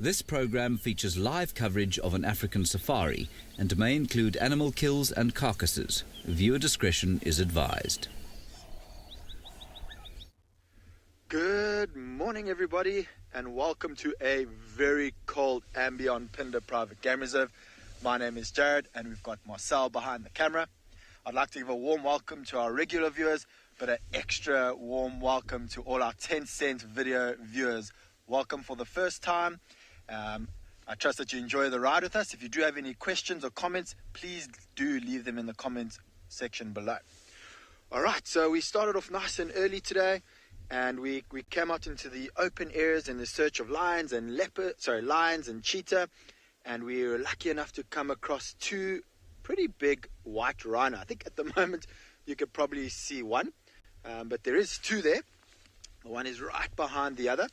This program features live coverage of an African safari and may include animal kills and carcasses. Viewer discretion is advised. Good morning, everybody, and welcome to a very cold Ambion Pinder Private Game Reserve. My name is Jared, and we've got Marcel behind the camera. I'd like to give a warm welcome to our regular viewers, but an extra warm welcome to all our 10-cent video viewers. Welcome for the first time. I trust that you enjoy the ride with us. If you do have any questions or comments, please do leave them in the comments section below. All right, so we started off nice and early today, and we came out into the open areas in the search of lions and lions and cheetah, and we were lucky enough to come across two pretty big white rhino. I think at the moment you could probably see one, but there is two there. One is right behind the other.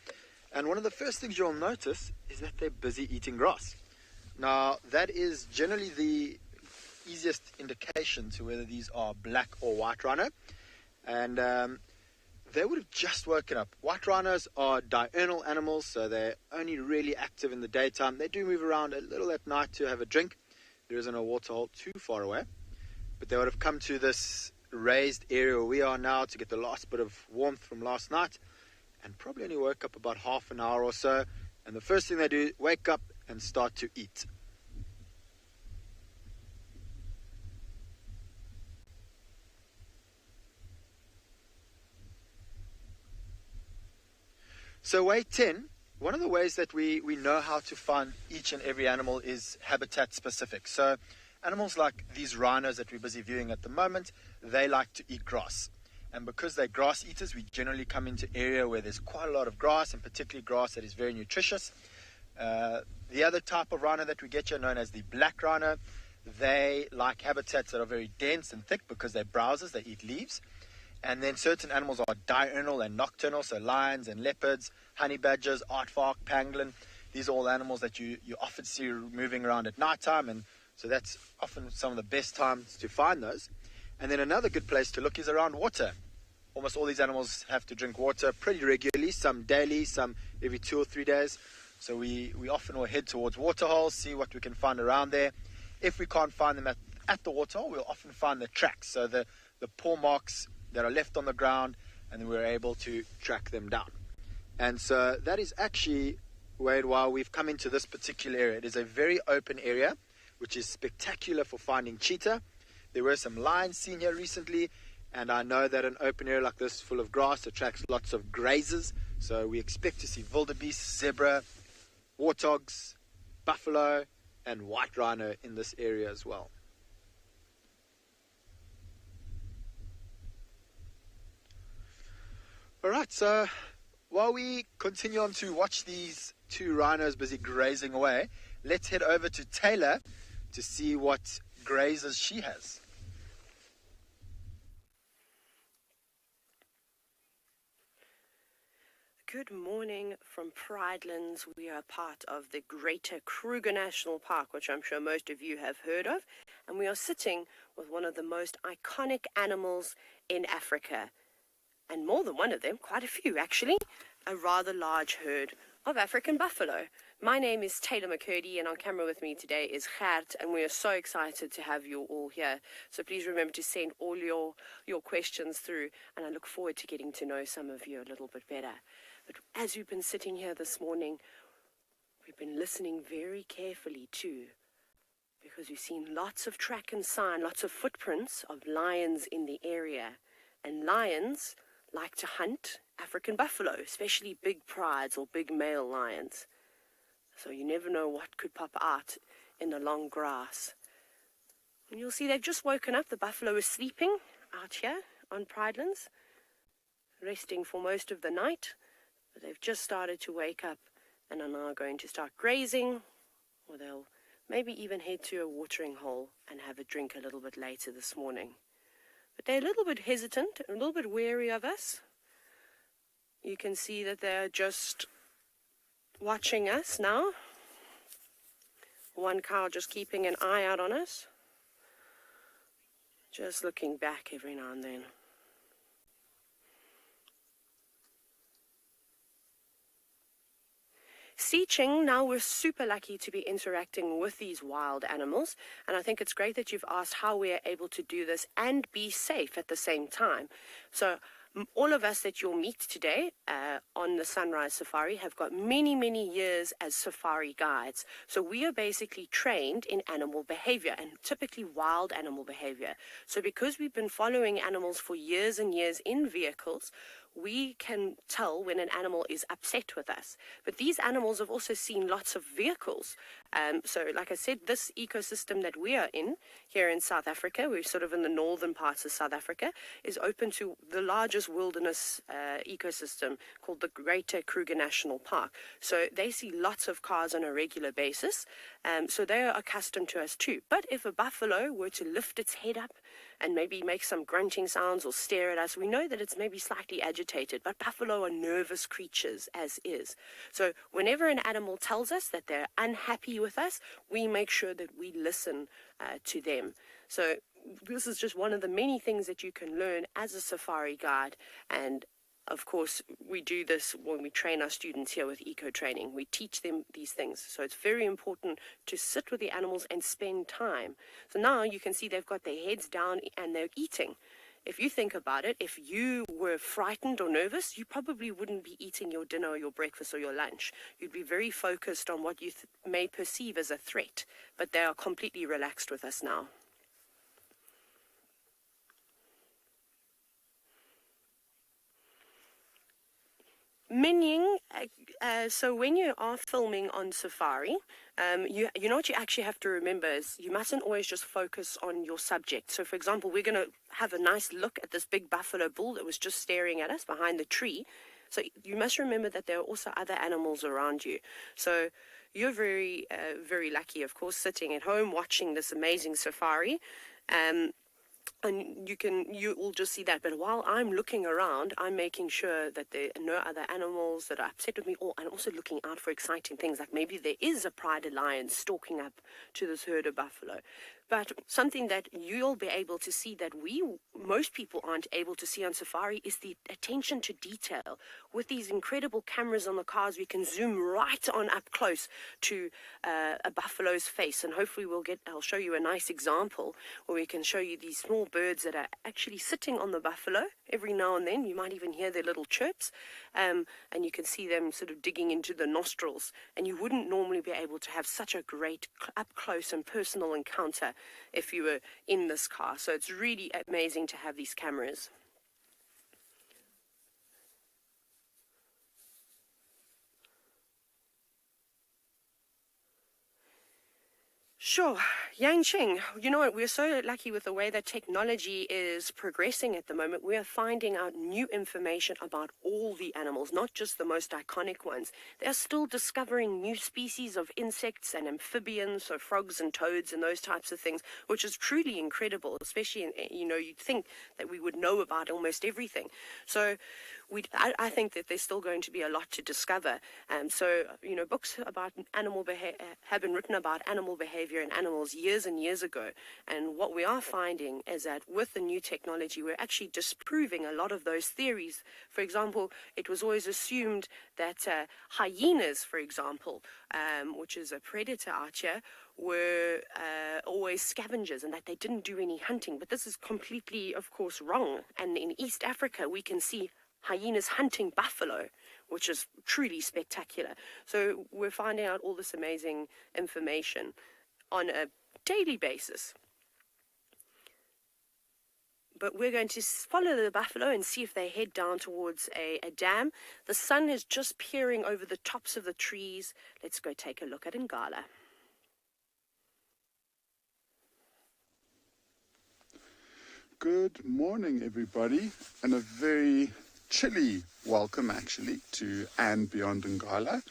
And one of the first things you'll notice is that they're busy eating grass. Now, that is generally the easiest indication to whether these are black or white rhino. And they would have just woken up. White rhinos are diurnal animals, so they're only really active in the daytime. They do move around a little at night to have a drink. There isn't a waterhole too far away. But they would have come to this raised area where we are now to get the last bit of warmth from last night, and probably only woke up about half an hour or so, and the first thing they do, wake up and start to eat. So way 10, one of the ways that we know how to find each and every animal is habitat specific. So animals like these rhinos that we're busy viewing at the moment, they like to eat grass. And because they're grass eaters, we generally come into area where there's quite a lot of grass, and particularly grass that is very nutritious. The other type of rhino that we get here, known as the black rhino, they like habitats that are very dense and thick because they're browsers, they eat leaves. And then certain animals are diurnal and nocturnal, so lions and leopards, honey badgers, aardvark, pangolin. These are all animals that you often see moving around at nighttime, and so that's often some of the best times to find those. And then another good place to look is around water. Almost all these animals have to drink water pretty regularly, some daily, some every 2 or 3 days. So we often will head towards waterholes, see what we can find around there. If we can't find them at the waterhole, we'll often find the tracks, so the paw marks that are left on the ground, and then we're able to track them down. And so that is actually why we've come into this particular area. It is a very open area, which is spectacular for finding cheetah. There were some lions seen here recently, and I know that an open area like this full of grass attracts lots of grazers, so we expect to see wildebeest, zebra, warthogs, buffalo, and white rhino in this area as well. Alright, so while we continue on to watch these two rhinos busy grazing away, let's head over to TAYLA to see what grazers she has. Good morning from Pridelands. We are part of the Greater Kruger National Park, which I'm sure most of you have heard of, and we are sitting with one of the most iconic animals in Africa, and more than one of them, quite a few actually, a rather large herd of African buffalo. My name is TAYLA MCCURDY, and on camera with me today is JARRYD, and we are so excited to have you all here. So please remember to send all your questions through, and I look forward to getting to know some of you a little bit better. But as you've been sitting here this morning, we've been listening very carefully too, because we've seen lots of track and sign, lots of footprints of lions in the area, and lions like to hunt African buffalo, especially big prides or big male lions. So you never know what could pop out in the long grass. And you'll see they've just woken up. The buffalo is sleeping out here on Pridelands, resting for most of the night. But they've just started to wake up and are now going to start grazing, or they'll maybe even head to a watering hole and have a drink a little bit later this morning. But they're a little bit hesitant, a little bit wary of us. You can see that they're just watching us now. One cow just keeping an eye out on us, just looking back every now and then. Teaching, now we're super lucky to be interacting with these wild animals, and I think it's great that you've asked how we are able to do this and be safe at the same time. So all of us that you'll meet today on the Sunrise Safari have got many, many years as safari guides. So we are basically trained in animal behavior, and typically wild animal behavior. So because we've been following animals for years and years in vehicles, we can tell when an animal is upset with us. But these animals have also seen lots of vehicles. So like I said, this ecosystem that we are in here in South Africa, we're sort of in the northern parts of South Africa, is open to the largest wilderness ecosystem called the Greater Kruger National Park. So they see lots of cars on a regular basis. So they are accustomed to us too. But if a buffalo were to lift its head up and maybe make some grunting sounds or stare at us, we know that it's maybe slightly agitated, but buffalo are nervous creatures as is. So whenever an animal tells us that they're unhappy with us, we make sure that we listen to them. So this is just one of the many things that you can learn as a safari guide. And of course, we do this when we train our students here with eco training. We teach them these things. So it's very important to sit with the animals and spend time. So now you can see they've got their heads down and they're eating. If you think about it, if you were frightened or nervous, you probably wouldn't be eating your dinner or your breakfast or your lunch. You'd be very focused on what you may perceive as a threat. But they are completely relaxed with us now. Minying, so when you are filming on safari, you know what you actually have to remember is you mustn't always just focus on your subject. So for example, we're going to have a nice look at this big buffalo bull that was just staring at us behind the tree. So you must remember that there are also other animals around you. So you're very, very lucky, of course, sitting at home watching this amazing safari. And you will just see that. But while I'm looking around, I'm making sure that there are no other animals that are upset with me, or I'm also looking out for exciting things, like maybe there is a pride lion stalking up to this herd of buffalo. But something that you'll be able to see that most people aren't able to see on safari is the attention to detail. With these incredible cameras on the cars, we can zoom right on up close to a buffalo's face. And hopefully I'll show you a nice example where we can show you these small birds that are actually sitting on the buffalo. Every now and then, you might even hear their little chirps. And you can see them sort of digging into the nostrils. And you wouldn't normally be able to have such a great up-close and personal encounter if you were in this car. So it's really amazing to have these cameras. Sure. Yangqing, you know what, we're so lucky with the way that technology is progressing at the moment. We are finding out new information about all the animals, not just the most iconic ones. They're still discovering new species of insects and amphibians, so frogs and toads and those types of things, which is truly incredible, especially, you'd think that we would know about almost everything. So I think that there's still going to be a lot to discover. So, books about animal behavior have been written about animal behavior and animals years and years ago. And what we are finding is that with the new technology, we're actually disproving a lot of those theories. For example, it was always assumed that hyenas, for example, which is a predator out here, were always scavengers and that they didn't do any hunting. But this is completely, of course, wrong. And in East Africa, we can see hyenas hunting buffalo, which is truly spectacular. So we're finding out all this amazing information on a daily basis. But we're going to follow the buffalo and see if they head down towards a dam. The sun is just peering over the tops of the trees. Let's go take a look at Ngala. Good morning, everybody, and a very chilly welcome, actually, to and beyond Ngala.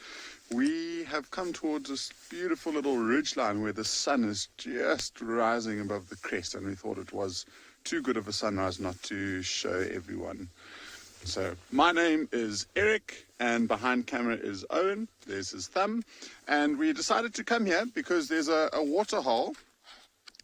We have come towards this beautiful little ridgeline where the sun is just rising above the crest, and we thought it was too good of a sunrise not to show everyone. So my name is Eric, and behind camera is Owen. There's his thumb. And we decided to come here because there's a water hole,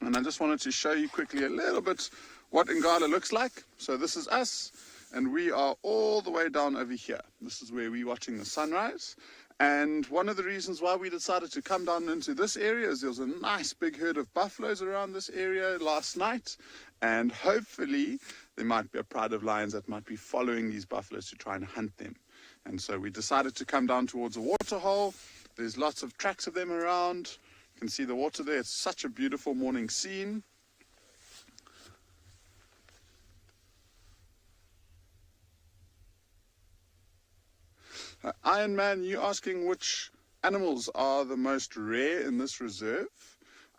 and I just wanted to show you quickly a little bit what Ngala looks like. So this is us, and we are all the way down over here. This is where we're watching the sunrise. And one of the reasons why we decided to come down into this area is there was a nice big herd of buffaloes around this area last night, and hopefully there might be a pride of lions that might be following these buffaloes to try and hunt them. And so we decided to come down towards a waterhole. There's lots of tracks of them around. You can see the water there. It's such a beautiful morning scene. Iron Man, you asking which animals are the most rare in this reserve?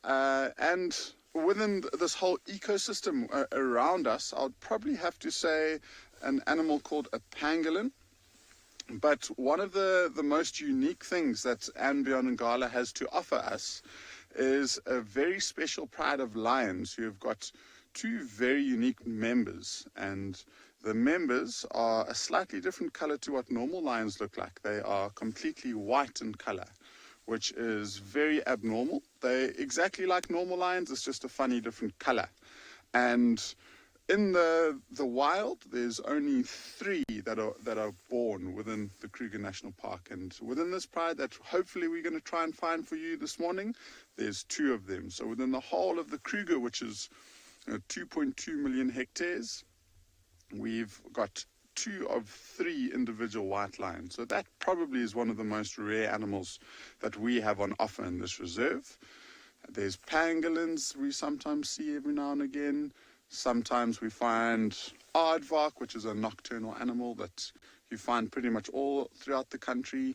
And within this whole ecosystem around us, I would probably have to say an animal called a pangolin. But one of the most unique things that and Beyond Ngala has to offer us is a very special pride of lions who have got two very unique members, and the members are a slightly different color to what normal lions look like. They are completely white in color, which is very abnormal. They're exactly like normal lions, it's just a funny different color. And in the wild, there's only 3 that are born within the Kruger National Park, and within this pride that hopefully we're going to try and find for you this morning, there's 2 of them. So within the whole of the Kruger, which is 2.2 million hectares, we've got 2 of 3 individual white lions. So that probably is one of the most rare animals that we have on offer in this reserve. There's pangolins we sometimes see every now and again. Sometimes we find aardvark, which is a nocturnal animal that you find pretty much all throughout the country.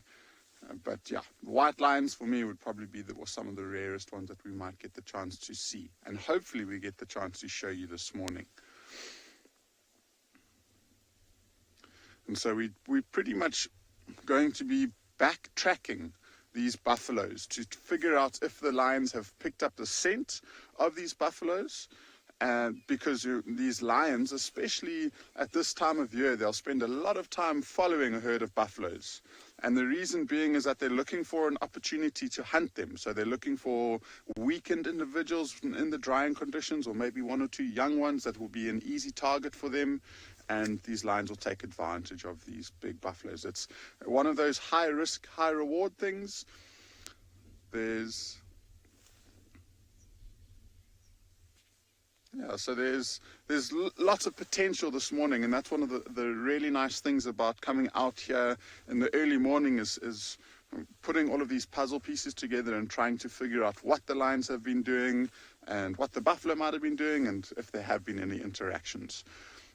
But yeah, white lions for me would probably be some of the rarest ones that we might get the chance to see. And hopefully we get the chance to show you this morning. And so we're pretty much going to be backtracking these buffaloes to figure out if the lions have picked up the scent of these buffaloes. Because these lions, especially at this time of year, they'll spend a lot of time following a herd of buffaloes. And the reason being is that they're looking for an opportunity to hunt them. So they're looking for weakened individuals in the drying conditions, or maybe 1 or 2 young ones that will be an easy target for them. And these lions will take advantage of these big buffaloes. It's one of those high risk, high reward things. So there's lots of potential this morning, and that's one of the really nice things about coming out here in the early morning is putting all of these puzzle pieces together and trying to figure out what the lions have been doing and what the buffalo might have been doing and if there have been any interactions.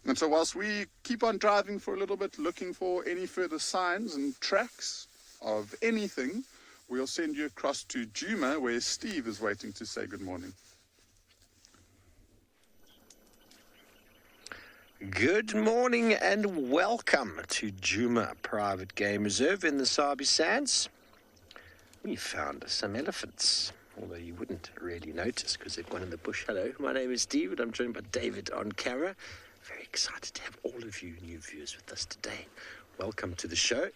And so whilst we keep on driving for a little bit, looking for any further signs and tracks of anything, we'll send you across to Djuma, where Steve is waiting to say good morning. Good morning and welcome to Djuma Private Game Reserve in the Sabi Sands. We found some elephants, although you wouldn't really notice because they've gone in the bush. Hello, my name is Steve and I'm joined by David on camera. Very excited to have all of you new viewers with us today. Welcome to the show.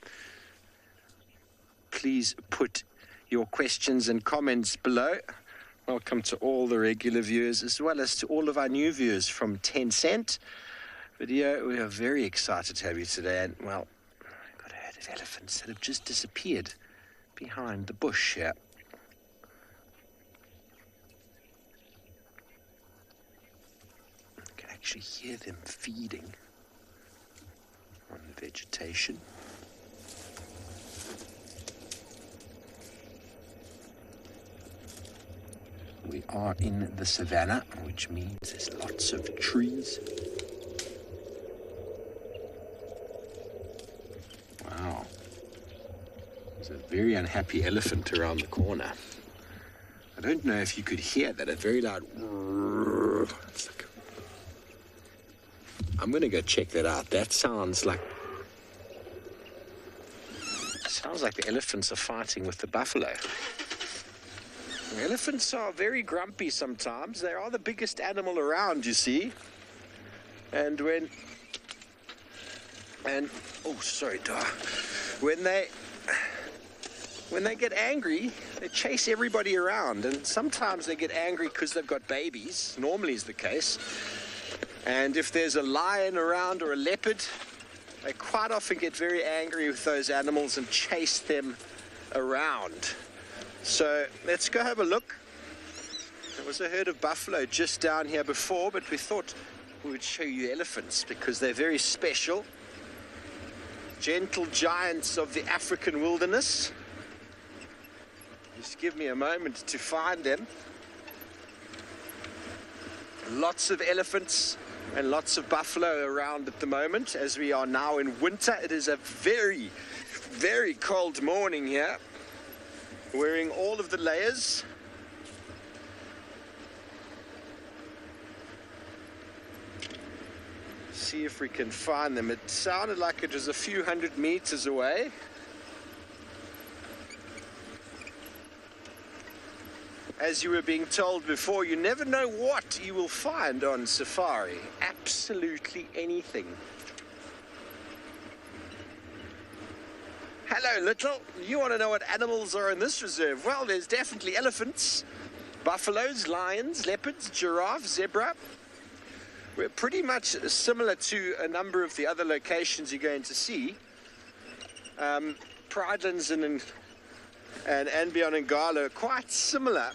Please put your questions and comments below. Welcome to all the regular viewers as well as to all of our new viewers from 10 Cent Video. We are very excited to have you today. And well, I've got a herd of elephants that have just disappeared behind the bush here. You can actually hear them feeding on the vegetation. We are in the savannah, which means there's lots of trees. Wow. There's a very unhappy elephant around the corner. I don't know if you could hear that, a very loud... It's like... I'm going to go check that out. That sounds like the elephants are fighting with the buffalo. Elephants are very grumpy sometimes. They are the biggest animal around, you see. And when they get angry, they chase everybody around. And sometimes they get angry because they've got babies. Normally is the case. And if there's a lion around or a leopard, they quite often get very angry with those animals and chase them around. So let's go have a look. There was a herd of buffalo just down here before, but we thought we would show you elephants because they're very special. Gentle giants of the African wilderness. Just give me a moment to find them. Lots of elephants and lots of buffalo around at the moment as we are now in winter. It is a very, very cold morning here. Wearing all of the layers. See if we can find them. It sounded like it was a few hundred meters away. As you were being told before, you never know what you will find on safari. Absolutely anything. Hello, little. You want to know what animals are in this reserve? Well, there's definitely elephants, buffaloes, lions, leopards, giraffe, zebra. We're pretty much similar to a number of the other locations you're going to see. Pridelands and beyond Ngala are quite similar.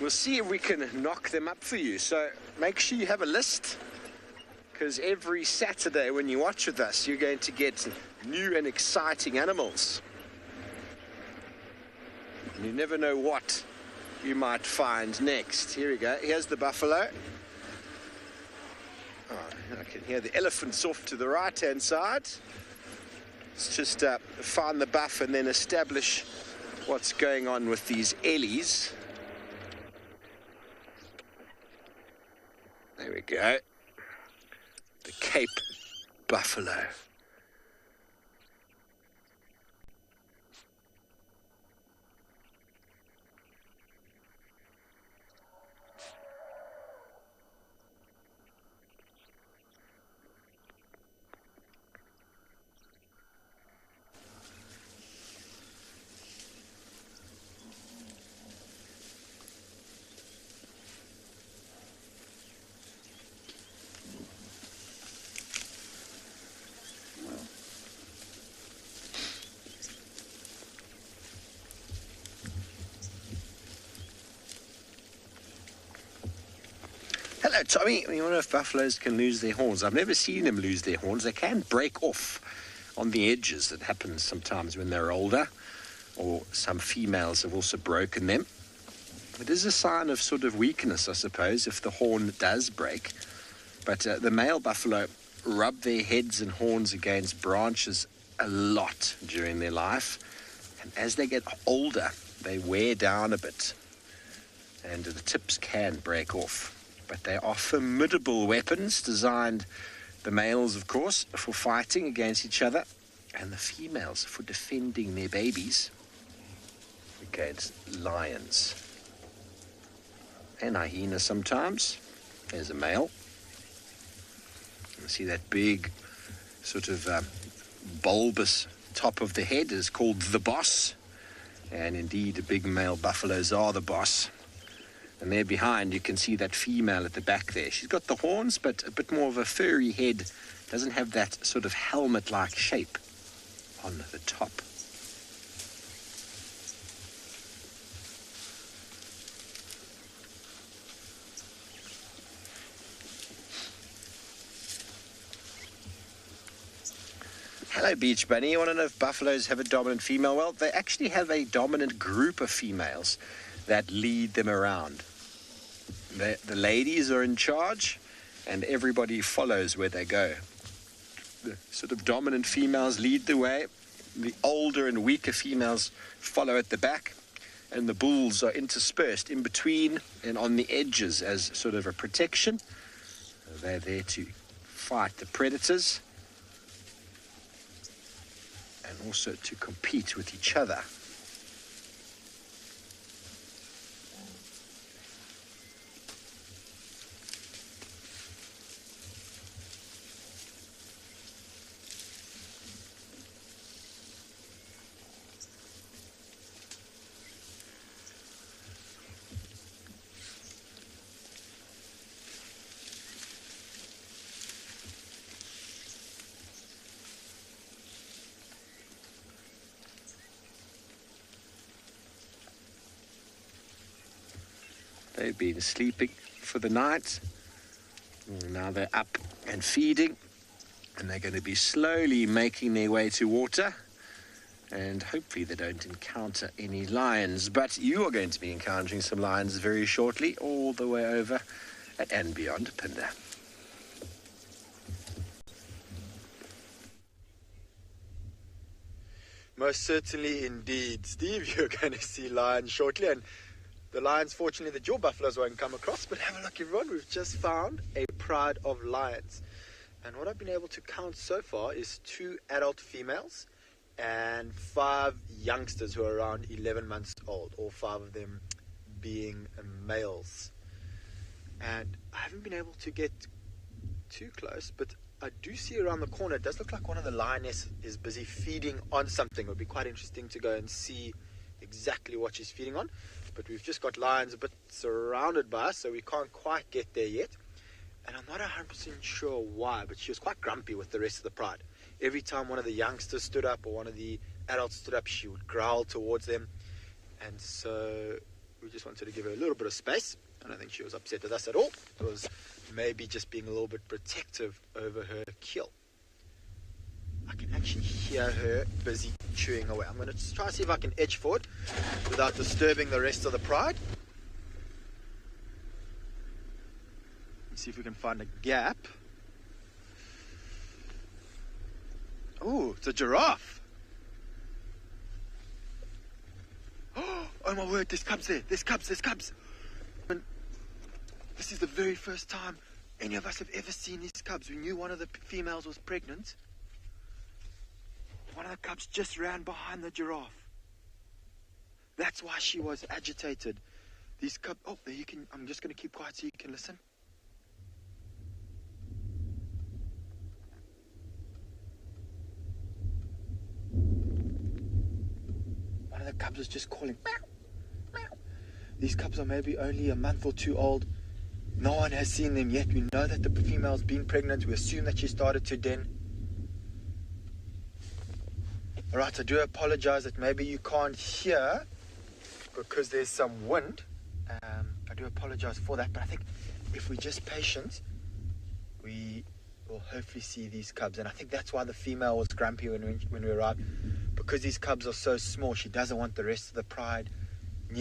We'll see if we can knock them up for you. So make sure you have a list, because every Saturday when you watch with us, you're going to get new and exciting animals. And you never know what you might find next. Here we go. Here's the buffalo. Oh, I can hear the elephants off to the right-hand side. Let's just find the buff and then establish what's going on with these ellies. There we go. The Cape buffalo. Hello, Tommy. I wonder if buffaloes can lose their horns. I've never seen them lose their horns. They can break off on the edges. That happens sometimes when they're older, or some females have also broken them. It is a sign of sort of weakness, I suppose, if the horn does break. But the male buffalo rub their heads and horns against branches a lot during their life. And as they get older, they wear down a bit. And the tips can break off. But they are formidable weapons, designed, the males, of course, for fighting against each other, and the females for defending their babies against lions. And hyenas sometimes. There's a male. You see that big sort of bulbous top of the head is called the boss. And indeed, the big male buffaloes are the boss. And there behind, you can see that female at the back there. She's got the horns, but a bit more of a furry head. Doesn't have that sort of helmet-like shape on the top. Hello, Beach Bunny. You want to know if buffaloes have a dominant female? Well, they actually have a dominant group of females that lead them around. The ladies are in charge, and everybody follows where they go. The sort of dominant females lead the way. The older and weaker females follow at the back, and the bulls are interspersed in between and on the edges as sort of a protection. They're there to fight the predators and also to compete with each other. They've been sleeping for the night. Now they're up and feeding, and they're going to be slowly making their way to water, and hopefully they don't encounter any lions. But you are going to be encountering some lions very shortly, all the way over at and beyond Phinda. Most certainly indeed, Steve. You're going to see lions shortly, and the lions, fortunately, the jaw buffaloes won't come across. But have a look, everyone. We've just found a pride of lions, and what I've been able to count so far is 2 adult females and 5 youngsters who are around 11 months old, all 5 of them being males. And I haven't been able to get too close, but I do see around the corner, it does look like one of the lionesses is busy feeding on something. It would be quite interesting to go and see exactly what she's feeding on. But we've just got lions a bit surrounded by us, so we can't quite get there yet. And I'm not 100% sure why, but she was quite grumpy with the rest of the pride. Every time one of the youngsters stood up or one of the adults stood up, she would growl towards them. And so we just wanted to give her a little bit of space. I don't think she was upset with us at all. It was maybe just being a little bit protective over her kill. I can actually hear her busy chewing away. I'm going to try to see if I can edge forward without disturbing the rest of the pride. Let's see if we can find a gap. Oh, it's a giraffe. Oh my word, there's cubs there. There's cubs. And this is the very first time any of us have ever seen these cubs. We knew one of the females was pregnant. One of the cubs just ran behind the giraffe. That's why she was agitated. These cubs, oh, there you can, I'm just going to keep quiet so you can listen. One of the cubs was just calling, meow, meow. These cubs are maybe only a month or 2 old. No one has seen them yet. We know that the female's been pregnant. We assume that she started to den. Alright, I do apologize that maybe you can't hear because there's some wind. I do apologize for that, but I think if we're just patient, we will hopefully see these cubs. And I think that's why the female was grumpy when we arrived, because these cubs are so small. She doesn't want the rest of the pride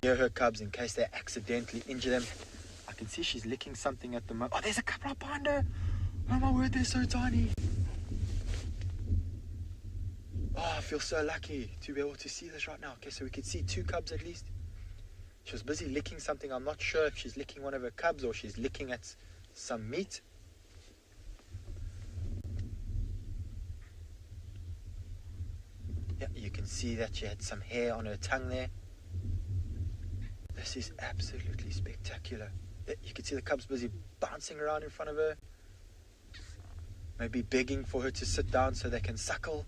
near her cubs in case they accidentally injure them. I can see she's licking something at the moment. Oh, there's a cub right behind her. Oh my word, they're so tiny. Oh, I feel so lucky to be able to see this right now. Okay, so we can see 2 cubs at least. She was busy licking something. I'm not sure if she's licking one of her cubs or she's licking at some meat. Yeah, you can see that she had some hair on her tongue there. This is absolutely spectacular. You can see the cubs busy bouncing around in front of her. Maybe begging for her to sit down so they can suckle.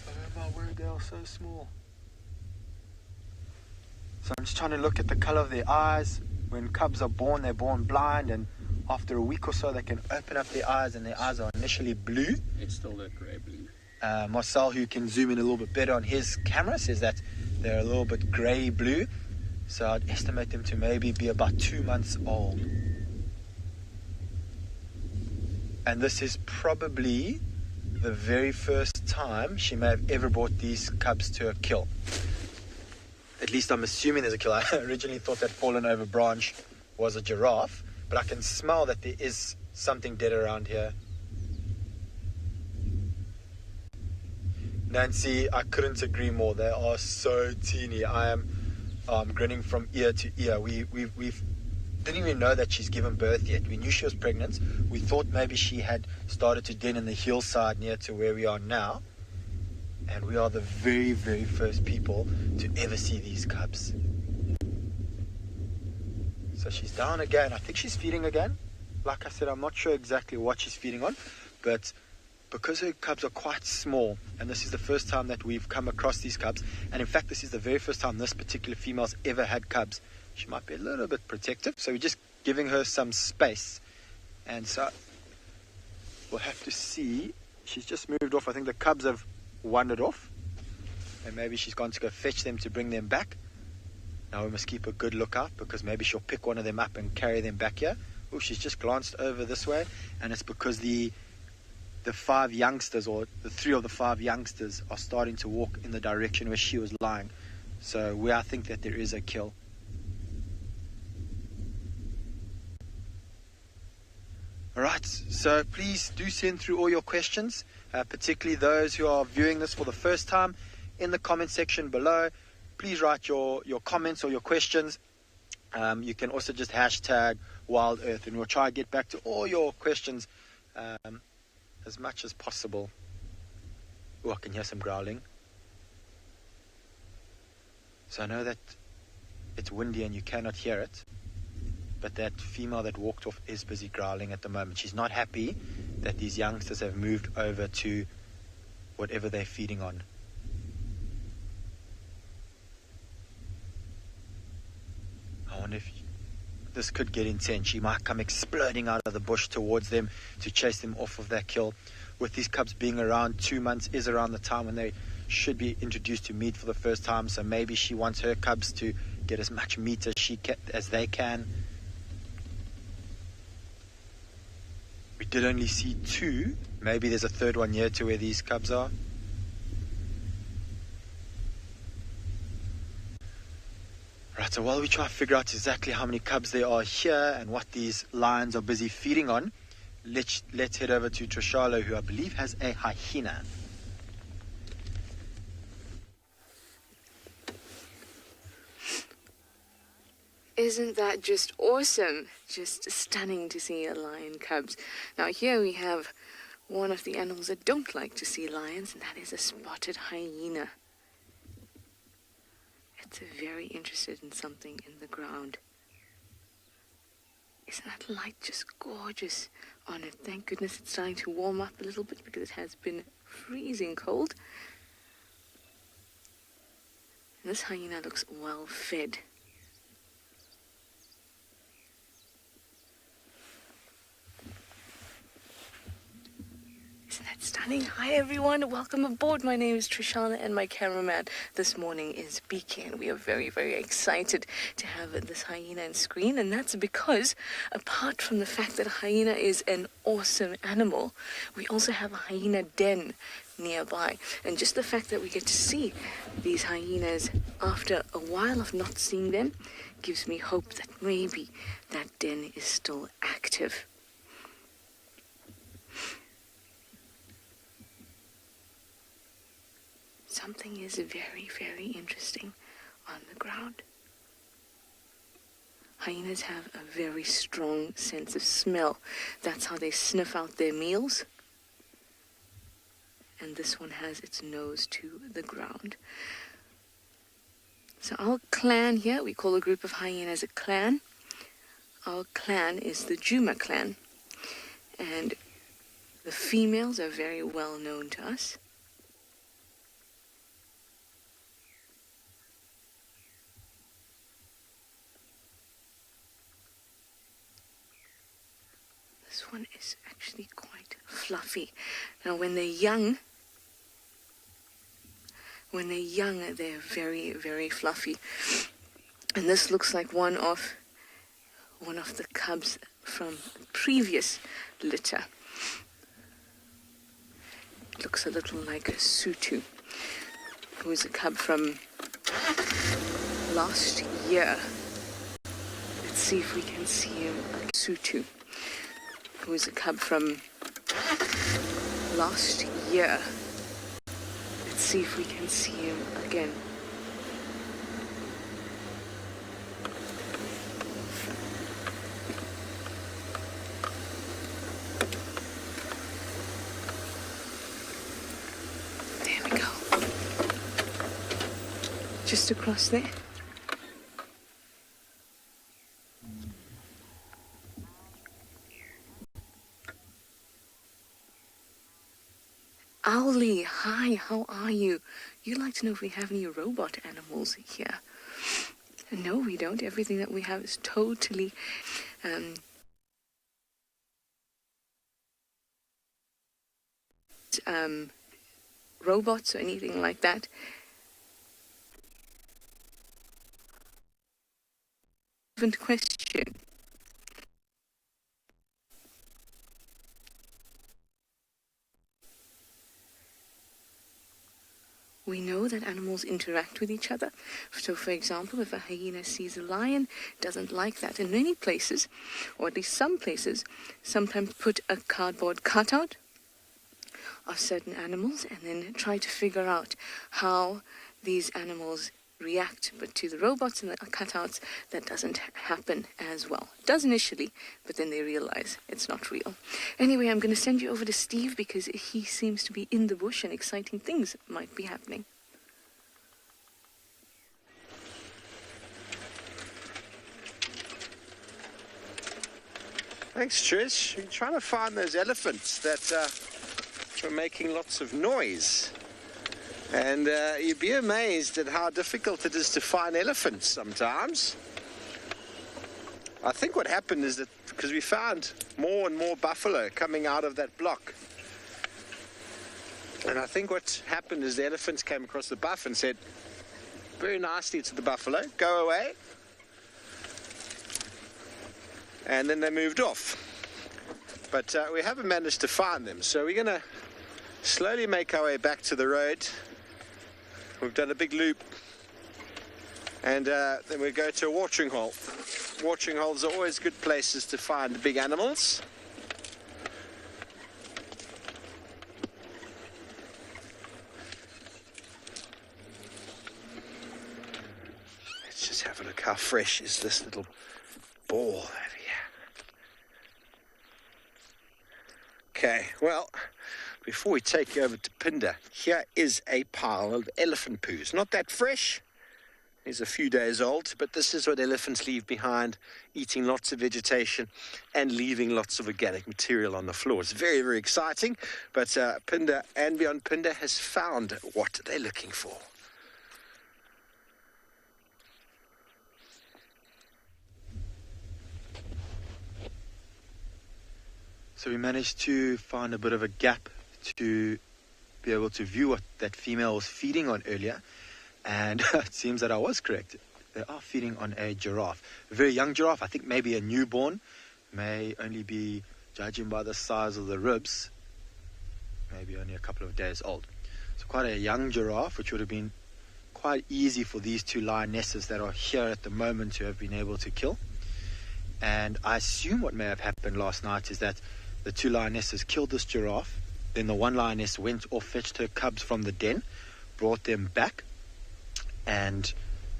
Oh my word, they are so small. So I'm just trying to look at the color of their eyes. When cubs are born, they're born blind, and after a week or so they can open up their eyes, and their eyes are initially blue. It's still a grey blue. Marcel, who can zoom in a little bit better on his camera, says that they're a little bit grey blue. So I'd estimate them to maybe be about 2 months old. And this is probably the very first time she may have ever brought these cubs to a kill. At least I'm assuming there's a kill. I originally thought that fallen over branch was a giraffe, but I can smell that there is something dead around here. Nancy, I couldn't agree more. They are so teeny. I am grinning from ear to ear. We didn't even know that she's given birth yet. We knew she was pregnant. We thought maybe she had started to den in the hillside near to where we are now. And we are the very, very first people to ever see these cubs. So she's down again. I think she's feeding again. Like I said, I'm not sure exactly what she's feeding on, but because her cubs are quite small, and this is the first time that we've come across these cubs, and in fact this is the very first time this particular female's ever had cubs, she might be a little bit protective, so we're just giving her some space. And so we'll have to see. She's just moved off. I think the cubs have wandered off, and maybe she's gone to go fetch them to bring them back. Now we must keep a good lookout, because maybe she'll pick one of them up and carry them back here. Oh, she's just glanced over this way, and it's because the 5 youngsters, or the 3 of the 5 youngsters, are starting to walk in the direction where she was lying. So I think that there is a kill. Alright, so please do send through all your questions, particularly those who are viewing this for the first time. In the comment section below, please write your comments or your questions. You can also just hashtag Wild Earth, and we'll try to get back to all your questions as much as possible. Oh, I can hear some growling. So I know that it's windy and you cannot hear it, but that female that walked off is busy growling at the moment. She's not happy that these youngsters have moved over to whatever they're feeding on. I wonder if this could get intense. She might come exploding out of the bush towards them to chase them off of that kill. With these cubs being around 2 months is around the time when they should be introduced to meat for the first time. So maybe she wants her cubs to get as much meat as they can. We did only see 2. Maybe there's a third one near to where these cubs are. Right, so while we try to figure out exactly how many cubs there are here and what these lions are busy feeding on, let's head over to TRISHALA, who I believe has a hyena. Isn't that just awesome? Just stunning to see lion cubs. Now here we have one of the animals that don't like to see lions, and that is a spotted hyena. It's very interested in something in the ground. Isn't that light just gorgeous on it? Thank goodness it's starting to warm up a little bit, because it has been freezing cold. And this hyena looks well fed. Isn't that stunning? Hi everyone, welcome aboard. My name is TRISHALA and my cameraman this morning is BK, and we are very, very excited to have this hyena on screen. And that's because, apart from the fact that a hyena is an awesome animal, we also have a hyena den nearby. And just the fact that we get to see these hyenas after a while of not seeing them gives me hope that maybe that den is still active. Something is very, very interesting on the ground. Hyenas have a very strong sense of smell. That's how they sniff out their meals. And this one has its nose to the ground. So our clan here, we call a group of hyenas a clan. Our clan is the Djuma clan. And the females are very well known to us. This one is actually quite fluffy. Now when they're young, they're very, very fluffy. And this looks like one of the cubs from the previous litter. It looks a little like a Sutu, who is a cub from last year. Let's see if we can see him. Sutu, who is a cub from last year. Let's see if we can see him again. There we go. Just across there. Owlie, hi, how are you? You'd like to know if we have any robot animals here. No, we don't. Everything that we have is totally robots or anything like that. relevant question. We know that animals interact with each other. So, for example, if a hyena sees a lion, doesn't like that. In many places, or at least some places, sometimes put a cardboard cutout of certain animals and then try to figure out how these animals react. But to the robots and the cutouts, that doesn't happen as well. It does initially, but then they realize it's not real. Anyway, I'm going to send you over to Steve because he seems to be in the bush and exciting things might be happening. Thanks, Trish. We're trying to find those elephants that are making lots of noise. And you'd be amazed at how difficult it is to find elephants sometimes. I think what happened is that because we found more and more buffalo coming out of that block. And I think what happened is the elephants came across the buff and said very nicely to the buffalo, go away. And then they moved off. But we haven't managed to find them. So we're going to slowly make our way back to the road. We've done a big loop, and then we go to a watering hole. Watering holes are always good places to find big animals. Let's just have a look how fresh is this little ball over here. Okay, well, before we take you over to Pinda, here is a pile of elephant poos. Not that fresh. It's a few days old, but this is what elephants leave behind, eating lots of vegetation and leaving lots of organic material on the floor. It's very, very exciting, but Pinda and Beyond Pinda has found what they're looking for. So we managed to find a bit of a gap to be able to view what that female was feeding on earlier, and it seems that I was correct. They are feeding on a giraffe, a very young giraffe. I think maybe a newborn, may only be, judging by the size of the ribs, maybe only a couple of days old. So quite a young giraffe, which would have been quite easy for these two lionesses that are here at the moment to have been able to kill. And I assume what may have happened last night is that the two lionesses killed this giraffe. Then the one lioness went off, fetched her cubs from the den, brought them back, and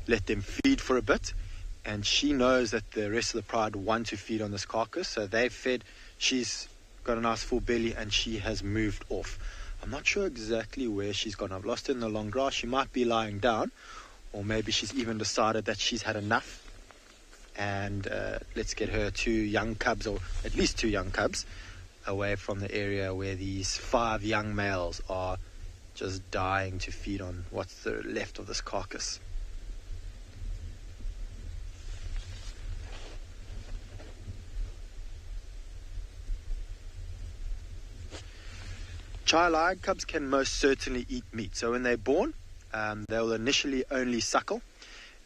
let them feed for a bit. And she knows that the rest of the pride want to feed on this carcass, so they've fed. She's got a nice full belly, and she has moved off. I'm not sure exactly where she's gone. I've lost her in the long grass. She might be lying down, or maybe she's even decided that she's had enough. And let's get her two young cubs, or at least two young cubs, away from the area where these 5 young males are just dying to feed on what's left of this carcass. Child lion cubs can most certainly eat meat. So when they're born, they'll initially only suckle,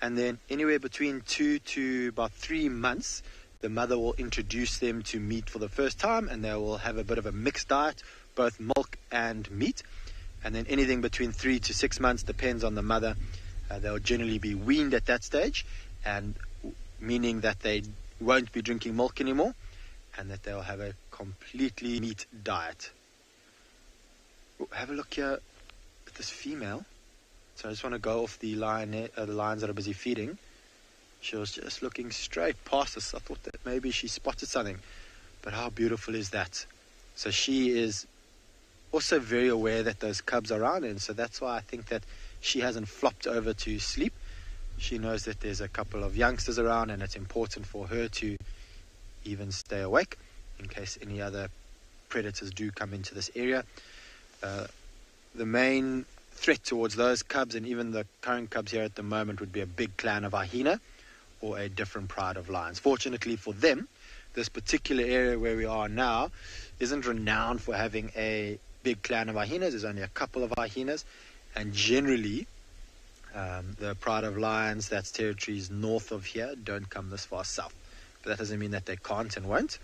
and then anywhere between 2 to about 3 months, the mother will introduce them to meat for the first time, and they will have a bit of a mixed diet, both milk and meat. And then anything between 3 to 6 months depends on the mother. They'll generally be weaned at that stage, and meaning that they won't be drinking milk anymore, and that they'll have a completely meat diet. Have a look here at this female. So I just want to go off the lions that are busy feeding. She was just looking straight past us. I thought that maybe she spotted something. But how beautiful is that? So she is also very aware that those cubs are around, and so that's why I think that she hasn't flopped over to sleep. She knows that there's a couple of youngsters around, and it's important for her to even stay awake in case any other predators do come into this area. The main threat towards those cubs, and even the current cubs here at the moment, would be a big clan of hyena or a different pride of lions. Fortunately for them, this particular area where we are now isn't renowned for having a big clan of hyenas. There's only a couple of hyenas, and generally The pride of lions, that's territories north of here, don't come this far south. But that doesn't mean that they can't and won't.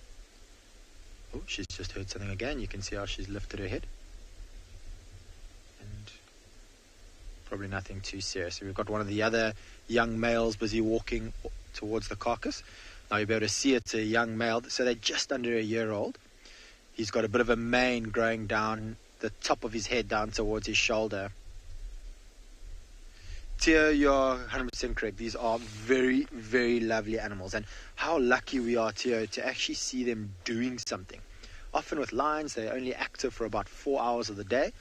Oh, she's just heard something again. You can see how she's lifted her head. And probably nothing too serious. So we've got one of the other young males busy walking towards the carcass. Now you'll be able to see it's a young male, so they're just under a year old. He's got a bit of a mane growing down the top of his head down towards his shoulder. Tia, you're 100% correct. These are very, very lovely animals. And how lucky we are, Tia, to actually see them doing something. Often with lions, they're only active for about 4 hours of the day.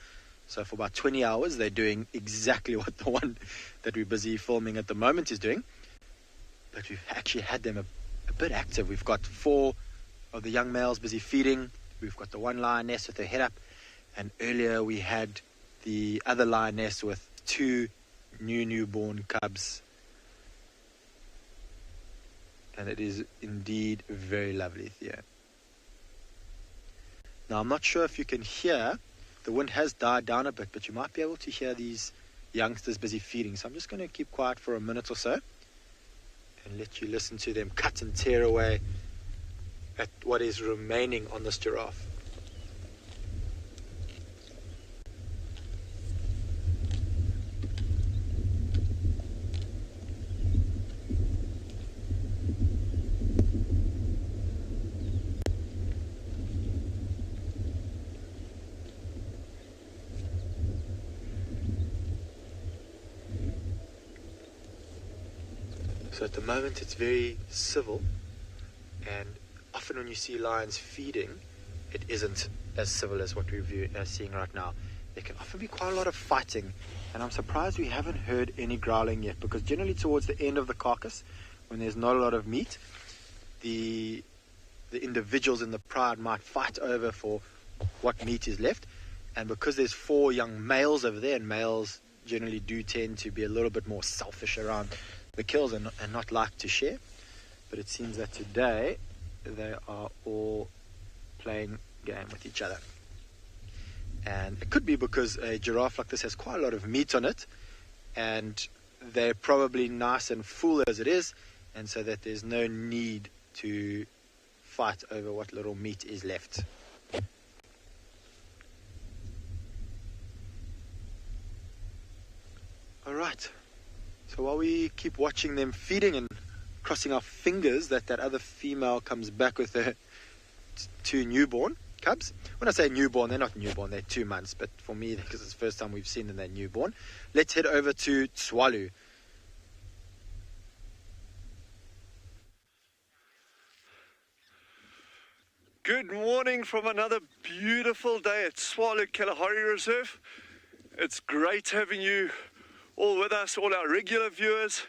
So for about 20 hours, they're doing exactly what the one that we're busy filming at the moment is doing. But we've actually had them a bit active. We've got 4 of the young males busy feeding. We've got the one lioness with her head up. And earlier we had the other lioness with 2 newborn cubs. And it is indeed very lovely here. Now I'm not sure if you can hear, the wind has died down a bit, but you might be able to hear these youngsters busy feeding. So I'm just going to keep quiet for a minute or so and let you listen to them cut and tear away at what is remaining on this giraffe. So at the moment it's very civil, and often when you see lions feeding, it isn't as civil as what we're seeing right now. There can often be quite a lot of fighting, and I'm surprised we haven't heard any growling yet, because generally towards the end of the carcass, when there's not a lot of meat, the individuals in the pride might fight over for what meat is left. And because there's 4 young males over there, and males generally do tend to be a little bit more selfish around the kills and not like to share, but it seems that today they are all playing game with each other. And it could be because a giraffe like this has quite a lot of meat on it, and they're probably nice and full as it is, and so that there's no need to fight over what little meat is left. All right. So while we keep watching them feeding and crossing our fingers that other female comes back with her 2 newborn cubs. When I say newborn, they're not newborn, they're 2 months. But for me, because it's the first time we've seen them, they're newborn. Let's head over to Tswalu. Good morning from another beautiful day at Tswalu Kalahari Reserve. It's great having you all with us, all our regular viewers,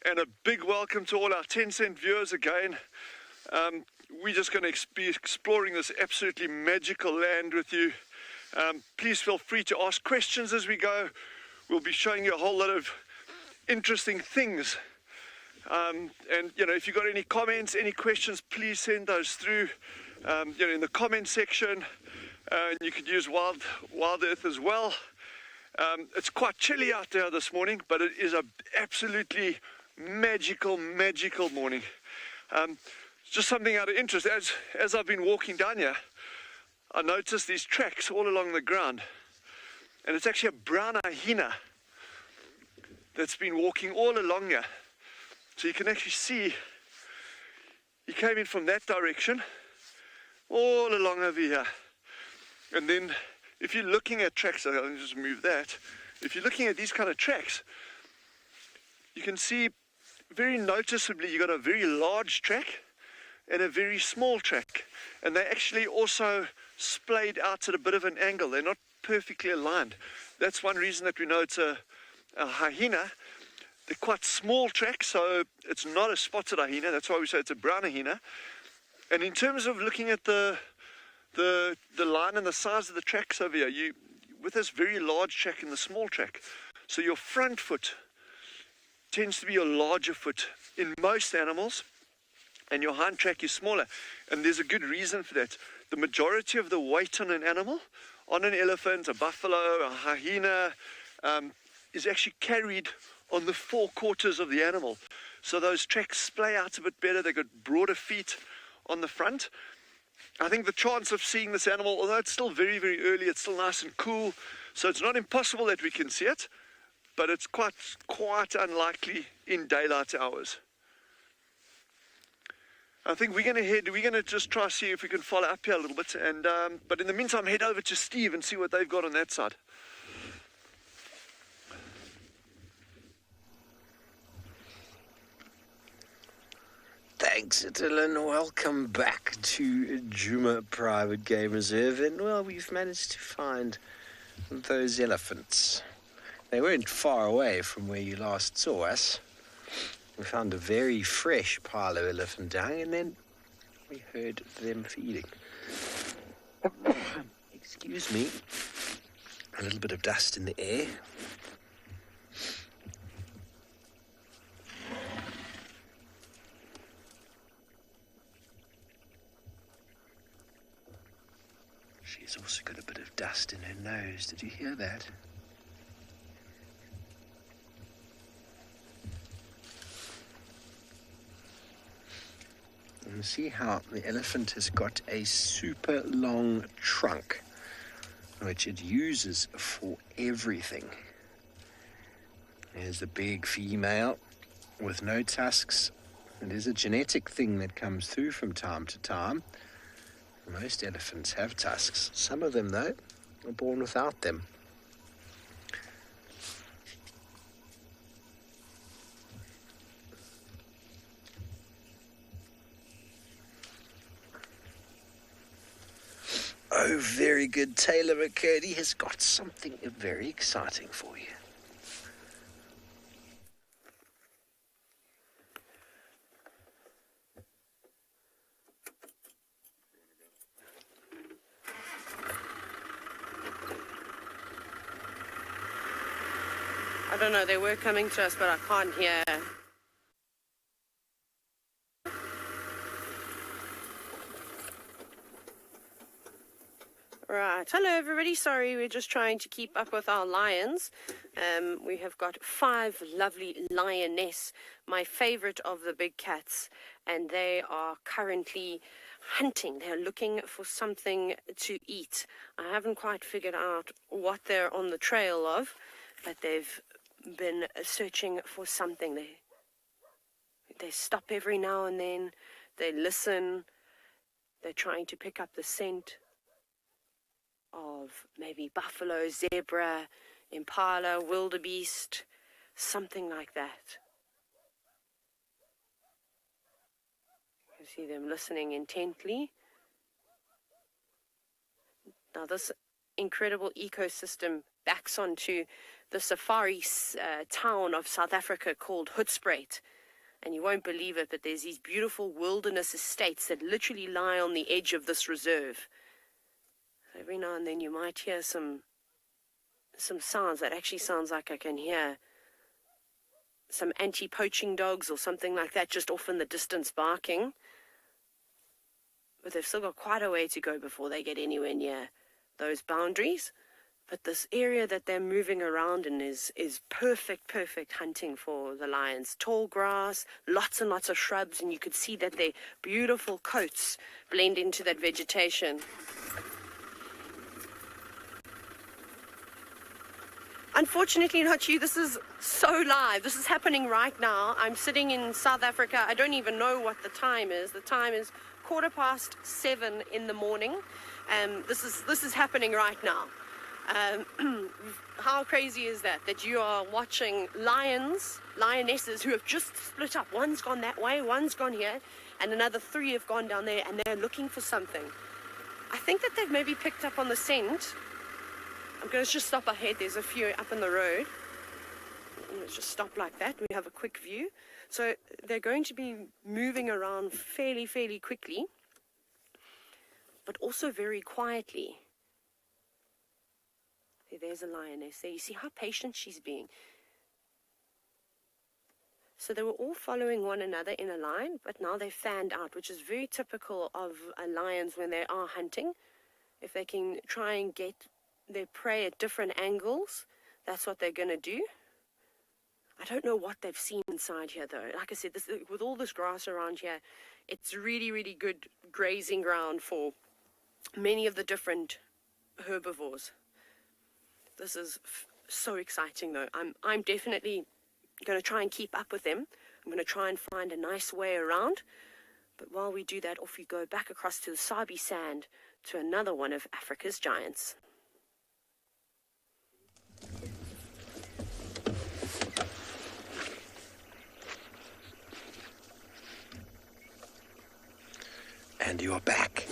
and a big welcome to all our 10-cent viewers again. We're just going to be exploring this absolutely magical land with you. Please feel free to ask questions as we go. We'll be showing you a whole lot of interesting things. And you know, if you've got any comments, any questions, please send those through in the comment section. And you could use Wild Earth as well. It's quite chilly out there this morning, but it is an absolutely magical morning. Just something out of interest, as I've been walking down here, I noticed these tracks all along the ground, and it's actually a brown hyena that's been walking all along here. So you can actually see he came in from that direction all along over here, and then if you're looking at tracks, I'll just move that. If you're looking at these kind of tracks, you can see very noticeably you've got a very large track and a very small track. And they actually also splayed out at a bit of an angle. They're not perfectly aligned. That's one reason that we know it's a hyena. They're quite small tracks, so it's not a spotted hyena. That's why we say it's a brown hyena. And in terms of looking at the line and the size of the tracks over here, with this very large track and the small track, so your front foot tends to be your larger foot in most animals, and your hind track is smaller. And there's a good reason for that. The majority of the weight on an animal, on an elephant, a buffalo, a hyena, is actually carried on the forequarters of the animal. So those tracks splay out a bit better. They've got broader feet on the front. I think the chance of seeing this animal, although it's still very, very early, it's still nice and cool, so it's not impossible that we can see it, but it's quite unlikely in daylight hours. I think we're going to just try to see if we can follow up here a little bit, and but in the meantime, head over to Steve and see what they've got on that side. Thanks, Dylan. Welcome back to Djuma Private Game Reserve. And, well, we've managed to find those elephants. They weren't far away from where you last saw us. We found a very fresh pile of elephant dung, and then we heard them feeding. Excuse me. A little bit of dust in the air. She's also got a bit of dust in her nose. Did you hear that? And see how the elephant has got a super long trunk, which it uses for everything. There's the big female with no tusks. It is a genetic thing that comes through from time to time. Most elephants have tusks. Some of them, though, are born without them. Oh, very good. TAYLA MCCURDY has got something very exciting for you. I don't know, they were coming to us, but I can't hear. Right, hello everybody, sorry, we're just trying to keep up with our lions. We have got 5 lovely lioness, my favorite of the big cats, and they are currently hunting. They're looking for something to eat. I haven't quite figured out what they're on the trail of, but they've been searching for something. They stop every now and then, they listen, they're trying to pick up the scent of maybe buffalo, zebra, impala, wildebeest, something like that. You see them listening intently. Now this incredible ecosystem backs onto the safari town of South Africa called Hoedspruit. And you won't believe it, but there's these beautiful wilderness estates that literally lie on the edge of this reserve. Every now and then you might hear some sounds that actually sounds like I can hear some anti-poaching dogs or something like that just off in the distance barking. But they've still got quite a way to go before they get anywhere near those boundaries. But this area that they're moving around in is perfect hunting for the lions. Tall grass, lots and lots of shrubs, and you could see that their beautiful coats blend into that vegetation. Unfortunately not you, this is so live. This is happening right now. I'm sitting in South Africa. I don't even know what the time is. The time is 7:15 in the morning. This is happening right now. How crazy is that you are watching lionesses who have just split up. One's gone that way, one's gone here, and another 3 have gone down there, and they're looking for something. I think that they've maybe picked up on the scent. I'm going to just stop ahead. There's a few up in the road. Let's just stop like that. We have a quick view. So they're going to be moving around fairly quickly, but also very quietly. There's a lioness there. You see how patient she's being. So they were all following one another in a line, but now they've fanned out, which is very typical of lions when they are hunting. If they can try and get their prey at different angles, that's what they're going to do. I don't know what they've seen inside here, though. Like I said, with all this grass around here, it's really, really good grazing ground for many of the different herbivores. This is so exciting, though. I'm definitely going to try and keep up with them. I'm going to try and find a nice way around. But while we do that, off we go back across to the Sabi Sand to another one of Africa's giants. And you're back.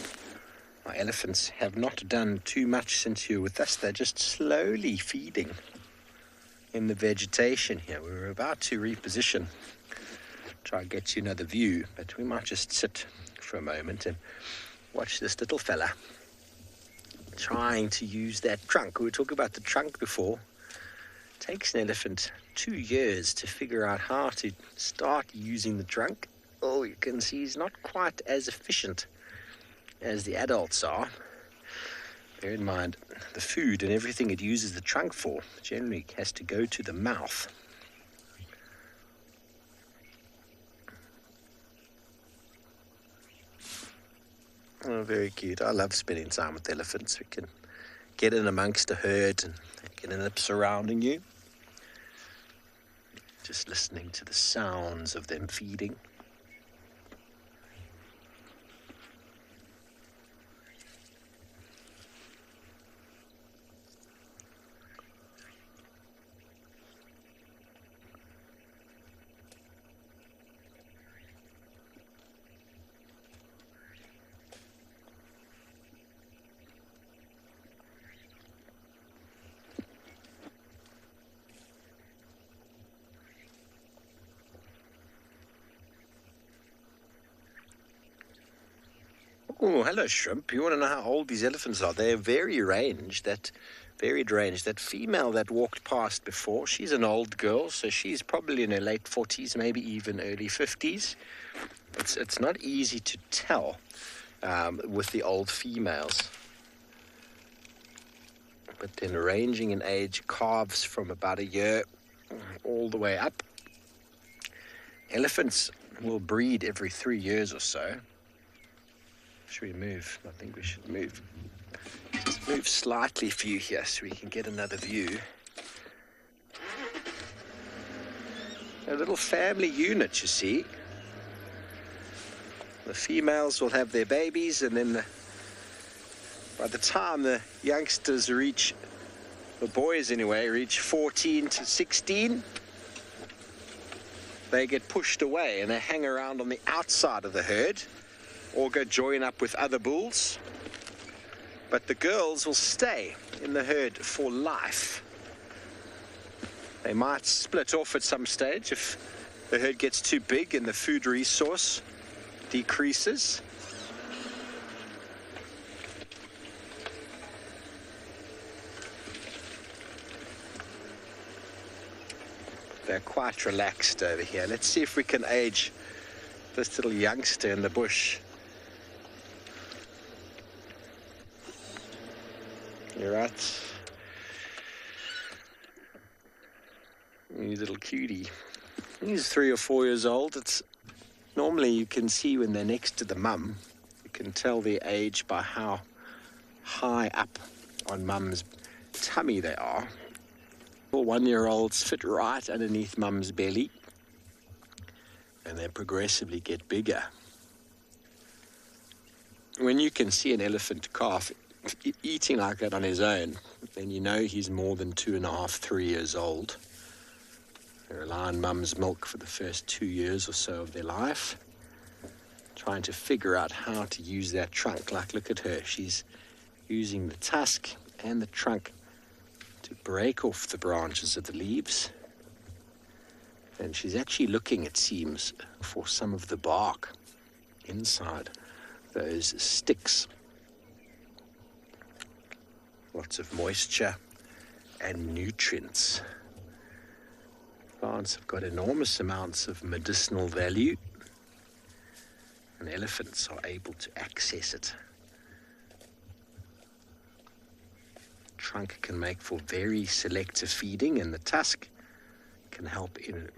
Our elephants have not done too much since you were with us. They're just slowly feeding in the vegetation here. We were about to reposition, try and get you another view, but we might just sit for a moment and watch this little fella trying to use that trunk. We were talking about the trunk before. It takes an elephant 2 years to figure out how to start using the trunk. Oh, you can see he's not quite as efficient as the adults are. Bear in mind, the food and everything it uses the trunk for generally has to go to the mouth. Oh, very cute. I love spending time with elephants. We can get in amongst the herd and they can end up surrounding you. Just listening to the sounds of them feeding. Oh, hello, shrimp. You want to know how old these elephants are? They're very ranged. That female that walked past before, she's an old girl, so she's probably in her late 40s, maybe even early 50s. It's not easy to tell with the old females. But then ranging in age, calves from about a year all the way up. Elephants will breed every 3 years or so. Should we move? I think we should move. Just move slightly for you here so we can get another view. A little family unit, you see. The females will have their babies, and then by the time the youngsters reach, the boys anyway, reach 14 to 16, they get pushed away and they hang around on the outside of the herd or go join up with other bulls. But the girls will stay in the herd for life. They might split off at some stage if the herd gets too big and the food resource decreases. They're quite relaxed over here. Let's see if we can age this little youngster in the bush. You're right. You little cutie. He's 3 or 4 years old. It's normally you can see when they're next to the mum. You can tell their age by how high up on mum's tummy they are. 1-year-olds fit right underneath mum's belly, and they progressively get bigger. When you can see an elephant calf eating like that on his own, then you know he's more than 2.5, 3 years old. They rely on mum's milk for the first 2 years or so of their life, trying to figure out how to use that trunk. Like, look at her. She's using the tusk and the trunk to break off the branches of the leaves. And she's actually looking, it seems, for some of the bark inside those sticks. Lots of moisture and nutrients. Plants have got enormous amounts of medicinal value, and elephants are able to access it. Trunk can make for very selective feeding, and the tusk can help in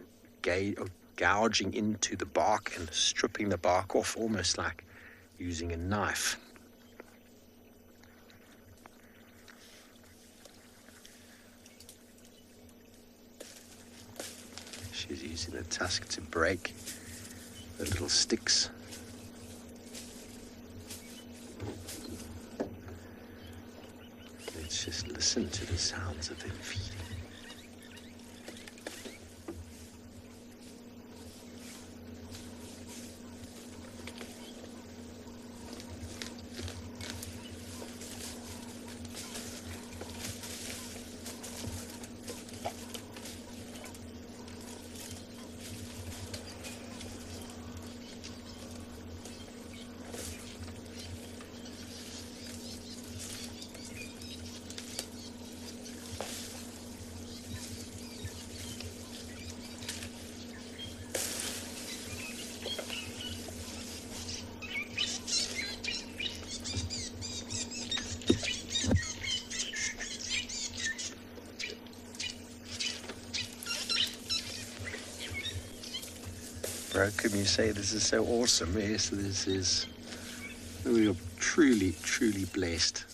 gouging into the bark and stripping the bark off, almost like using a knife. She's using the tusk to break the little sticks. Let's just listen to the sounds of them feeding. Broken, you say this is so awesome. Yes, this is. We are truly, truly blessed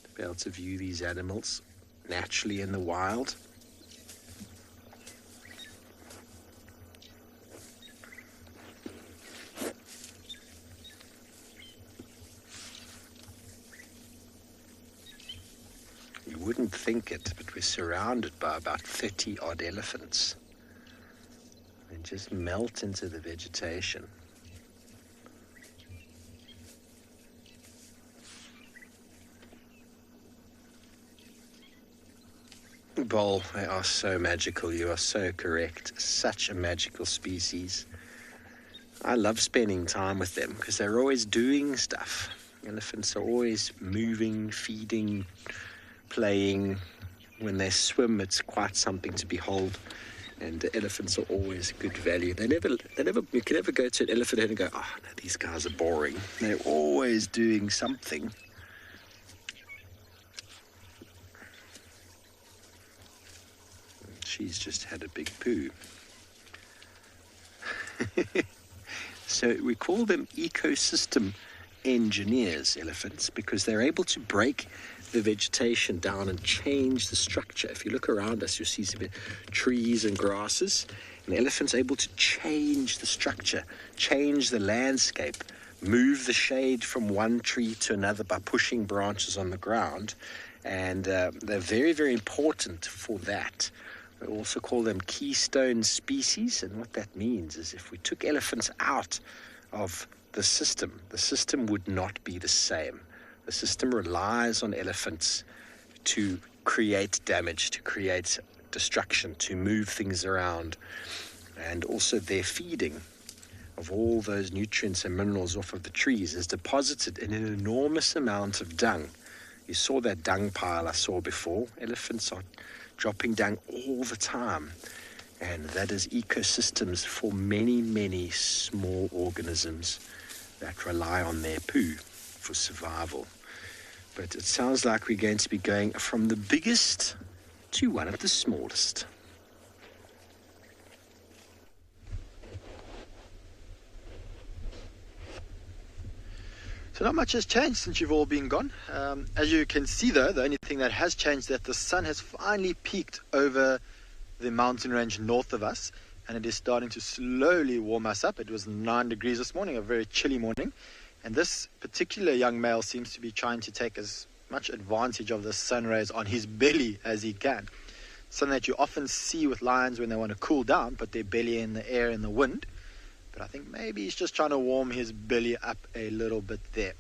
to be able to view these animals naturally in the wild. You wouldn't think it, but we're surrounded by about 30 odd elephants. They just melt into the vegetation. Bol, they are so magical. You are so correct. Such a magical species. I love spending time with them because they're always doing stuff. Elephants are always moving, feeding, playing. When they swim, it's quite something to behold. And the elephants are always good value. You can never go to an elephant head and go, oh, no, these guys are boring. They're always doing something. She's just had a big poo. So we call them ecosystem engineers, elephants, because they're able to break the vegetation down and change the structure. If you look around us, you'll see some trees and grasses. An elephant's able to change the structure, change the landscape, move the shade from one tree to another by pushing branches on the ground. And they're very, very important for that. We also call them keystone species. And what that means is if we took elephants out of the system would not be the same. The system relies on elephants to create damage, to create destruction, to move things around. And also their feeding of all those nutrients and minerals off of the trees is deposited in an enormous amount of dung. You saw that dung pile I saw before. Elephants are dropping dung all the time. And that is ecosystems for many, many small organisms that rely on their poo for survival. But it sounds like we're going to be going from the biggest to one of the smallest. So not much has changed since you've all been gone. As you can see though, the only thing that has changed is that the sun has finally peaked over the mountain range north of us, and it is starting to slowly warm us up. It was 9 degrees this morning, a very chilly morning, and this particular young male seems to be trying to take as much advantage of the sun rays on his belly as he can. Something that you often see with lions when they want to cool down, put their belly in the air in the wind. But I think maybe he's just trying to warm his belly up a little bit there.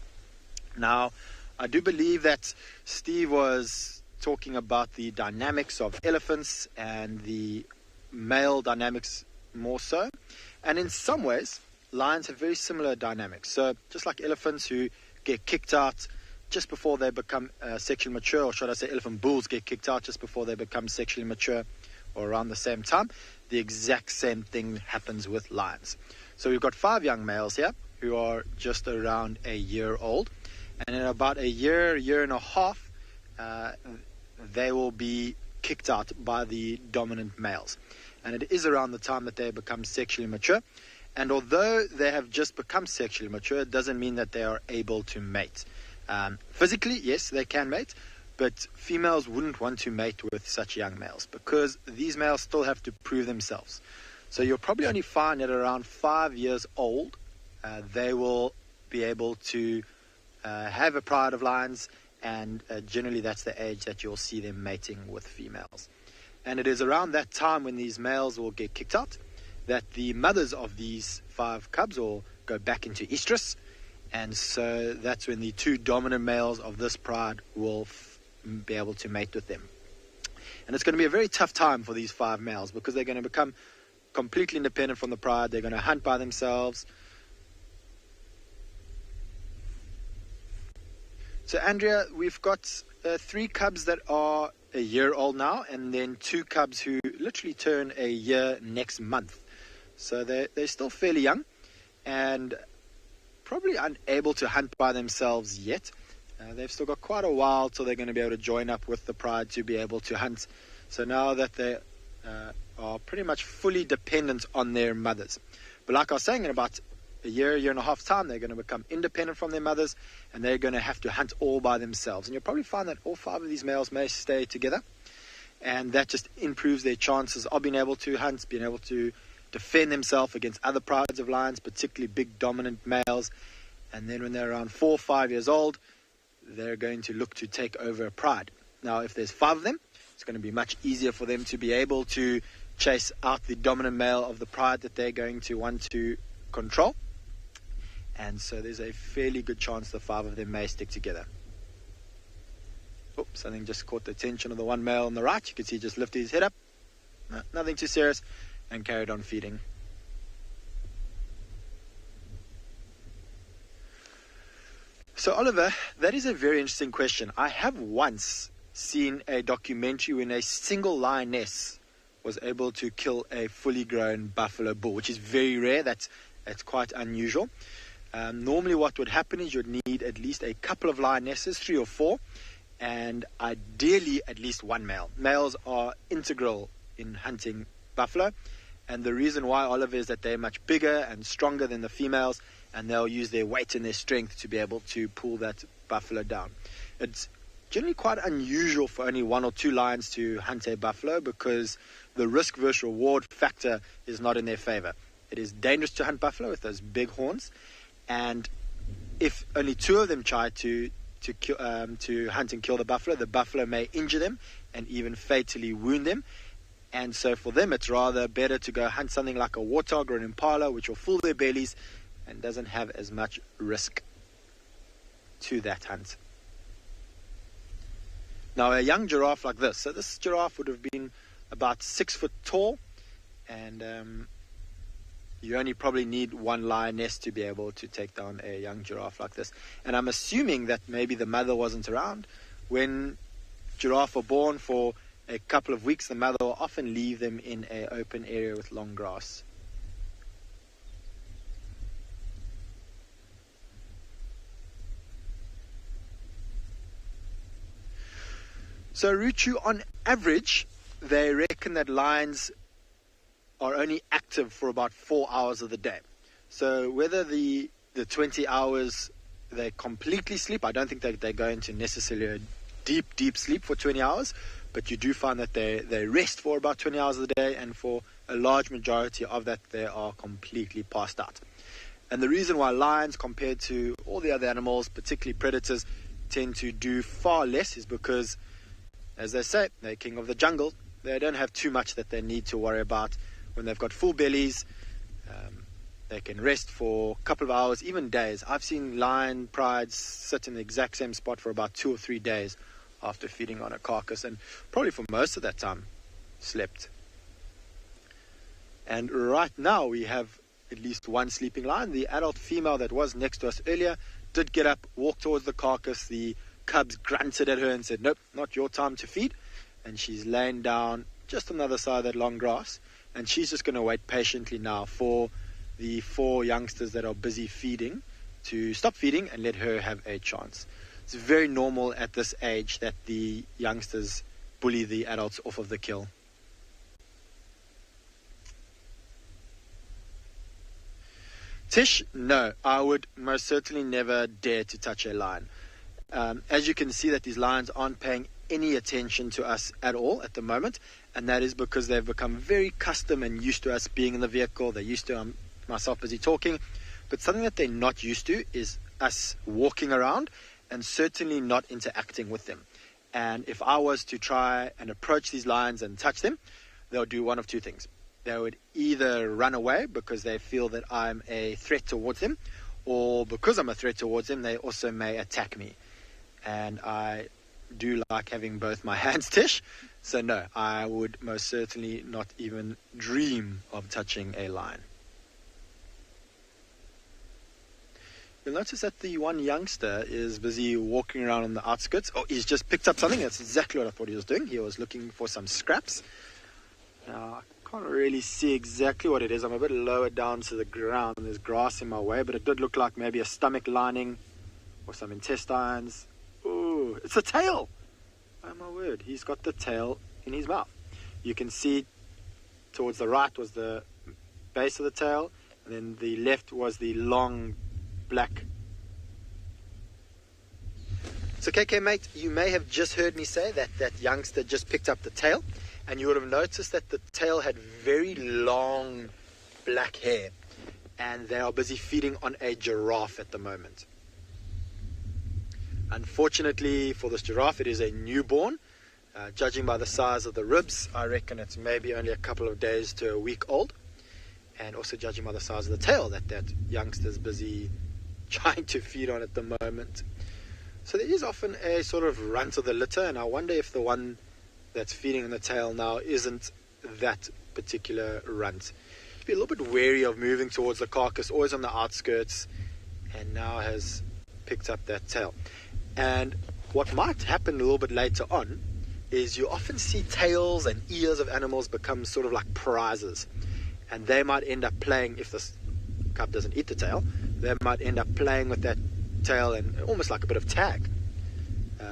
Now, I do believe that Steve was talking about the dynamics of elephants and the male dynamics more so. And in some ways, lions have very similar dynamics. So just like elephants who get kicked out just before they become sexually mature, or should I say elephant bulls get kicked out just before they become sexually mature, or around the same time, the exact same thing happens with lions. So we've got 5 young males here who are just around a year old. And in about a year and a half, they will be kicked out by the dominant males. and it is around the time that they become sexually mature. And although they have just become sexually mature, it doesn't mean that they are able to mate. Physically, yes, they can mate, but females wouldn't want to mate with such young males because these males still have to prove themselves. So you'll probably only find at around 5 years old, they will be able to have a pride of lions, and generally that's the age that you'll see them mating with females. And it is around that time when these males will get kicked out that the mothers of these 5 cubs will go back into estrus, and so that's when the 2 dominant males of this pride will be able to mate with them. And it's going to be a very tough time for these 5 males because they're going to become completely independent from the pride. They're going to hunt by themselves. So Andrea, we've got 3 cubs that are a year old now, and then 2 cubs who literally turn a year next month. So they're still fairly young and probably unable to hunt by themselves yet. They've still got quite a while till they're going to be able to join up with the pride to be able to hunt. So now that they are pretty much fully dependent on their mothers. But like I was saying, in about a year and a half time, they're going to become independent from their mothers, and they're going to have to hunt all by themselves. And you'll probably find that all 5 of these males may stay together, and that just improves their chances of being able to hunt, being able to defend themselves against other prides of lions, particularly big dominant males. And then when they're around 4 or 5 years old, they're going to look to take over a pride. Now, if there's 5 of them, it's going to be much easier for them to be able to chase out the dominant male of the pride that they're going to want to control. And so there's a fairly good chance the 5 of them may stick together. Oops, something just caught the attention of the one male on the right. You can see he just lifted his head up. No, nothing too serious, and carried on feeding. So Oliver, that is a very interesting question. I have once seen a documentary when a single lioness was able to kill a fully grown buffalo bull, which is very rare. That's quite unusual. Normally what would happen is you'd need at least a couple of lionesses, 3 or 4, and ideally at least 1 male. Males are integral in hunting buffalo, and the reason why, Oliver, is that they're much bigger and stronger than the females, and they'll use their weight and their strength to be able to pull that buffalo down. It's generally quite unusual for only 1 or 2 lions to hunt a buffalo because the risk versus reward factor is not in their favor. It is dangerous to hunt buffalo with those big horns, and if only 2 of them try to hunt and kill the buffalo may injure them and even fatally wound them. And so for them, it's rather better to go hunt something like a warthog or an impala, which will fill their bellies and doesn't have as much risk to that hunt. Now, a young giraffe like this, so this giraffe would have been about 6 foot tall, and you only probably need 1 lioness to be able to take down a young giraffe like this. And I'm assuming that maybe the mother wasn't around. When giraffe are born for a couple of weeks, the mother will often leave them in an open area with long grass. So, Ruchu, on average, they reckon that lions are only active for about 4 hours of the day. So whether the 20 hours they completely sleep, I don't think that they go into necessarily a deep sleep for 20 hours, but you do find that they rest for about 20 hours of the day, and for a large majority of that they are completely passed out. And the reason why lions, compared to all the other animals, particularly predators, tend to do far less is because, as they say, they're king of the jungle. They don't have too much that they need to worry about. When they've got full bellies, they can rest for a couple of hours, even days. I've seen lion prides sit in the exact same spot for about 2 or 3 days after feeding on a carcass, and probably for most of that time slept. And right now we have at least 1 sleeping lion. The adult female that was next to us earlier did get up, walk towards the carcass. The cubs grunted at her and said, "Nope, not your time to feed." And she's laying down just on the other side of that long grass, and she's just going to wait patiently now for the 4 youngsters that are busy feeding to stop feeding and let her have a chance. It's very normal at this age that the youngsters bully the adults off of the kill. Tish, no, I would most certainly never dare to touch a lion. As you can see that these lions aren't paying any attention to us at all at the moment, and that is because they've become very accustomed and used to us being in the vehicle. They're used to myself busy talking, but something that they're not used to is us walking around and certainly not interacting with them. And if I was to try and approach these lions and touch them, they'll do one of two things. They would either run away because they feel that I'm a threat towards them, or because I'm a threat towards them, they also may attack me. And I do like having both my hands, Tish. So no, I would most certainly not even dream of touching a lion. You'll notice that the one youngster is busy walking around on the outskirts. Oh, he's just picked up something. That's exactly what I thought he was doing. He was looking for some scraps. Now, I can't really see exactly what it is. I'm a bit lower down to the ground. There's grass in my way, but it did look like maybe a stomach lining or some intestines. Ooh, it's a tail. Oh my word, he's got the tail in his mouth. You can see towards the right was the base of the tail, and then the left was the long black. So KK mate, you may have just heard me say that that youngster just picked up the tail, and you would have noticed that the tail had very long black hair, and they are busy feeding on a giraffe at the moment. Unfortunately for this giraffe, it is a newborn. Judging by the size of the ribs, I reckon it's maybe only a couple of days to a week old. And also judging by the size of the tail that youngster's busy trying to feed on at the moment. So there is often a sort of runt of the litter, and I wonder if the one that's feeding on the tail now isn't that particular runt. Be a little bit wary of moving towards the carcass, always on the outskirts, and now has picked up that tail. And what might happen a little bit later on is you often see tails and ears of animals become sort of like prizes, and they might end up playing, if this cub doesn't eat the tail, they might end up playing with that tail and almost like a bit of tag.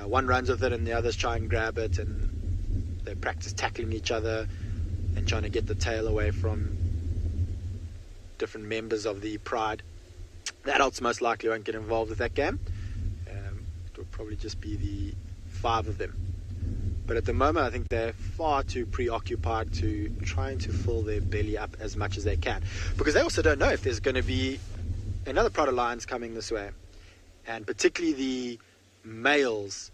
One runs with it and the others try and grab it, and they practice tackling each other and trying to get the tail away from different members of the pride. The adults most likely won't get involved with that game. It will probably just be the 5 of them. But at the moment, I think they're far too preoccupied to trying to fill their belly up as much as they can, because they also don't know if there's going to be another pride of lions coming this way, and particularly the males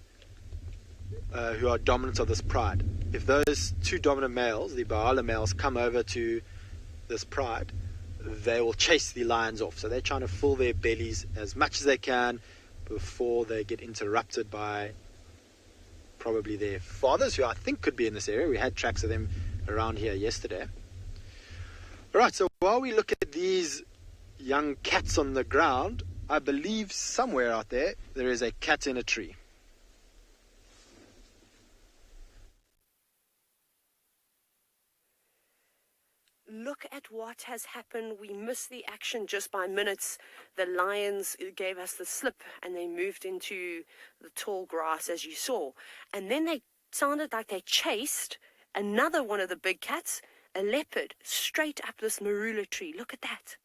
who are dominant of this pride. If those 2 dominant males, the Bahala males, come over to this pride, they will chase the lions off. So they're trying to fill their bellies as much as they can before they get interrupted by probably their fathers, who I think could be in this area. We had tracks of them around here yesterday. All right, so while we look at these young cats on the ground, I believe somewhere out there is a cat in a tree. Look at what has happened. We missed the action just by minutes. The lions gave us the slip and they moved into the tall grass, as you saw. And then they sounded like they chased another one of the big cats, a leopard, straight up this marula tree. Look at that.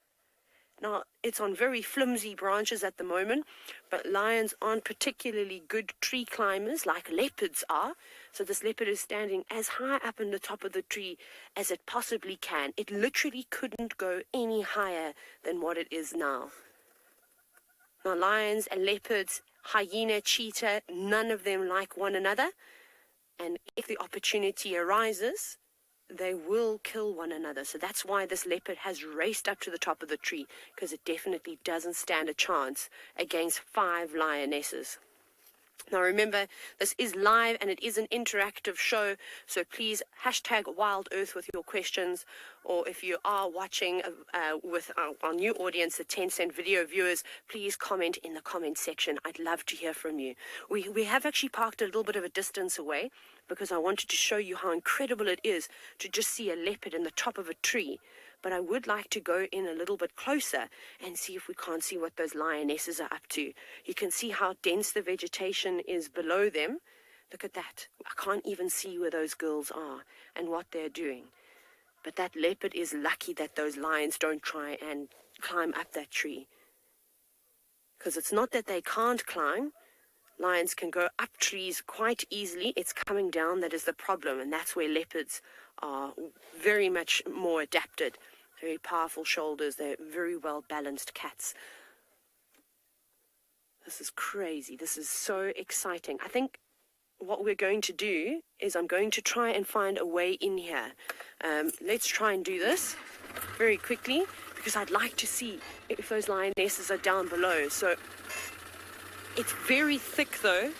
Now, it's on very flimsy branches at the moment, but lions aren't particularly good tree climbers like leopards are. So this leopard is standing as high up in the top of the tree as it possibly can. It literally couldn't go any higher than what it is now. Now, lions and leopards, hyena, cheetah, none of them like one another. And if the opportunity arises, they will kill one another. So that's why this leopard has raced up to the top of the tree, because it definitely doesn't stand a chance against 5 lionesses. Now remember, this is live and it is an interactive show, so please hashtag Wild Earth with your questions, or if you are watching with our new audience, the 10-cent video viewers, please comment in the comment section. I'd love to hear from you. We have actually parked a little bit of a distance away because I wanted to show you how incredible it is to just see a leopard in the top of a tree. But I would like to go in a little bit closer and see if we can't see what those lionesses are up to. You can see how dense the vegetation is below them. Look at that. I can't even see where those girls are and what they're doing. But that leopard is lucky that those lions don't try and climb up that tree. Because it's not that they can't climb. Lions can go up trees quite easily. It's coming down that is the problem, and that's where leopards are very much more adapted. Very powerful shoulders. They're very well balanced cats. This is crazy. This is so exciting. I think what we're going to do is I'm going to try and find a way in here. Let's try and do this very quickly, because I'd like to see if those lionesses are down below. So it's very thick though.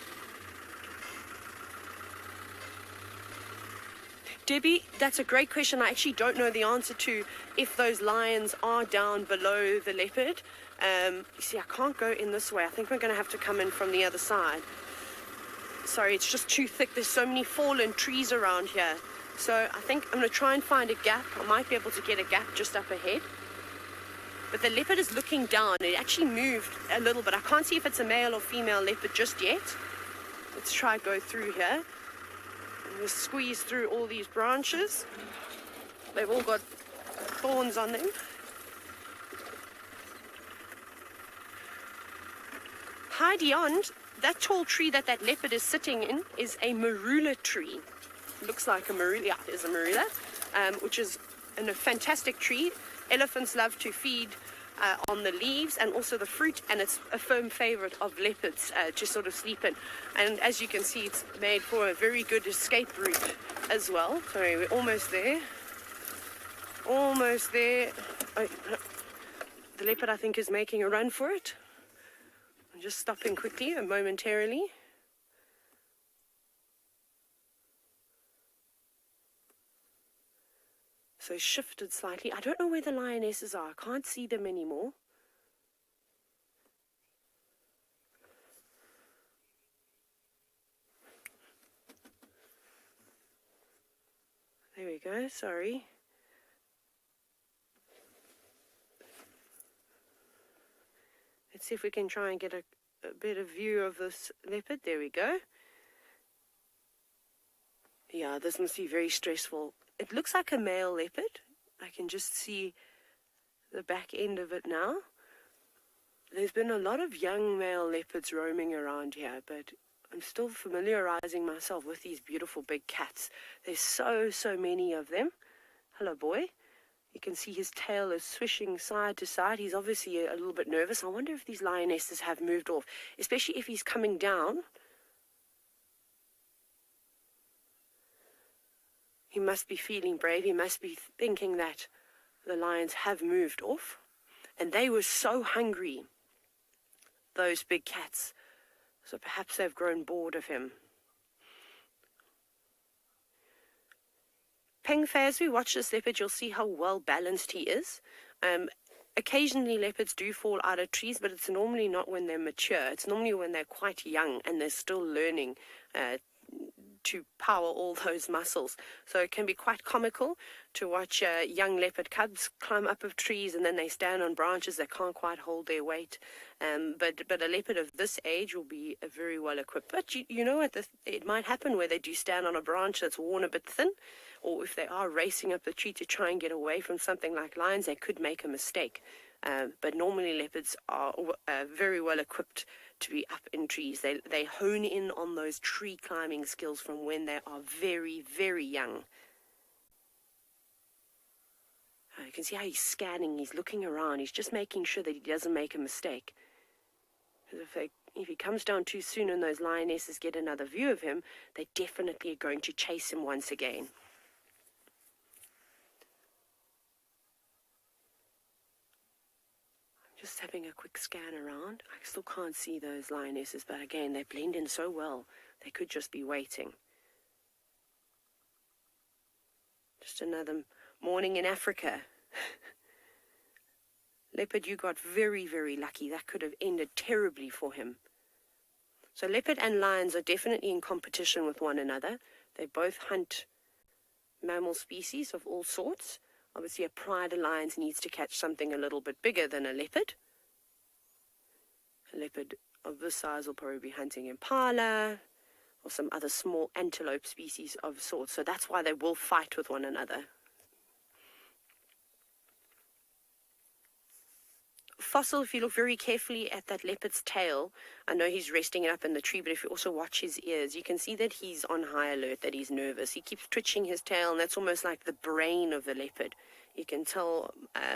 Debbie, that's a great question. I actually don't know the answer to if those lions are down below the leopard. You see, I can't go in this way. I think we're going to have to come in from the other side. Sorry, it's just too thick. There's so many fallen trees around here. So I think I'm going to try and find a gap. I might be able to get a gap just up ahead. But the leopard is looking down. It actually moved a little bit. I can't see if it's a male or female leopard just yet. Let's try and go through here. I'm going to squeeze through all these branches. They've all got thorns on them. High beyond, that tall tree that leopard is sitting in is a marula tree. Looks like a marula. Yeah, it is a marula, which is a fantastic tree. Elephants love to feed on the leaves and also the fruit, and it's a firm favorite of leopards to sort of sleep in. And as you can see, it's made for a very good escape route as well. Sorry, we're almost there. Almost there. Oh, the leopard, I think, is making a run for it. I'm just stopping quickly and momentarily. So shifted slightly. I don't know where the lionesses are. I can't see them anymore. There we go, sorry. Let's see if we can try and get a better view of this leopard. There we go. Yeah, this must be very stressful. It looks like a male leopard. I can just see the back end of it now. There's been a lot of young male leopards roaming around here, but I'm still familiarizing myself with these beautiful big cats. There's so many of them. Hello, boy. You can see his tail is swishing side to side. He's obviously a little bit nervous. I wonder if these lionesses have moved off, especially if he's coming down. He must be feeling brave. He must be thinking that the lions have moved off. And they were so hungry, those big cats. So perhaps they've grown bored of him. Pengfei, as we watch this leopard, you'll see how well balanced he is. Occasionally leopards do fall out of trees, but it's normally not when they're mature. It's normally when they're quite young and they're still learning to power all those muscles. So it can be quite comical to watch young leopard cubs climb up of trees and then they stand on branches that can't quite hold their weight. But a leopard of this age will be very well equipped. But you know what, it might happen where they do stand on a branch that's worn a bit thin, or if they are racing up the tree to try and get away from something like lions, they could make a mistake. But normally leopards are very well equipped to be up in trees. They hone in on those tree climbing skills from when they are very, very young. You can see how he's scanning, he's looking around, he's just making sure that he doesn't make a mistake. Because if he comes down too soon and those lionesses get another view of him, they definitely are going to chase him once again. Just having a quick scan around. I still can't see those lionesses, but again, they blend in so well. They could just be waiting. Just another morning in Africa. Leopard, you got very, very lucky. That could have ended terribly for him. So leopard and lions are definitely in competition with one another. They both hunt mammal species of all sorts. Obviously, a pride of lions needs to catch something a little bit bigger than a leopard. A leopard of this size will probably be hunting impala or some other small antelope species of sorts. So that's why they will fight with one another. fossil, if you look very carefully at that leopard's tail, I know he's resting it up in the tree, but if you also watch his ears, you can see that he's on high alert, that he's nervous. He keeps twitching his tail, and that's almost like the brain of the leopard. You can tell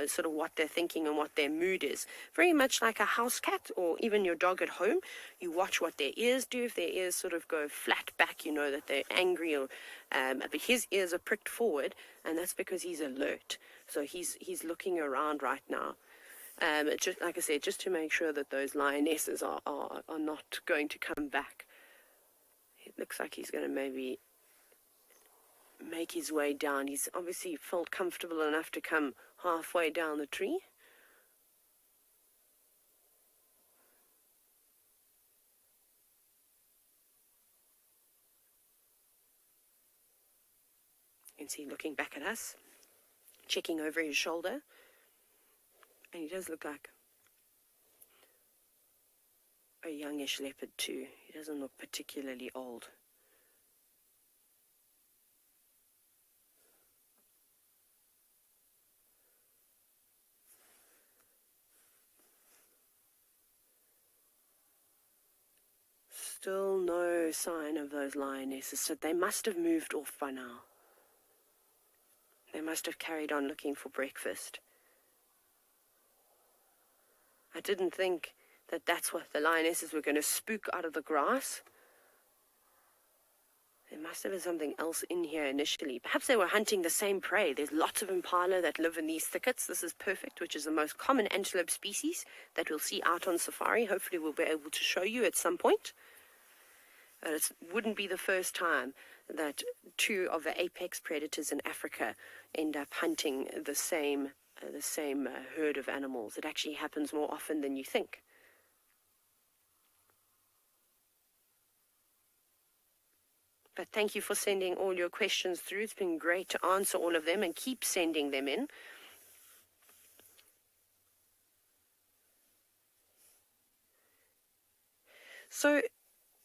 sort of what they're thinking and what their mood is. Very much like a house cat or even your dog at home. You watch what their ears do. If their ears sort of go flat back, you know that they're angry. Or but his ears are pricked forward, and that's because he's alert. So he's looking around right now. Just like I said, just to make sure that those lionesses are not going to come back. It looks like he's going to maybe make his way down. He's obviously felt comfortable enough to come halfway down the tree. You can see looking back at us, checking over his shoulder, and he does look like a youngish leopard too. He doesn't look particularly old. Still no sign of those lionesses, so they must have moved off by now. They must have carried on looking for breakfast. I didn't think that that's what the lionesses were going to spook out of the grass. There must have been something else in here initially. Perhaps they were hunting the same prey. There's lots of impala that live in these thickets. This is perfect, which is the most common antelope species that we'll see out on safari. Hopefully we'll be able to show you at some point. It wouldn't be the first time that two of the apex predators in Africa end up hunting the same herd of animals. It actually happens more often than you think. But thank you for sending all your questions through. It's been great to answer all of them, and keep sending them in. So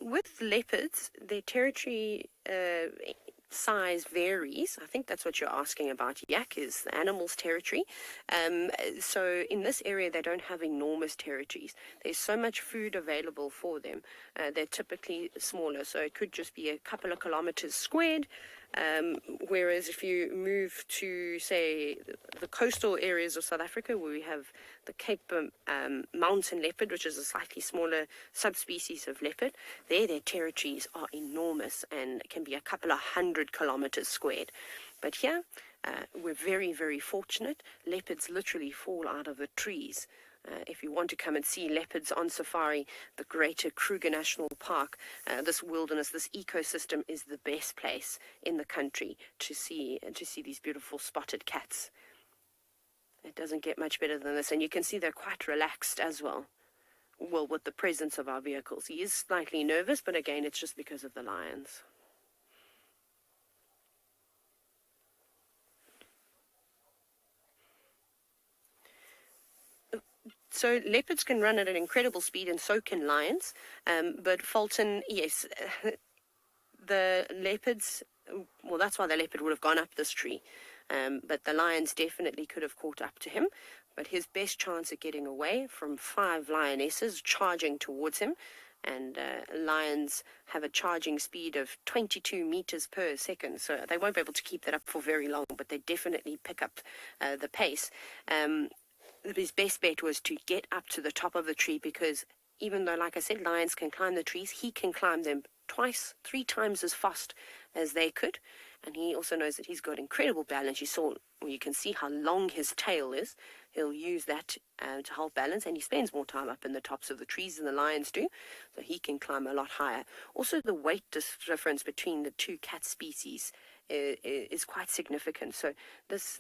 with leopards, their territory size varies. I think that's what you're asking about. Yak is the animal's territory. So in this area, they don't have enormous territories. There's so much food available for them. They're typically smaller, so it could just be a couple of kilometers squared. Whereas if you move to, say, the coastal areas of South Africa, where we have the Cape mountain leopard, which is a slightly smaller subspecies of leopard, their territories are enormous and can be a couple of 100 kilometers squared. But here, we're very, very fortunate. Leopards literally fall out of the trees. If you want to come and see leopards on safari, the Greater Kruger National Park, this wilderness, this ecosystem is the best place in the country to see these beautiful spotted cats. It doesn't get much better than this, and you can see they're quite relaxed as well. Well, with the presence of our vehicles. He is slightly nervous, but again, it's just because of the lions. So leopards can run at an incredible speed, and so can lions. But Fulton, yes, the leopards, well, that's why the leopard would have gone up this tree. But the lions definitely could have caught up to him. But his best chance of getting away from 5 lionesses charging towards him, and lions have a charging speed of 22 meters per second. So they won't be able to keep that up for very long, but they definitely pick up the pace. His best bet was to get up to the top of the tree, because even though, like I said, lions can climb the trees, he can climb them 3 times as fast as they could. And he also knows that he's got incredible balance. You can see how long his tail is. He'll use that to help balance, and he spends more time up in the tops of the trees than the lions do, so he can climb a lot higher. Also, the weight difference between the 2 cat species is quite significant. So this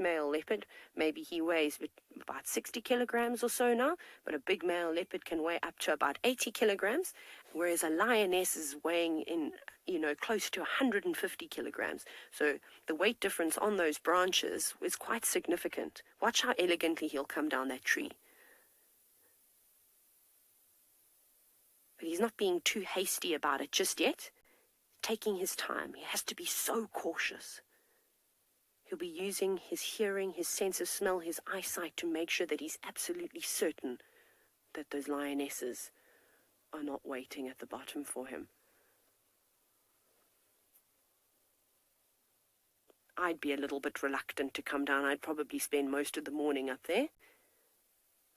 male leopard, maybe he weighs about 60 kilograms or so now, but a big male leopard can weigh up to about 80 kilograms, whereas a lioness is weighing in, close to 150 kilograms. So the weight difference on those branches is quite significant. Watch how elegantly he'll come down that tree. But he's not being too hasty about it just yet. Taking his time. He has to be so cautious. He'll be using his hearing, his sense of smell, his eyesight to make sure that he's absolutely certain that those lionesses are not waiting at the bottom for him. I'd be a little bit reluctant to come down. I'd probably spend most of the morning up there.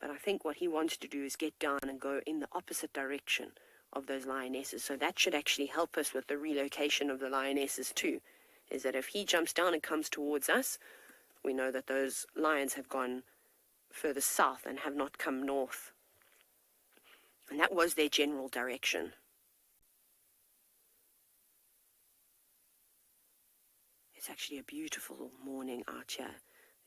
But I think what he wants to do is get down and go in the opposite direction of those lionesses. So that should actually help us with the relocation of the lionesses too. Is that if he jumps down and comes towards us, we know that those lions have gone further south and have not come north. And that was their general direction. It's actually a beautiful morning out here.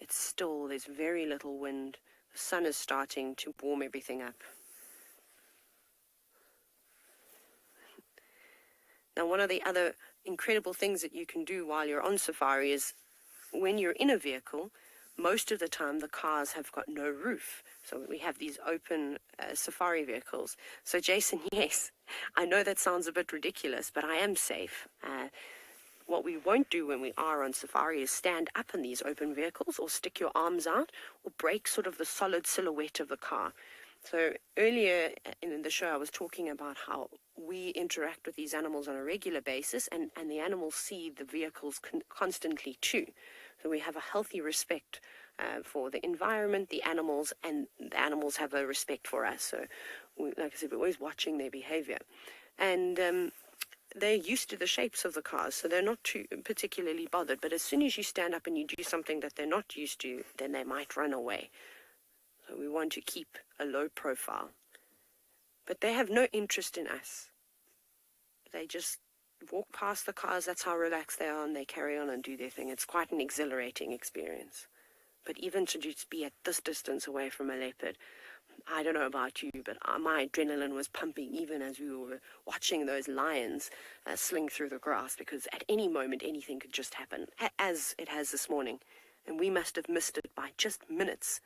It's still, there's very little wind. The sun is starting to warm everything up. Now, one of the other incredible things that you can do while you're on safari is when you're in a vehicle, most of the time the cars have got no roof. So we have these open safari vehicles. So Jason, yes, I know that sounds a bit ridiculous, but I am safe. What we won't do when we are on safari is stand up in these open vehicles or stick your arms out or break sort of the solid silhouette of the car. So earlier in the show I was talking about how we interact with these animals on a regular basis and the animals see the vehicles constantly too. So we have a healthy respect for the environment, the animals, and the animals have a respect for us. So like I said, we're always watching their behavior. And they're used to the shapes of the cars, so they're not too particularly bothered. But as soon as you stand up and you do something that they're not used to, then they might run away. So we want to keep a low profile. But they have no interest in us. They just walk past the cars, that's how relaxed they are, and they carry on and do their thing. It's quite an exhilarating experience. But even to just be at this distance away from a leopard, I don't know about you, but my adrenaline was pumping even as we were watching those lions sling through the grass, because at any moment anything could just happen, as it has this morning. And we must have missed it by just minutes.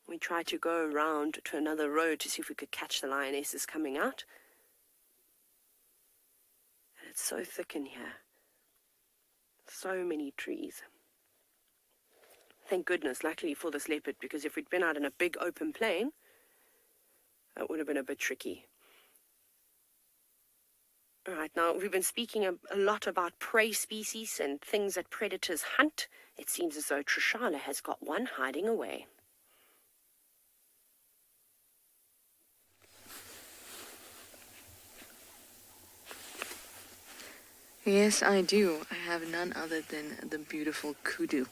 We tried to go around to another road to see if we could catch the lionesses coming out. And it's so thick in here. So many trees. Thank goodness, luckily for this leopard, because if we'd been out in a big open plain, that would have been a bit tricky. All right, now we've been speaking a lot about prey species and things that predators hunt. It seems as though Trishala has got one hiding away. Yes, I do. I have none other than the beautiful kudu.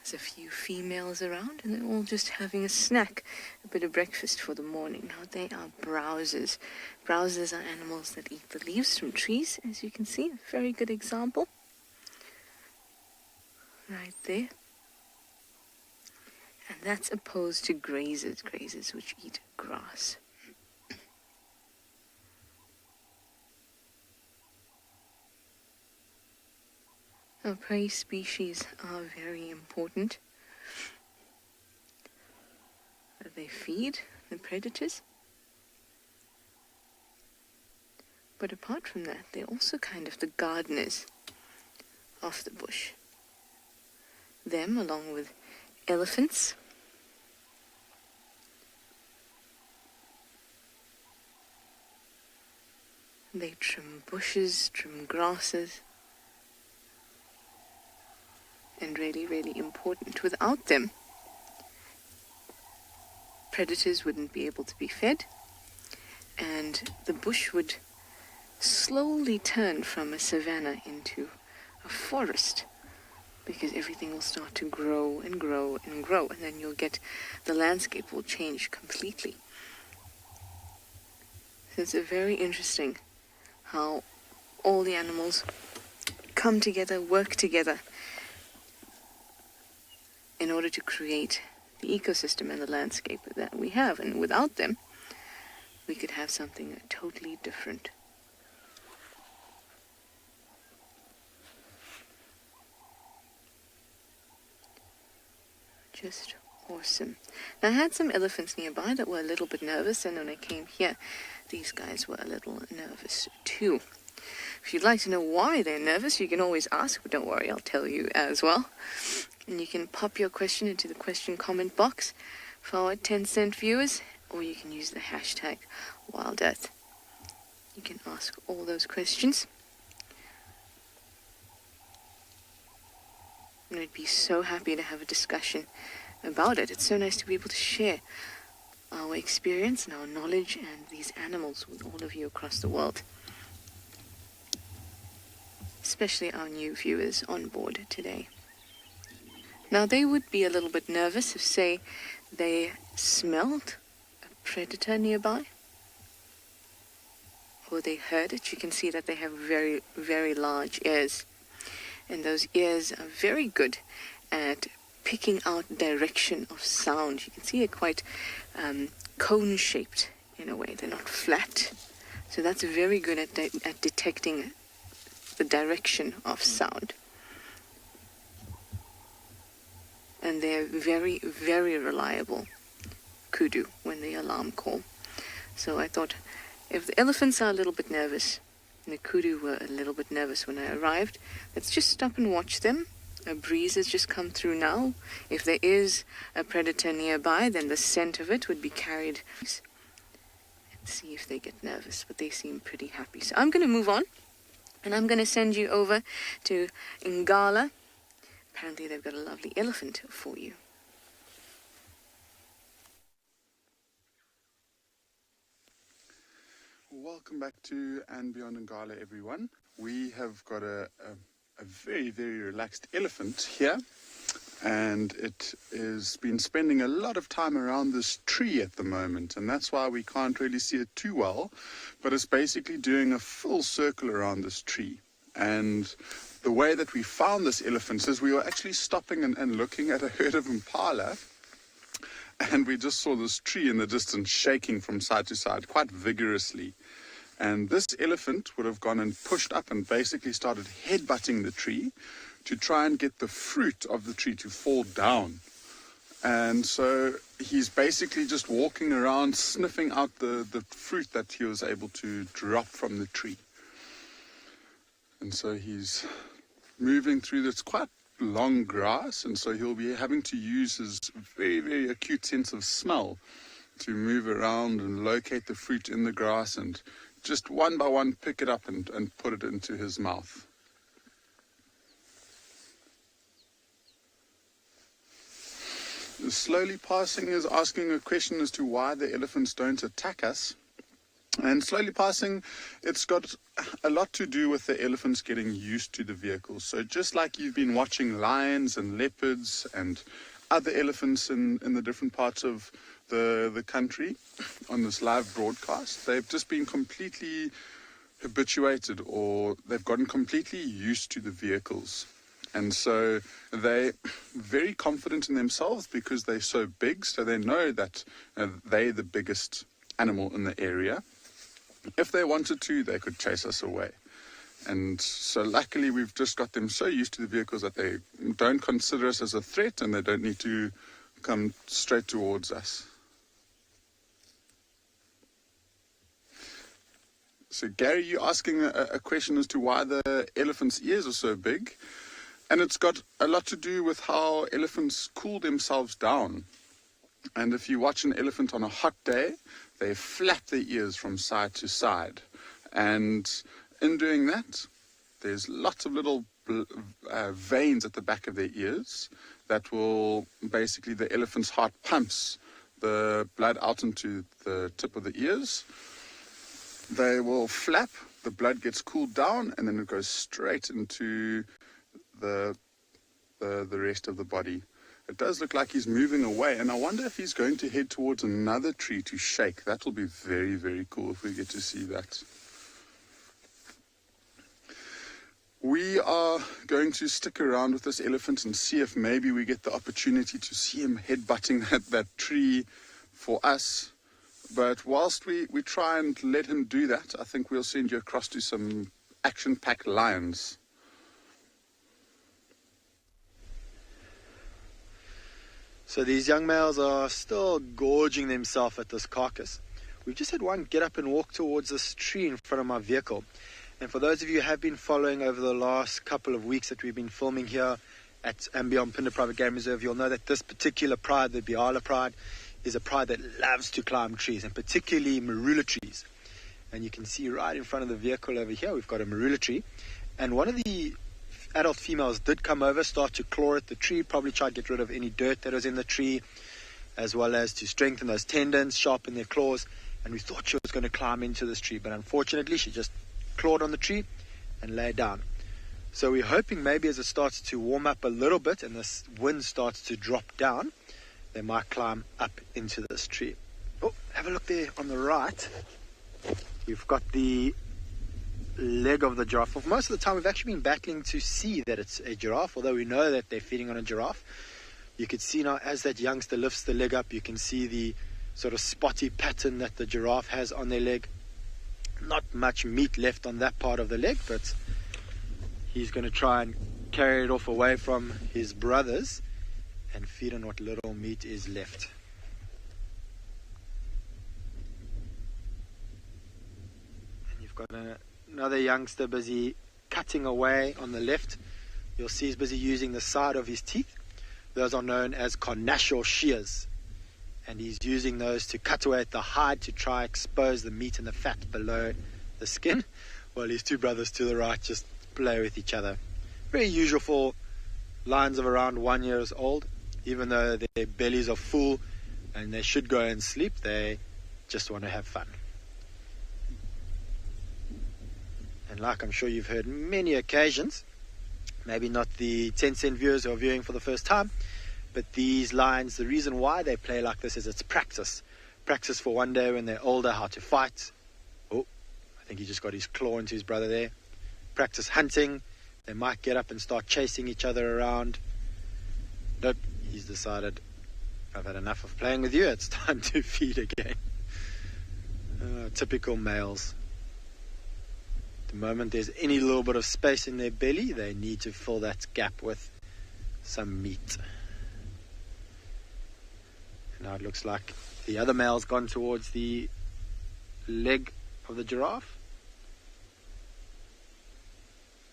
There's a few females around and they're all just having a snack, a bit of breakfast for the morning. Now they are browsers. Browsers are animals that eat the leaves from trees, as you can see. A very good example. Right there. And that's opposed to grazers, grazers which eat grass. Now, prey species are very important. They feed the predators. But apart from that, they're also kind of the gardeners of the bush. Them, along with elephants, they trim bushes, trim grasses, and really, really important. Without them, predators wouldn't be able to be fed, and the bush would slowly turn from a savanna into a forest, because everything will start to grow and grow and grow, and then you'll get, the landscape will change completely. So it's very interesting how all the animals come together, work together, in order to create the ecosystem and the landscape that we have. And without them, we could have something totally different. Just awesome. Now, I had some elephants nearby that were a little bit nervous, and when I came here, these guys were a little nervous too. If you'd like to know why they're nervous, you can always ask, but don't worry, I'll tell you as well. And you can pop your question into the question comment box for our 10-cent viewers, or you can use the hashtag WildEarth. You can ask all those questions. And I'd be so happy to have a discussion about it. It's so nice to be able to share our experience and our knowledge and these animals with all of you across the world. Especially our new viewers on board today. Now, they would be a little bit nervous if, say, they smelled a predator nearby, or they heard it. You can see that they have very, very large ears, and those ears are very good at picking out direction of sound. You can see they're quite cone-shaped in a way. They're not flat, so that's very good at detecting the direction of sound. And they're very, very reliable kudu when they alarm call. So I thought, if the elephants are a little bit nervous, and the kudu were a little bit nervous when I arrived, let's just stop and watch them. A breeze has just come through now. If there is a predator nearby, then the scent of it would be carried. Let's see if they get nervous, but they seem pretty happy. So I'm going to move on, and I'm going to send you over to Ngala. Apparently they've got a lovely elephant for you. Welcome back to And Beyond Ngala, everyone. We have got a very, very relaxed elephant here, and it has been spending a lot of time around this tree at the moment, and that's why we can't really see it too well, but it's basically doing a full circle around this tree. And the way that we found this elephant is we were actually stopping and looking at a herd of impala, and we just saw this tree in the distance shaking from side to side quite vigorously. And this elephant would have gone and pushed up and basically started headbutting the tree to try and get the fruit of the tree to fall down. And so he's basically just walking around sniffing out the fruit that he was able to drop from the tree. And so he's moving through this quite long grass, and so he'll be having to use his very, very acute sense of smell to move around and locate the fruit in the grass and just one by one pick it up and put it into his mouth. Slowly Passing is asking a question as to why the elephants don't attack us. And Slowly Passing, it's got a lot to do with the elephants getting used to the vehicle. So just like you've been watching lions and leopards and other elephants in the different parts of the country on this live broadcast, they've just been completely habituated, or they've gotten completely used to the vehicles. And so they're very confident in themselves because they're so big, so they know that they're the biggest animal in the area. If they wanted to, they could chase us away. And so luckily we've just got them so used to the vehicles that they don't consider us as a threat, and they don't need to come straight towards us. So Gary, you're asking a question as to why the elephant's ears are so big. And it's got a lot to do with how elephants cool themselves down. And if you watch an elephant on a hot day, they flap their ears from side to side. And in doing that, there's lots of little veins at the back of their ears that will basically, the elephant's heart pumps the blood out into the tip of the ears. They will flap, the blood gets cooled down, and then it goes straight into the rest of the body. It does look like he's moving away, and I wonder if he's going to head towards another tree to shake. That will be very, very cool if we get to see that. We are going to stick around with this elephant and see if maybe we get the opportunity to see him headbutting that tree for us. But whilst we try and let him do that, I think we'll send you across to some action-packed lions. So these young males are still gorging themselves at this carcass. We've just had one get up and walk towards this tree in front of my vehicle. And for those of you who have been following over the last couple of weeks that we've been filming here at and beyond Phinda Private Game Reserve, you'll know that this particular pride, the Biala pride, is a pride that loves to climb trees, and particularly marula trees. And you can see right in front of the vehicle over here, we've got a marula tree. And one of the adult females did come over, start to claw at the tree, probably try to get rid of any dirt that was in the tree, as well as to strengthen those tendons, sharpen their claws. And we thought she was going to climb into this tree, but unfortunately she just clawed on the tree and lay down. So we're hoping maybe as it starts to warm up a little bit and this wind starts to drop down, they might climb up into this tree. Oh, have a look there on the right. You've got the leg of the giraffe. For most of the time we've actually been battling to see that it's a giraffe, although we know that they're feeding on a giraffe. You can see now as that youngster lifts the leg up, you can see the sort of spotty pattern that the giraffe has on their leg. Not much meat left on that part of the leg, but he's going to try and carry it off away from his brothers and feed on what little meat is left. And you've got another youngster busy cutting away on the left. You'll see he's busy using the side of his teeth. Those are known as carnassial shears. And he's using those to cut away at the hide to try expose the meat and the fat below the skin, while his two brothers to the right just play with each other. Very usual for lions of around 1 year old. Even though their bellies are full and they should go and sleep, they just want to have fun. And like I'm sure you've heard many occasions, maybe not the 10-cent viewers who are viewing for the first time, but these lions, the reason why they play like this is it's practice. Practice for one day when they're older how to fight. Oh, I think he just got his claw into his brother there. Practice hunting. They might get up and start chasing each other around. Nope, he's decided, I've had enough of playing with you, it's time to feed again. Typical males. The moment there's any little bit of space in their belly, they need to fill that gap with some meat. And now it looks like the other male's gone towards the leg of the giraffe.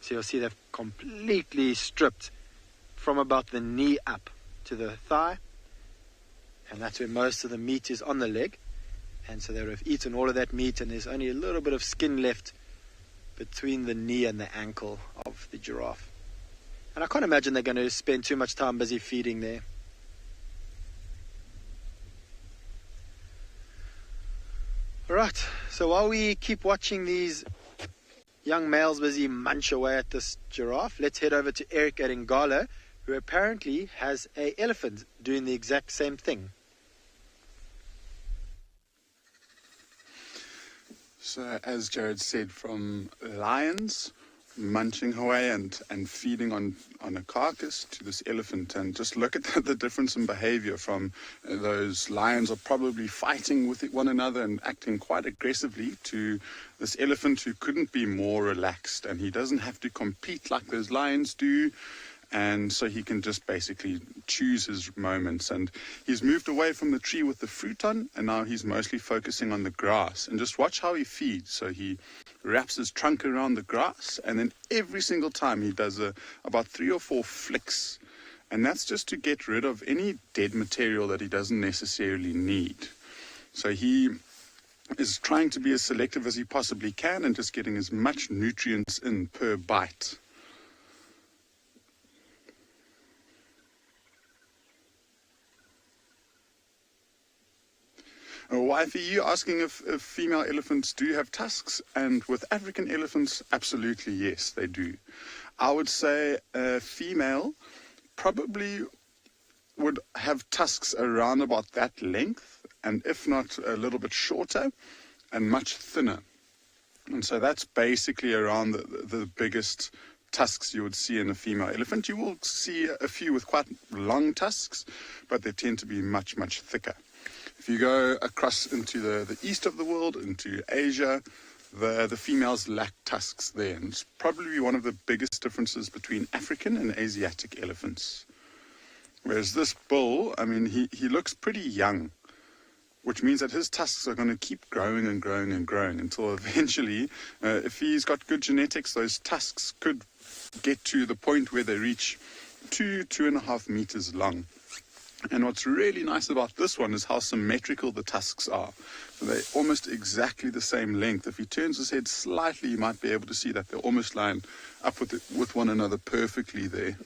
So you'll see they've completely stripped from about the knee up to the thigh, and that's where most of the meat is on the leg. And so they would have eaten all of that meat, and there's only a little bit of skin left between the knee and the ankle of the giraffe. And I can't imagine they're going to spend too much time busy feeding there. Alright, so while we keep watching these young males busy munch away at this giraffe, let's head over to Eric at Ngalo, who apparently has an elephant doing the exact same thing. So as Jared said, from lions munching away and feeding on a carcass to this elephant, and just look at the difference in behavior from those lions are probably fighting with one another and acting quite aggressively to this elephant who couldn't be more relaxed, and he doesn't have to compete like those lions do. And so he can just basically choose his moments. And he's moved away from the tree with the fruit on, and now he's mostly focusing on the grass. And just watch how he feeds. So he wraps his trunk around the grass, and then every single time he does about 3 or 4 flicks. And that's just to get rid of any dead material that he doesn't necessarily need. So he is trying to be as selective as he possibly can and just getting as much nutrients in per bite. Wifey, you asking if female elephants do have tusks? And with African elephants, absolutely yes, they do. I would say a female probably would have tusks around about that length, and if not a little bit shorter and much thinner. And so that's basically around the biggest tusks you would see in a female elephant. You will see a few with quite long tusks, but they tend to be much, much thicker. If you go across into the east of the world, into Asia, the females lack tusks there. And it's probably one of the biggest differences between African and Asiatic elephants. Whereas this bull, I mean, he looks pretty young. which means that his tusks are going to keep growing and growing and growing until eventually, if he's got good genetics, those tusks could get to the point where they reach 2.5 meters long. And what's really nice about this one is how symmetrical the tusks are. So they're almost exactly the same length. If he turns his head slightly, you might be able to see that they're almost lined up with one another perfectly there.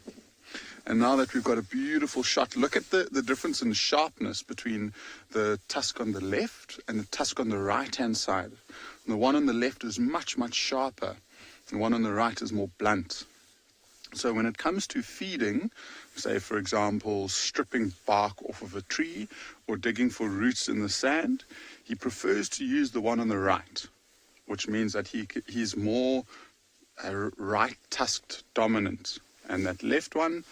And now that we've got a beautiful shot, look at the difference in sharpness between the tusk on the left and the tusk on the right-hand side. And the one on the left is much, much sharper. The one on the right is more blunt. So when it comes to feeding, say, for example, stripping bark off of a tree or digging for roots in the sand, he prefers to use the one on the right, which means that he's more right-tusked dominant. And that left one,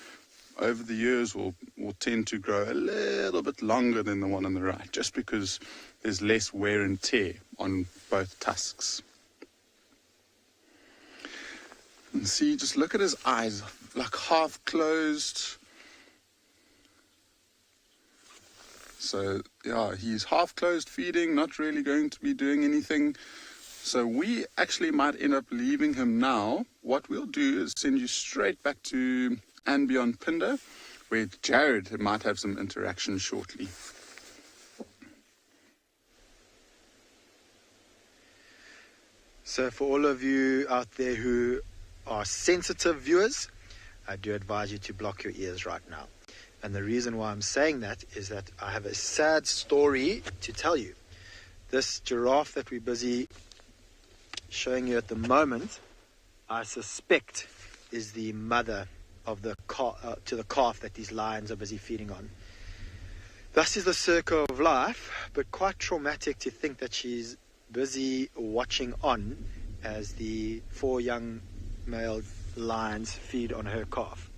over the years, will tend to grow a little bit longer than the one on the right, just because there's less wear and tear on both tusks. And see, just look at his eyes, like half closed. So, yeah, he's half closed feeding, not really going to be doing anything. So we actually might end up leaving him now. What we'll do is send you straight back to and beyond Pinder, where Jared might have some interaction shortly. So for all of you out there who are sensitive viewers, I do advise you to block your ears right now. And the reason why I'm saying that is that I have a sad story to tell you. This giraffe that we're busy showing you at the moment, I suspect is the mother of the calf that these lions are busy feeding on. Thus is the circle of life, but quite traumatic to think that she's busy watching on as the 4 young male lions feed on her calf.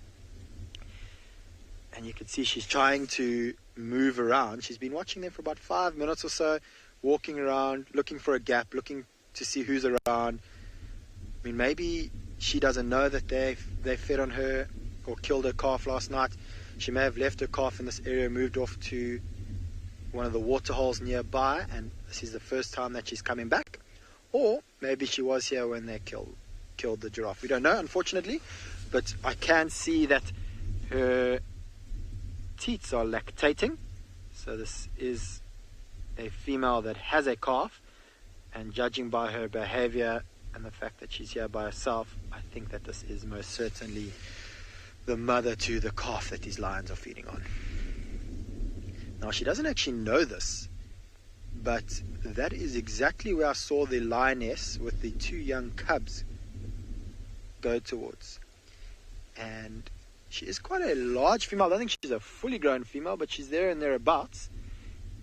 And you can see she's trying to move around. She's been watching them for about 5 minutes or so, walking around, looking for a gap, looking to see who's around. I mean, maybe she doesn't know that they fed on her or killed her calf last night. She may have left her calf in this area, moved off to one of the water holes nearby, and this is the first time that she's coming back. Or maybe she was here when they killed the giraffe. We don't know, unfortunately, but I can see that her teats are lactating. So this is a female that has a calf, and judging by her behavior and the fact that she's here by herself, I think that this is most certainly the mother to the calf that these lions are feeding on. Now, she doesn't actually know this, but that is exactly where I saw the lioness with the 2 young cubs go towards. And she is quite a large female. I don't think she's a fully grown female, but she's there and thereabouts,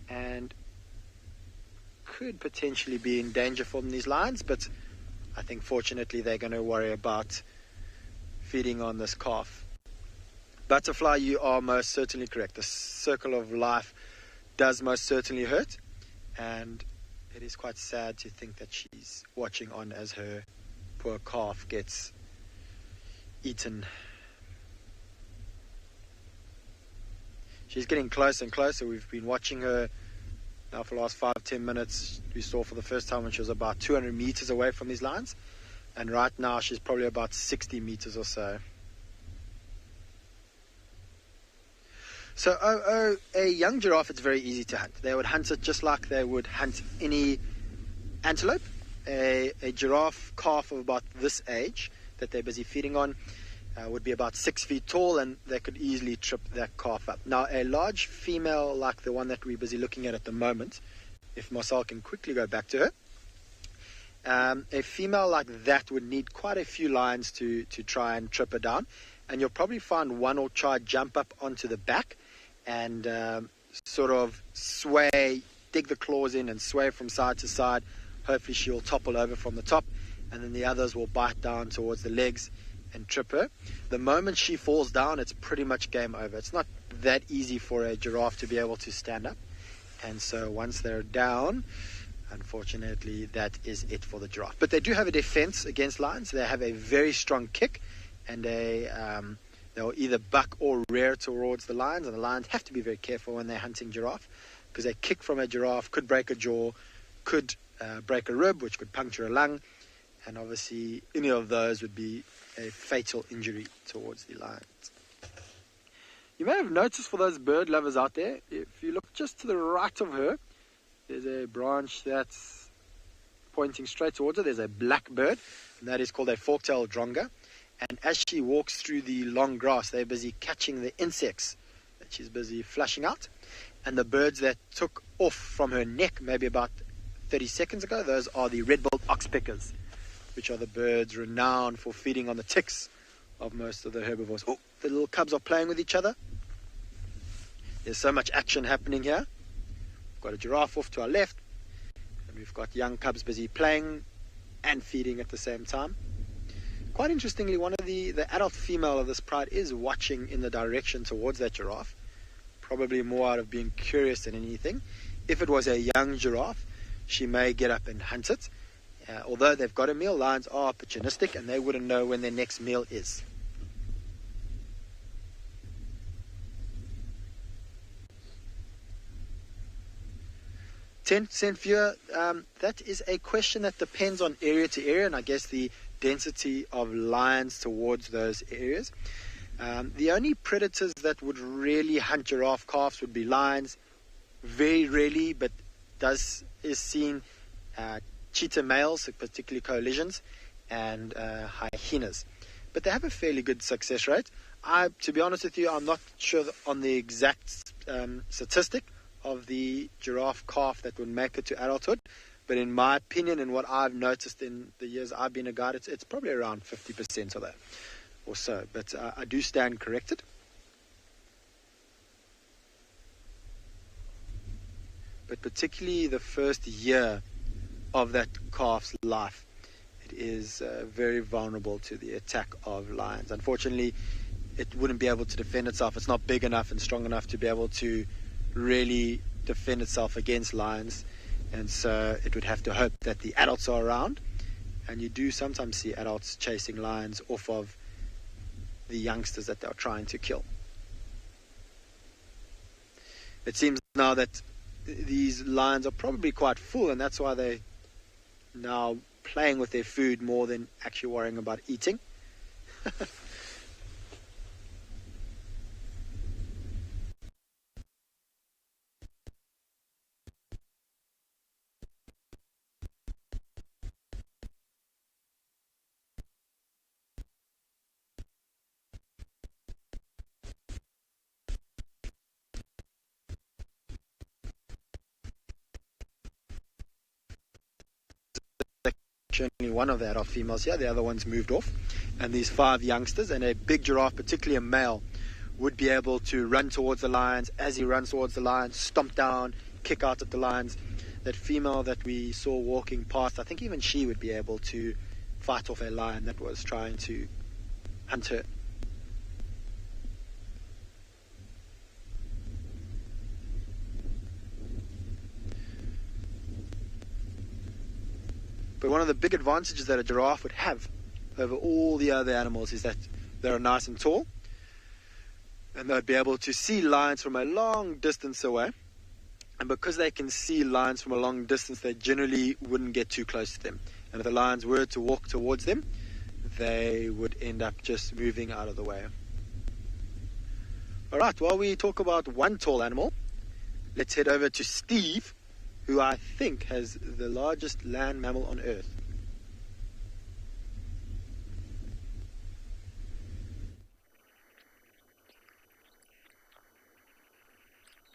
and could potentially be in danger from these lions. But I think fortunately they're going to worry about feeding on this calf. Butterfly, you are most certainly correct. The circle of life does most certainly hurt, and it is quite sad to think that she's watching on as her poor calf gets eaten. She's getting closer and closer. We've been watching her now for the last 5-10 minutes. We saw for the first time when she was about 200 meters away from these lions, and right now she's probably about 60 meters or so. So a young giraffe, it's very easy to hunt. They would hunt it just like they would hunt any antelope. A giraffe calf of about this age that they're busy feeding on would be about 6 feet tall, and they could easily trip that calf up. Now, a large female like the one that we're busy looking at the moment, if Marcel can quickly go back to her, a female like that would need quite a few lions to try and trip her down, and you'll probably find one or try jump up onto the back and sort of sway, dig the claws in and sway from side to side. Hopefully she'll topple over from the top, and then the others will bite down towards the legs and trip her. The moment she falls down, it's pretty much game over. It's not that easy for a giraffe to be able to stand up, and so once they're down, unfortunately, that is it for the giraffe. But they do have a defense against lions. They have a very strong kick, and they'll either buck or rear towards the lions, and the lions have to be very careful when they're hunting giraffe. because a kick from a giraffe could break a jaw, could break a rib, which could puncture a lung, and obviously any of those would be a fatal injury towards the lions. You may have noticed, for those bird lovers out there, if you look just to the right of her, there's a branch that's pointing straight towards her. There's a black bird, and that is called a fork-tailed dronga. And as she walks through the long grass, they're busy catching the insects that she's busy flushing out. And the birds that took off from her neck maybe about 30 seconds ago, those are the red-billed oxpeckers, which are the birds renowned for feeding on the ticks of most of the herbivores. Oh, the little cubs are playing with each other. There's so much action happening here. We've got a giraffe off to our left, and we've got young cubs busy playing and feeding at the same time. Quite interestingly, one of the adult female of this pride is watching in the direction towards that giraffe, probably more out of being curious than anything. If it was a young giraffe, she may get up and hunt it. Although they've got a meal, lions are opportunistic, and they wouldn't know when their next meal is. %, viewer, that is a question that depends on area to area, and I guess the density of lions towards those areas. The only predators that would really hunt giraffe calves would be lions. Very rarely, but is seen cheetah males, particularly coalitions, and hyenas. But they have a fairly good success rate. To be honest with you, I'm not sure on the exact statistic of the giraffe calf that would make it to adulthood. But in my opinion, and what I've noticed in the years I've been a guide, it's probably around 50% of that or so. But I do stand corrected. But particularly the first year of that calf's life, it is very vulnerable to the attack of lions. Unfortunately, it wouldn't be able to defend itself. It's not big enough and strong enough to be able to really defend itself against lions. And so it would have to hope that the adults are around. And you do sometimes see adults chasing lions off of the youngsters that they're trying to kill. It seems now that these lions are probably quite full, and that's why they're now playing with their food more than actually worrying about eating. Only one of the adult females here, the other one's moved off, and these 5 youngsters, and a big giraffe, particularly a male, would be able to run towards the lions. As he runs towards the lions, stomp down, kick out at the lions. That female that we saw walking past, I think even she would be able to fight off a lion that was trying to hunt her. But one of the big advantages that a giraffe would have over all the other animals is that they're nice and tall, and they'd be able to see lions from a long distance away. And because they can see lions from a long distance, they generally wouldn't get too close to them. And if the lions were to walk towards them, they would end up just moving out of the way. All right, while we talk about one tall animal, let's head over to Steve, who I think has the largest land mammal on Earth.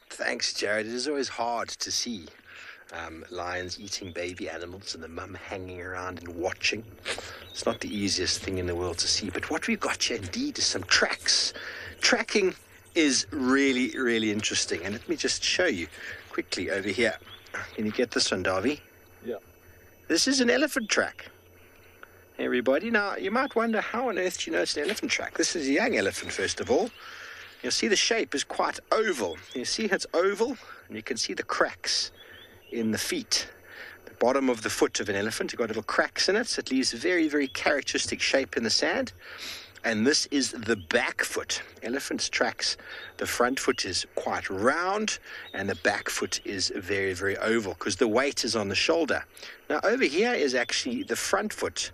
Thanks, Jared. It is always hard to see lions eating baby animals and the mum hanging around and watching. It's not the easiest thing in the world to see, but what we've got here indeed is some tracks. Tracking is really, really interesting, and let me just show you quickly over here. Can you get this one, Davy? Yeah. This is an elephant track, everybody. Now, you might wonder, how on earth do you know it's an elephant track? This is a young elephant, first of all. You'll see the shape is quite oval. You see it's oval, and you can see the cracks in the feet. The bottom of the foot of an elephant, you've got little cracks in it, so it leaves a very, very characteristic shape in the sand. and this is the back foot. Elephant's tracks, the front foot is quite round, and the back foot is very, very oval, because the weight is on the shoulder. Now, over here is actually the front foot,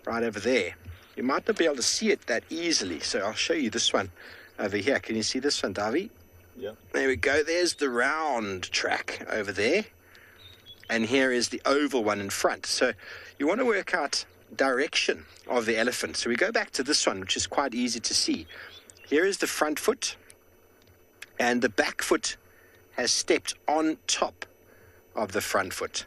right over there. You might not be able to see it that easily, so I'll show you this one over here. Can you see this one, Davy? Yeah. There we go. There's the round track over there. And here is the oval one in front. So you want to work out direction of the elephant. So we go back to this one, which is quite easy to see. Here is the front foot, and the back foot has stepped on top of the front foot.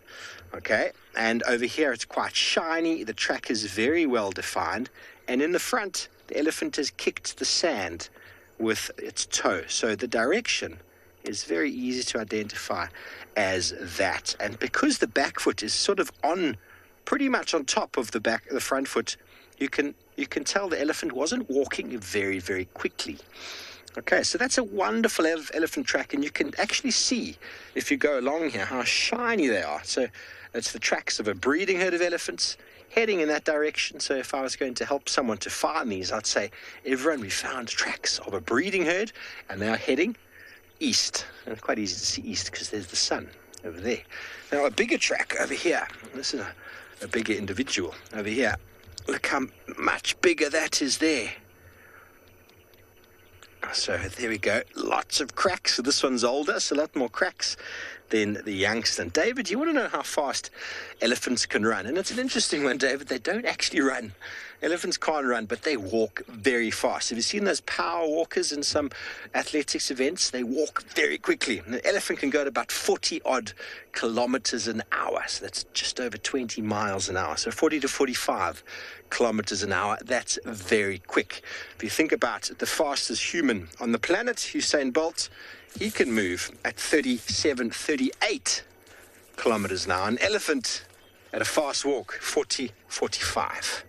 Okay, and over here it's quite shiny. The track is very well defined, and in the front the elephant has kicked the sand with its toe. So the direction is very easy to identify as that. And because the back foot is sort of on, pretty much on top of the front foot, you can tell the elephant wasn't walking very, very quickly. Okay, so that's a wonderful elephant track, and you can actually see, if you go along here, how shiny they are. So it's the tracks of a breeding herd of elephants heading in that direction. So if I was going to help someone to find these, I'd say, everyone, we found tracks of a breeding herd, and they are heading east. And it's quite easy to see east because there's the sun over there. Now, a bigger track over here. This is a bigger individual over here. Look how much bigger that is there. So there we go. Lots of cracks. So this one's older, so a lot more cracks than the youngster. David, you want to know how fast elephants can run? And it's an interesting one, David. They don't actually run. Elephants can't run, but they walk very fast. Have you seen those power walkers in some athletics events? They walk very quickly. An elephant can go to about 40-odd kilometers an hour. So that's just over 20 miles an hour. So 40 to 45 kilometers an hour. That's very quick. If you think about the fastest human on the planet, Usain Bolt, he can move at 37, 38 kilometers an hour. An elephant at a fast walk, 40, 45.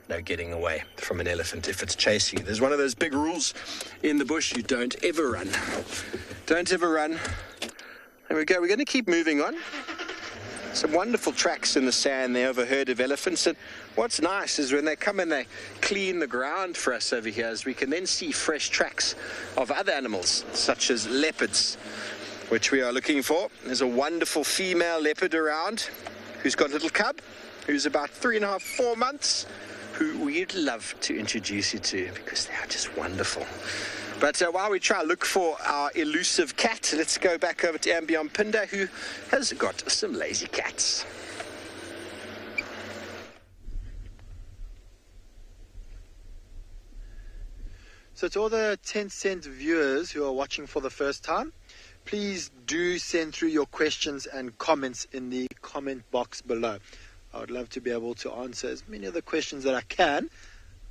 No getting away from an elephant if it's chasing you. There's one of those big rules in the bush: you don't ever run. Don't ever run. There we go. We're going to keep moving on. Some wonderful tracks in the sand there of a herd of elephants. And what's nice is when they come and they clean the ground for us over here, is we can then see fresh tracks of other animals, such as leopards, which we are looking for. There's a wonderful female leopard around who's got a little cub, who's about 3.5, 4 months, who we'd love to introduce you to because they are just wonderful. But while we try to look for our elusive cat, let's go back over to Ambion Pinda, who has got some lazy cats. So to all the 10-cent viewers who are watching for the first time, please do send through your questions and comments in the comment box below. I would love to be able to answer as many of the questions that I can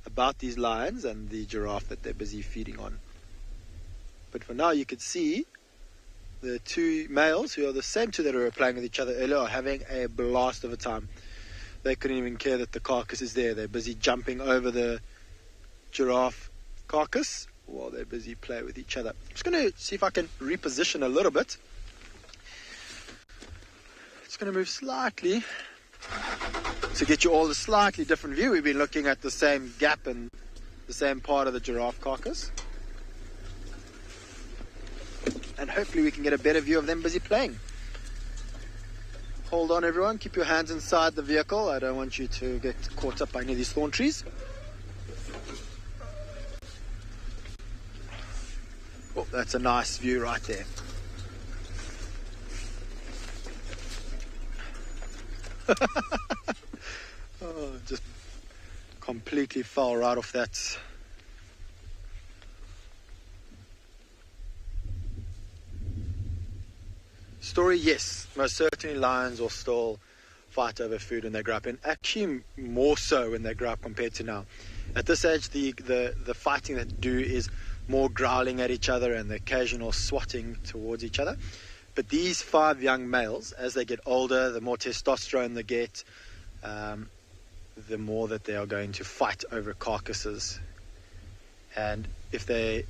about these lions and the giraffe that they're busy feeding on. But for now, you can see the two males, who are the same two that were playing with each other earlier, are having a blast of a time. They couldn't even care that the carcass is there. They're busy jumping over the giraffe carcass while they're busy playing with each other. I'm just going to see if I can reposition a little bit. It's going to move slightly to get you all a slightly different view. We've been looking at the same gap and the same part of the giraffe carcass. And hopefully we can get a better view of them busy playing. Hold on, everyone. Keep your hands inside the vehicle. I don't want you to get caught up by any of these thorn trees. Oh, that's a nice view right there. Oh, just completely fell right off that. Story, yes, most certainly lions will still fight over food when they grow up, and actually more so when they grow up compared to now. At this age, the fighting that they do is more growling at each other and the occasional swatting towards each other. But these 5 young males, as they get older, the more testosterone they get, the more that they are going to fight over carcasses. And if they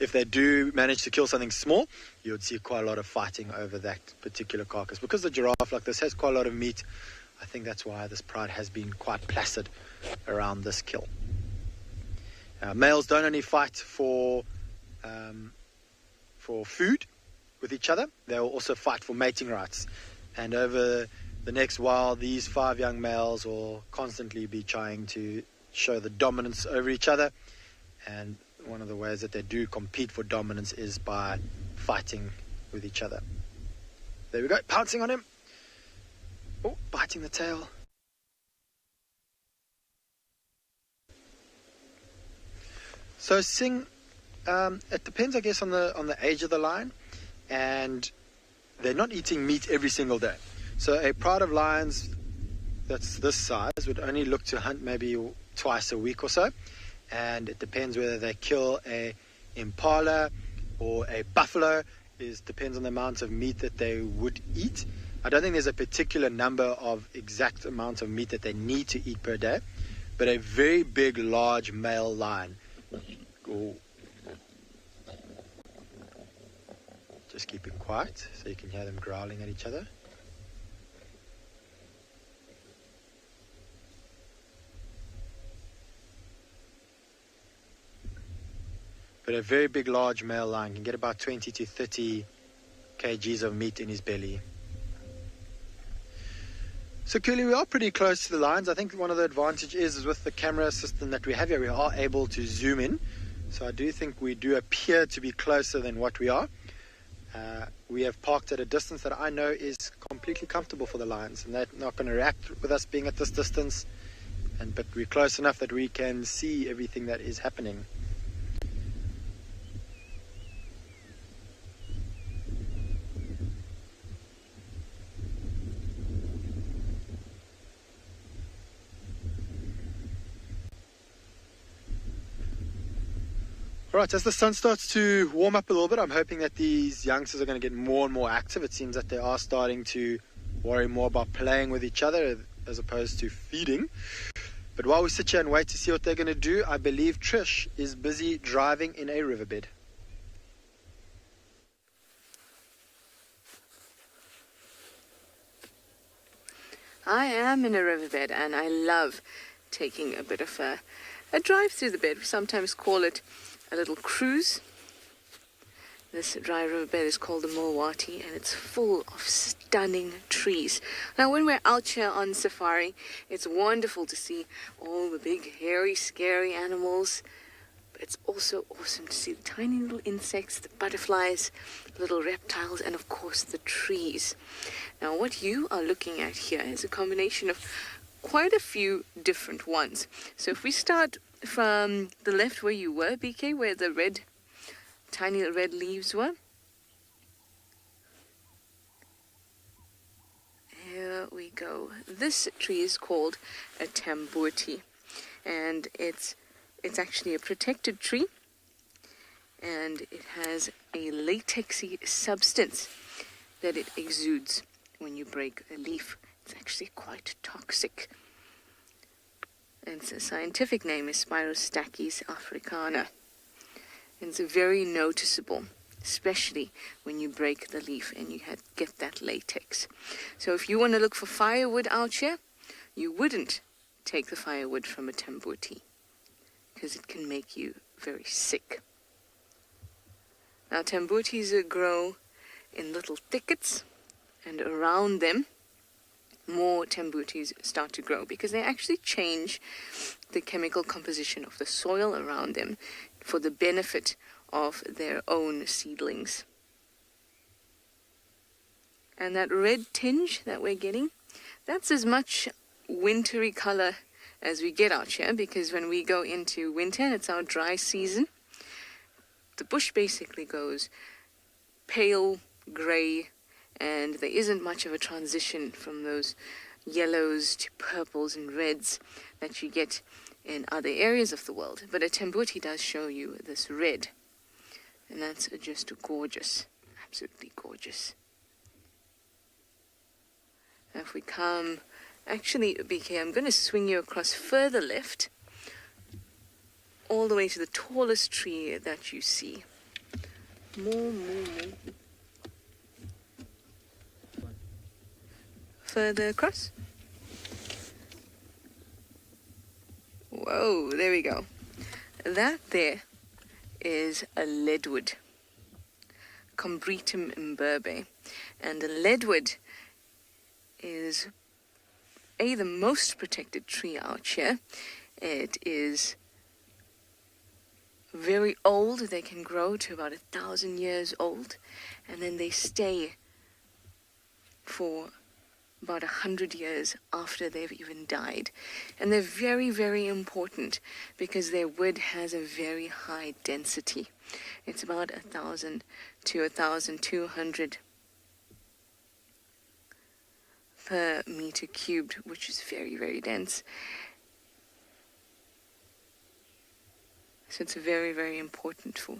if they do manage to kill something small, you would see quite a lot of fighting over that particular carcass. Because the giraffe like this has quite a lot of meat, I think that's why this pride has been quite placid around this kill. Males don't only fight for food with each other, they will also fight for mating rights. And over the next while, these 5 young males will constantly be trying to show the dominance over each other. And one of the ways that they do compete for dominance is by fighting with each other. There we go, pouncing on him. Oh, biting the tail. So Sing, it depends, I guess, on the age of the lion, and they're not eating meat every single day. So a pride of lions that's this size would only look to hunt maybe twice a week or so, and it depends whether they kill a impala or a buffalo. It depends on the amount of meat that they would eat. I don't think there's a particular number of exact amount of meat that they need to eat per day, but a very big, large male lion. Oh. Just keeping quiet so you can hear them growling at each other. But a very big, large male lion can get about 20 to 30 kgs of meat in his belly. So clearly we are pretty close to the lions. I think one of the advantages is with the camera system that we have here, we are able to zoom in. So I do think we do appear to be closer than what we are. We have parked at a distance that I know is completely comfortable for the lions, and they're not going to react with us being at this distance. But we're close enough that we can see everything that is happening. All right, as the sun starts to warm up a little bit, I'm hoping that these youngsters are going to get more and more active. It seems that they are starting to worry more about playing with each other as opposed to feeding. But while we sit here and wait to see what they're going to do, I believe Trish is busy driving in a riverbed. I am in a riverbed, and I love taking a bit of a drive through the bed. We sometimes call it a little cruise. This dry riverbed is called the Mowati, and it's full of stunning trees. Now, when we're out here on safari, it's wonderful to see all the big, hairy, scary animals. But it's also awesome to see the tiny little insects, the butterflies, little reptiles, and of course the trees. Now, what you are looking at here is a combination of quite a few different ones. So if we start from the left where you were, BK, where the tiny red leaves were. Here we go. This tree is called a tambuti, and it's actually a protected tree, and it has a latexy substance that it exudes when you break a leaf. It's actually quite toxic. And its scientific name is Spirostachys africana. And it's very noticeable, especially when you break the leaf and you get that latex. So if you want to look for firewood out here, you wouldn't take the firewood from a tambuti, because it can make you very sick. Now, tambutis grow in little thickets, and around them more tambutis start to grow, because they actually change the chemical composition of the soil around them for the benefit of their own seedlings. And that red tinge that we're getting, that's as much wintry color as we get out here, because when we go into winter and it's our dry season, the bush basically goes pale gray, and there isn't much of a transition from those yellows to purples and reds that you get in other areas of the world. But a tambuti does show you this red, and that's just gorgeous, absolutely gorgeous. Now if we come, actually, BK, I'm going to swing you across further left, all the way to the tallest tree that you see. More. Further across. Whoa, there we go. That there is a leadwood, Combretum imberbe. And a leadwood is the most protected tree out here. It is very old. They can grow to about 1,000 years old, and then they stay for about 100 years after they've even died. And they're very, very important because their wood has a very high density. It's about 1,000 to 1,200 per meter cubed, which is very, very dense. So it's very, very important for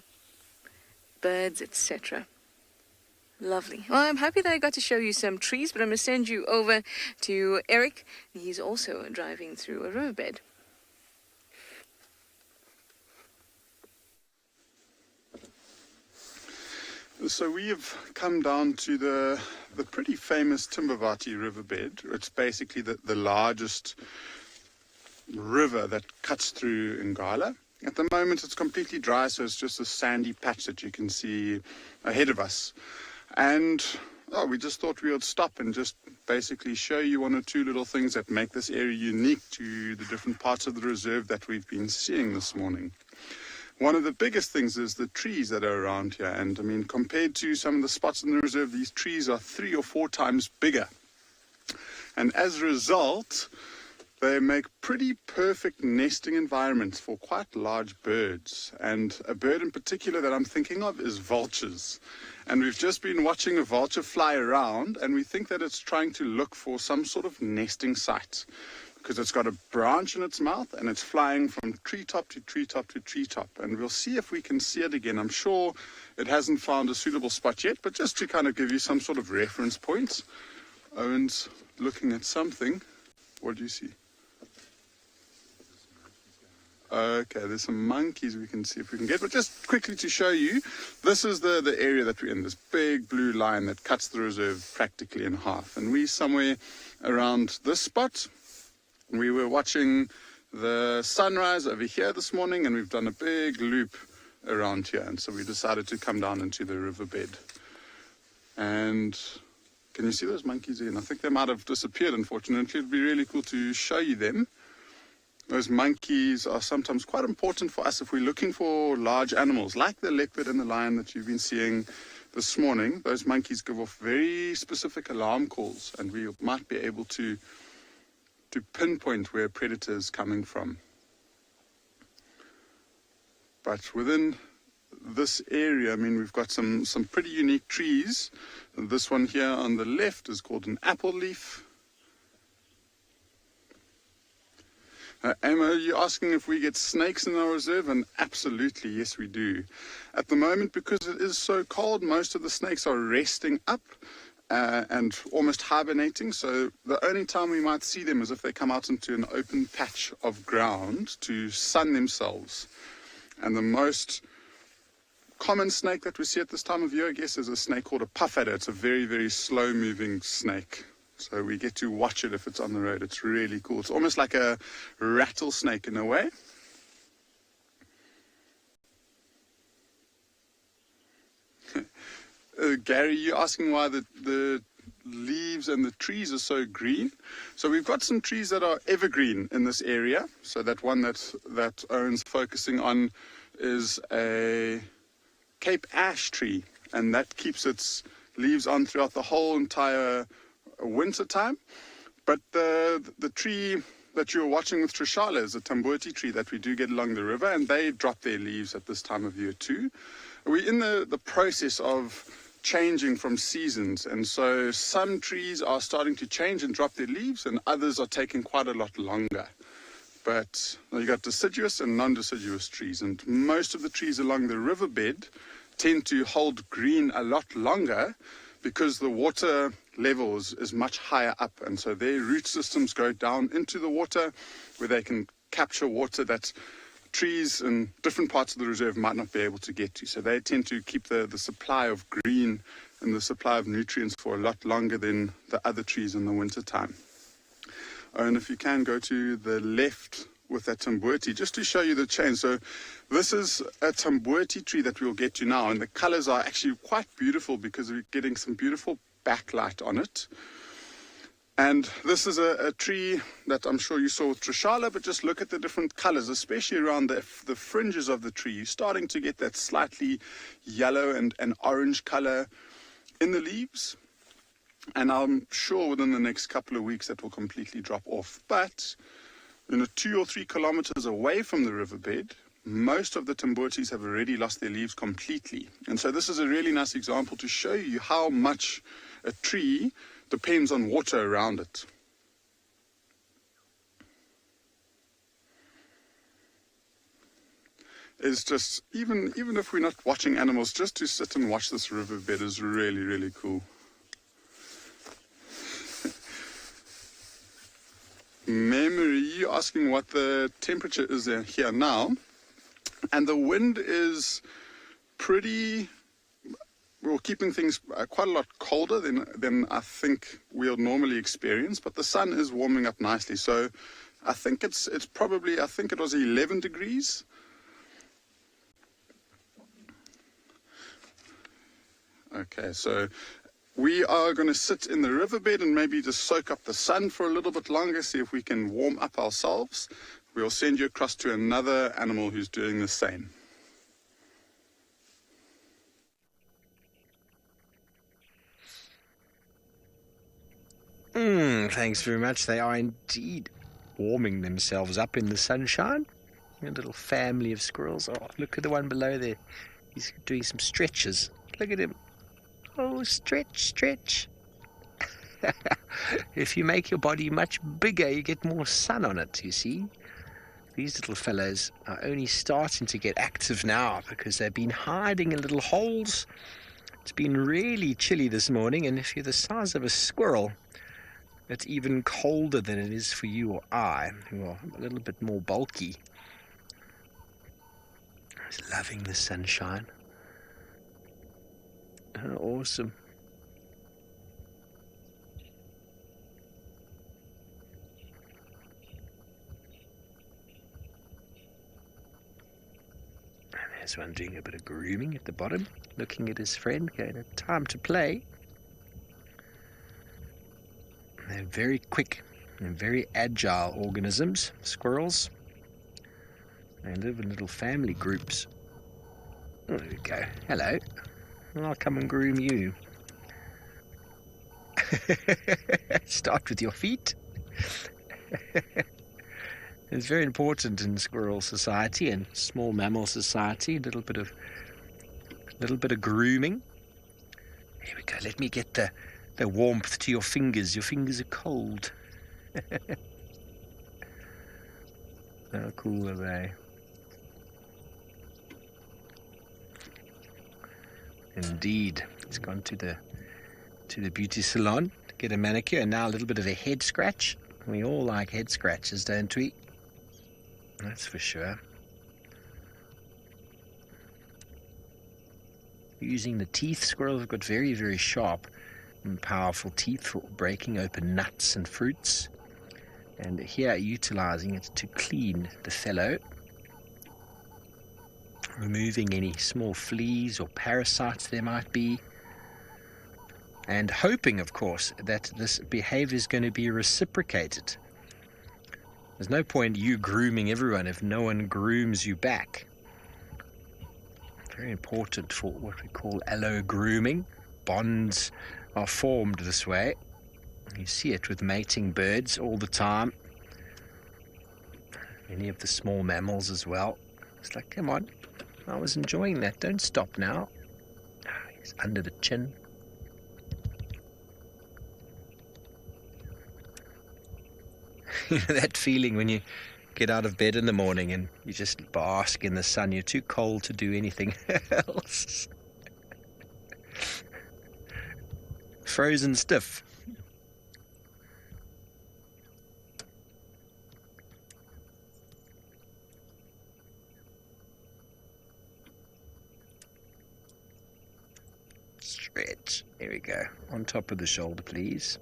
birds, etc. Lovely. Well, I'm happy that I got to show you some trees, but I'm going to send you over to Eric. He's also driving through a riverbed. So we have come down to the pretty famous Timbavati riverbed. It's basically the largest river that cuts through Ngala. At the moment it's completely dry, so it's just a sandy patch that you can see ahead of us. And we just thought we would stop and just basically show you one or two little things that make this area unique to the different parts of the reserve that we've been seeing this morning. One of the biggest things is the trees that are around here, and I mean, compared to some of the spots in the reserve, these trees are 3 or 4 times bigger. And as a result, they make pretty perfect nesting environments for quite large birds. And a bird in particular that I'm thinking of is vultures. And we've just been watching a vulture fly around, and we think that it's trying to look for some sort of nesting site, because it's got a branch in its mouth and it's flying from treetop to treetop to treetop. And we'll see if we can see it again. I'm sure it hasn't found a suitable spot yet, but just to kind of give you some sort of reference points. Owen's looking at something. What do you see? Okay, there's some monkeys we can see if we can get. But just quickly to show you, this is the area that we're in, this big blue line that cuts the reserve practically in half. And we're somewhere around this spot. We were watching the sunrise over here this morning, and we've done a big loop around here. And so we decided to come down into the riverbed. And can you see those monkeys again? I think they might have disappeared, unfortunately. It'd be really cool to show you them. Those monkeys are sometimes quite important for us if we're looking for large animals, like the leopard and the lion that you've been seeing this morning. Those monkeys give off very specific alarm calls, and we might be able to pinpoint where a predator is coming from. But within this area, I mean, we've got some pretty unique trees. This one here on the left is called an apple leaf. Emma, you're asking if we get snakes in our reserve, and absolutely, yes, we do. At the moment, because it is so cold, most of the snakes are resting up and almost hibernating. So the only time we might see them is if they come out into an open patch of ground to sun themselves. And the most common snake that we see at this time of year, I guess, is a snake called a puff adder. It's a very, very slow-moving snake. So we get to watch it if it's on the road. It's really cool. It's almost like a rattlesnake in a way. Gary, you're asking why the leaves and the trees are so green. So we've got some trees that are evergreen in this area. So that one that Owen's focusing on is a Cape ash tree, and that keeps its leaves on throughout the whole entire winter time. But the tree that you're watching with Trishala is a tambuti tree that we do get along the river, and they drop their leaves at this time of year too. We're in the process of changing from seasons, and so some trees are starting to change and drop their leaves, and others are taking quite a lot longer. But you got deciduous and non-deciduous trees, and most of the trees along the riverbed tend to hold green a lot longer because the water level is much higher up, and so their root systems go down into the water where they can capture water that trees in different parts of the reserve might not be able to get to. So they tend to keep the supply of green and the supply of nutrients for a lot longer than the other trees in the winter time. And if you can go to the left with that Tamboti, just to show you the change. So this is a Tamboti tree that we'll get to now, and the colors are actually quite beautiful because we're getting some beautiful backlight on it. And this is a tree that I'm sure you saw with Trishala, but just look at the different colors, especially around the fringes of the tree. You're starting to get that slightly yellow and orange color in the leaves. And I'm sure within the next couple of weeks that will completely drop off. But 2 or 3 kilometers away from the riverbed, most of the Tambotis have already lost their leaves completely. And so this is a really nice example to show you how much a tree depends on water around it. It's just, even if we're not watching animals, just to sit and watch this riverbed is really, really cool. Memory, you're asking what the temperature is here now. And the wind is pretty... We're keeping things quite a lot colder than I think we'll normally experience, but the sun is warming up nicely. So I think it's probably, I think it was 11 degrees. Okay, so we are going to sit in the riverbed and maybe just soak up the sun for a little bit longer, see if we can warm up ourselves. We'll send you across to another animal who's doing the same. Thanks very much. They are indeed warming themselves up in the sunshine. A little family of squirrels. Oh, look at the one below there. He's doing some stretches. Look at him. Oh, stretch, stretch. If you make your body much bigger, you get more sun on it, you see. These little fellows are only starting to get active now because they've been hiding in little holes. It's been really chilly this morning, and if you're the size of a squirrel, it's even colder than it is for you or I, who are a little bit more bulky. Just loving the sunshine. Oh, awesome. And there's one doing a bit of grooming at the bottom, looking at his friend, going, time to play. They're very quick and very agile organisms, squirrels. They live in little family groups. There we go. Hello. I'll come and groom you. Start with your feet. It's very important in squirrel society and small mammal society. A little bit of grooming. Here we go. Let me get the warmth to your fingers. Your fingers are cold. How cool are they? Indeed. He's gone to the beauty salon to get a manicure, and now a little bit of a head scratch. We all like head scratches, don't we? That's for sure. Using the teeth, squirrels have got very, very sharp and powerful teeth for breaking open nuts and fruits. And here, utilizing it to clean the fellow, removing any small fleas or parasites there might be, and hoping, of course, that this behavior is going to be reciprocated. There's no point you grooming everyone if no one grooms you back. Very important for what we call allo grooming. Bonds are formed this way. You see it with mating birds all the time. Many of the small mammals as well. It's like, come on, I was enjoying that. Don't stop now. He's under the chin. You know that feeling when you get out of bed in the morning and you just bask in the sun. You're too cold to do anything else. Frozen stiff. Stretch. Here we go. On top of the shoulder, please.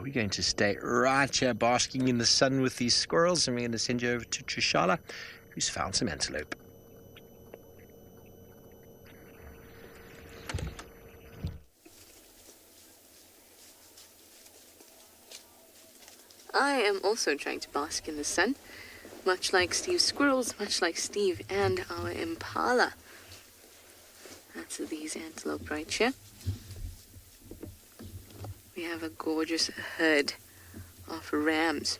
we're going to stay right here basking in the sun with these squirrels, and we're going to send you over to Trishala, who's found some antelope. I am also trying to bask in the sun, much like Steve's squirrels, much like Steve and our impala. That's these antelope right here. We have a gorgeous herd of rams.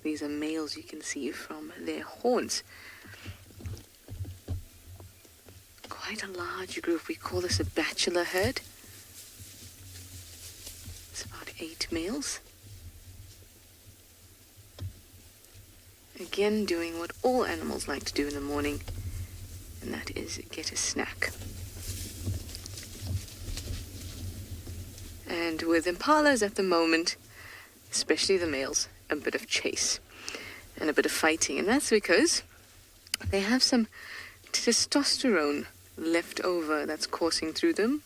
These are males, you can see from their horns. Quite a large group. We call this a bachelor herd. It's about 8 males. Again, doing what all animals like to do in the morning, and that is get a snack. And with impalas at the moment, especially the males, a bit of chase and a bit of fighting. And that's because they have some testosterone left over that's coursing through them.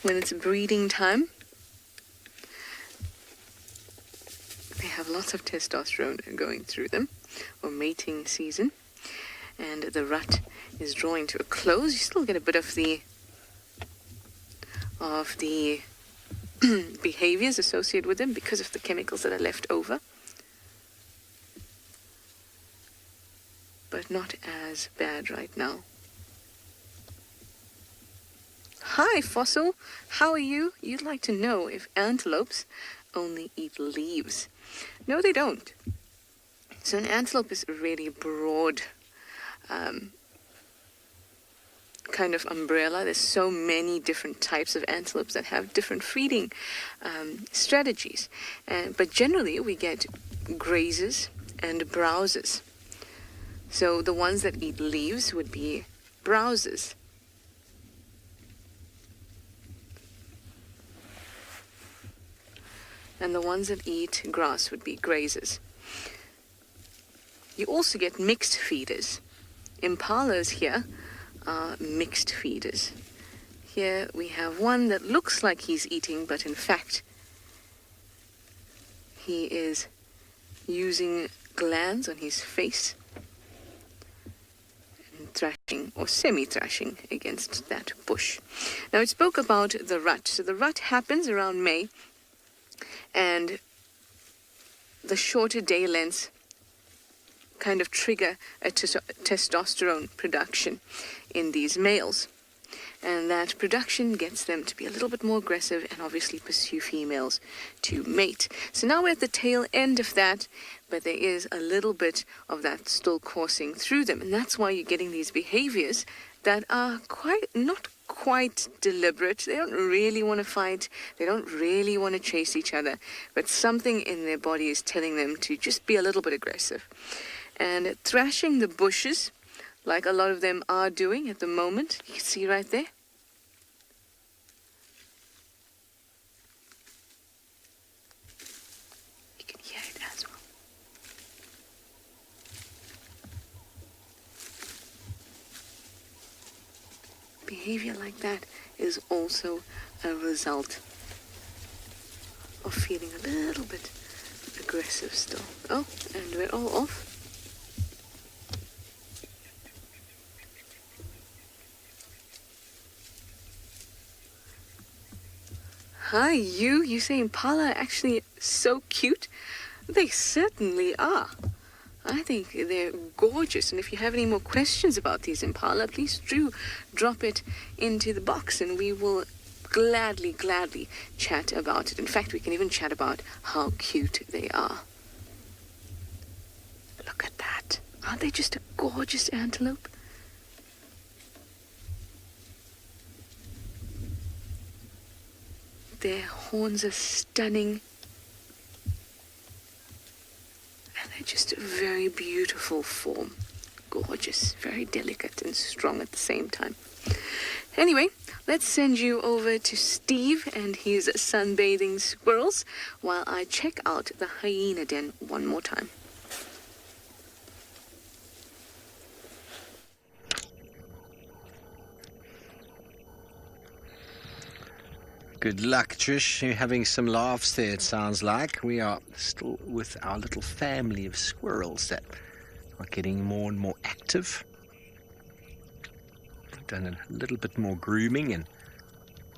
When it's breeding time, they have lots of testosterone going through them, or mating season, and the rut is drawing to a close. You still get a bit of the behaviors associated with them because of the chemicals that are left over, but not as bad right now. Hi, Fossil. How are you? You'd like to know if antelopes only eat leaves. No, they don't. So an antelope is a really broad kind of umbrella. There's so many different types of antelopes that have different feeding strategies. But generally, we get grazers and browsers. So the ones that eat leaves would be browsers. And the ones that eat grass would be grazers. You also get mixed feeders. Impalas here are mixed feeders. Here we have one that looks like he's eating, but in fact he is using glands on his face and thrashing or semi-thrashing against that bush. Now, it spoke about the rut. So the rut happens around May, and the shorter day lengths kind of trigger a testosterone production in these males. And that production gets them to be a little bit more aggressive and obviously pursue females to mate. So now we're at the tail end of that, but there is a little bit of that still coursing through them. And that's why you're getting these behaviors that are not quite deliberate. They don't really want to fight. They don't really want to chase each other. But something in their body is telling them to just be a little bit aggressive. And thrashing the bushes, like a lot of them are doing at the moment. You can see right there. You can hear it as well. Behavior like that is also a result of feeling a little bit aggressive still. Oh, and we're all off. Hi, you say impala are actually so cute? They certainly are. I think they're gorgeous, and if you have any more questions about these impala, please do drop it into the box and we will gladly chat about it. In fact, we can even chat about how cute they are. Look at that. Aren't they just a gorgeous antelope? Their horns are stunning. And they're just a very beautiful form. Gorgeous, very delicate and strong at the same time. Anyway, let's send you over to Steve and his sunbathing squirrels while I check out the hyena den one more time. Good luck, Trish. You're having some laughs there, it sounds like. We are still with our little family of squirrels that are getting more and more active. We've done a little bit more grooming, and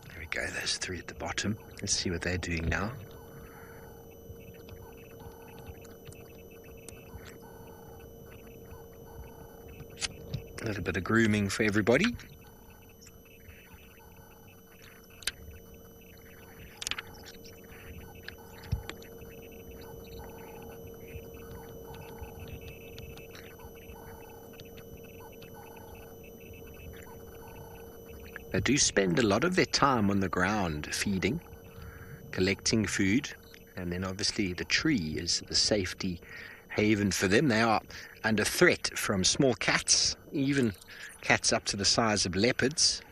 there we go, those three at the bottom. Let's see what they're doing now. A little bit of grooming for everybody. They do spend a lot of their time on the ground feeding, collecting food, and then obviously the tree is the safety haven for them. They are under threat from small cats, even cats up to the size of leopards.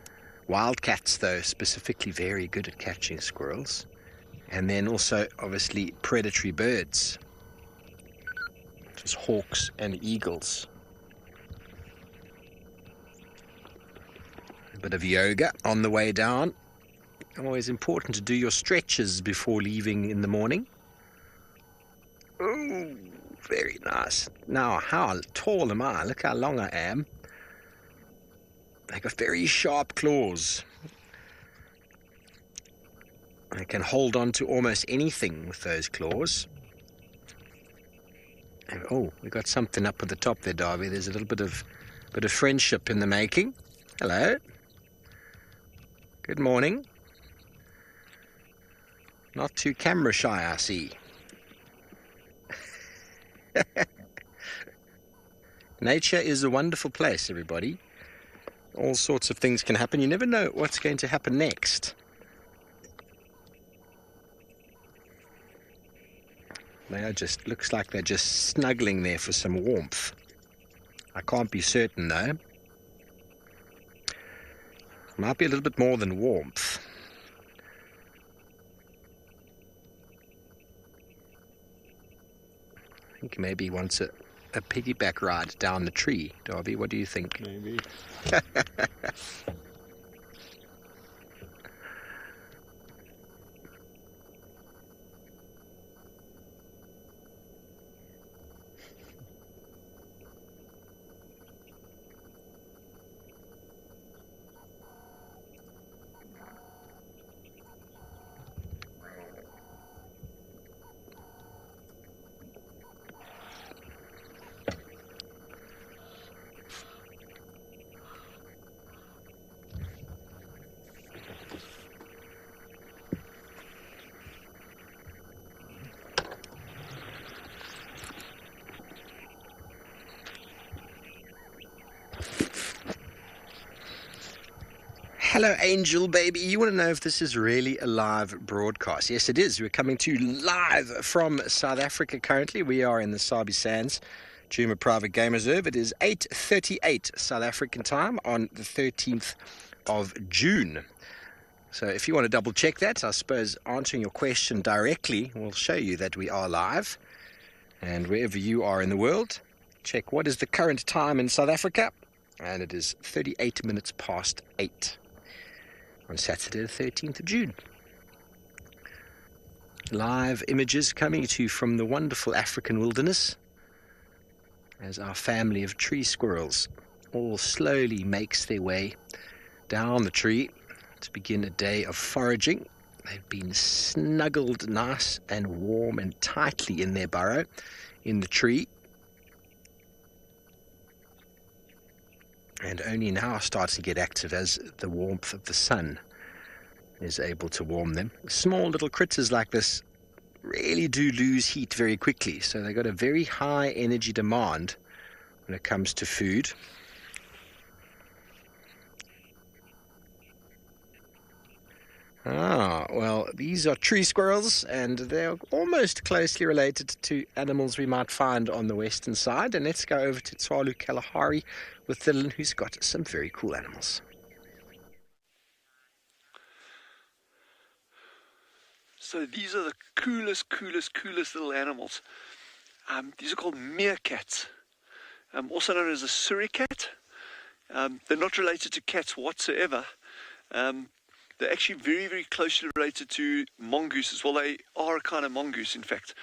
Wild cats, though, specifically very good at catching squirrels. And then also, obviously, predatory birds, such as hawks and eagles. A bit of yoga on the way down. Always important to do your stretches before leaving in the morning. Ooh, very nice. Now, how tall am I? Look how long I am. They got very sharp claws. I can hold on to almost anything with those claws. And, oh, we got something up at the top there, Darby. There's a little bit of friendship in the making. Hello. Good morning. Not too camera shy, I see. Nature is a wonderful place, everybody. All sorts of things can happen. You never know what's going to happen next. They are just, looks like they're just snuggling there for some warmth. I can't be certain though. Might be a little bit more than warmth. I think maybe he wants a piggyback ride down the tree. Darby, what do you think? Maybe. Hello, Angel baby. You want to know if this is really a live broadcast? Yes, it is. We're coming to you live from South Africa currently. We are in the Sabi Sands, Djuma Private Game Reserve. It is 8:38 South African time on the 13th of June. So if you want to double check that, I suppose answering your question directly will show you that we are live. And wherever you are in the world, check what is the current time in South Africa. And it is 38 minutes past 8. On Saturday the 13th of June. Live images coming to you from the wonderful African wilderness as our family of tree squirrels all slowly makes their way down the tree to begin a day of foraging. They've been snuggled nice and warm and tightly in their burrow in the tree, and only now starting to get active as the warmth of the sun is able to warm them. Small little critters like this really do lose heat very quickly, so they've got a very high energy demand when it comes to food. Well, these are tree squirrels, and they're almost closely related to animals we might find on the western side. And let's go over to Tswalu Kalahari with Dylan, who's got some very cool animals. So these are the coolest little animals. These are called meerkats, also known as a suricate. They're not related to cats whatsoever. they're actually very, very closely related to mongooses. Well, they are a kind of mongoose, in fact.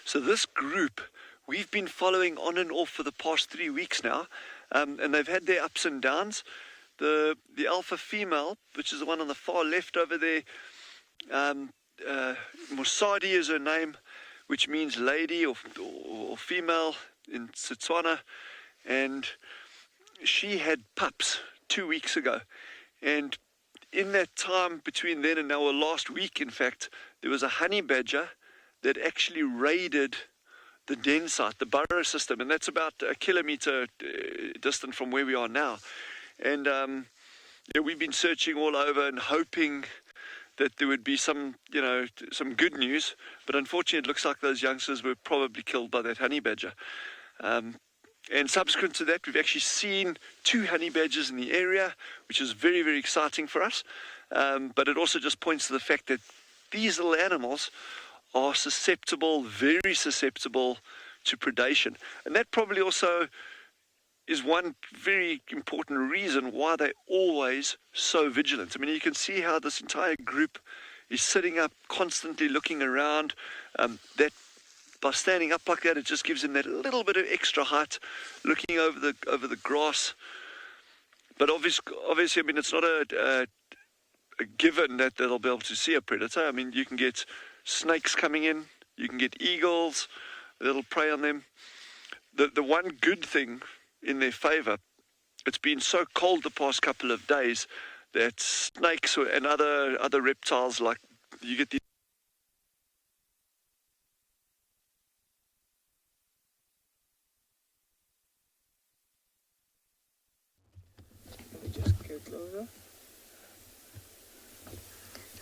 So this group, we've been following on and off for the past 3 weeks now, and they've had their ups and downs. The alpha female, which is the one on the far left over there, Mosadi is her name, which means lady or female in Setswana, and she had pups 2 weeks ago. And in that time between then and now, or last week in fact, there was a honey badger that actually raided the den site, the burrow system, and that's about a kilometer distant from where we are now. And yeah, we've been searching all over and hoping that there would be some good news, but unfortunately it looks like those youngsters were probably killed by that honey badger. And subsequent to that, we've actually seen 2 honey badgers in the area, which is very, very exciting for us. But it also just points to the fact that these little animals are susceptible, very susceptible to predation. And that probably also is one very important reason why they're always so vigilant. I mean, you can see how this entire group is sitting up, constantly looking around. That by standing up like that, it just gives them that little bit of extra height, looking over the grass. But obviously, I mean, it's not a given that they'll be able to see a predator. I mean, you can get snakes coming in, you can get eagles that'll prey on them. The one good thing in their favor, it's been so cold the past couple of days that snakes and other reptiles, like you get these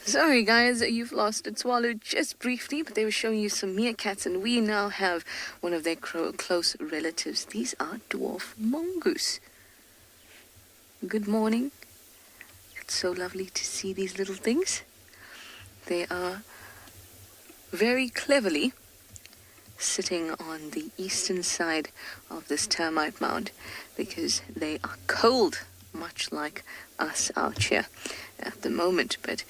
Sorry guys, you've lost a Tswalu just briefly, but they were showing you some meerkats, and we now have one of their close relatives. These are dwarf mongoose. Good morning. It's so lovely to see these little things. They are very cleverly sitting on the eastern side of this termite mound because they are cold, much like us out here at the moment. But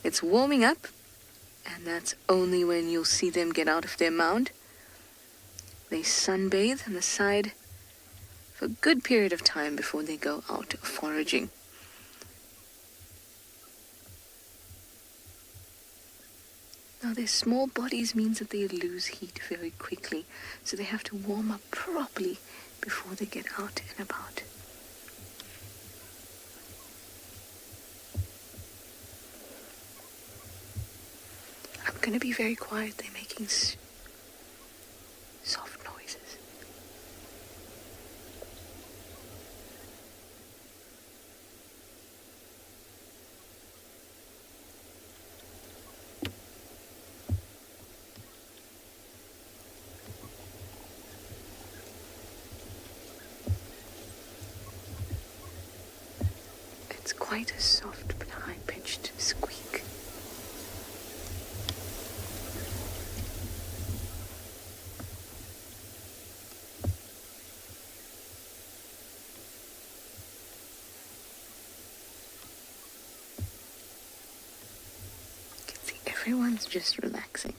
it's warming up, and that's only when you'll see them get out of their mound. They sunbathe on the side for a good period of time before they go out foraging. Now, their small bodies means that they lose heat very quickly, so they have to warm up properly before they get out and about. I'm going to be very quiet. They're making soft noises. It's quite a soft but high-pitched squeak. Everyone's just relaxing.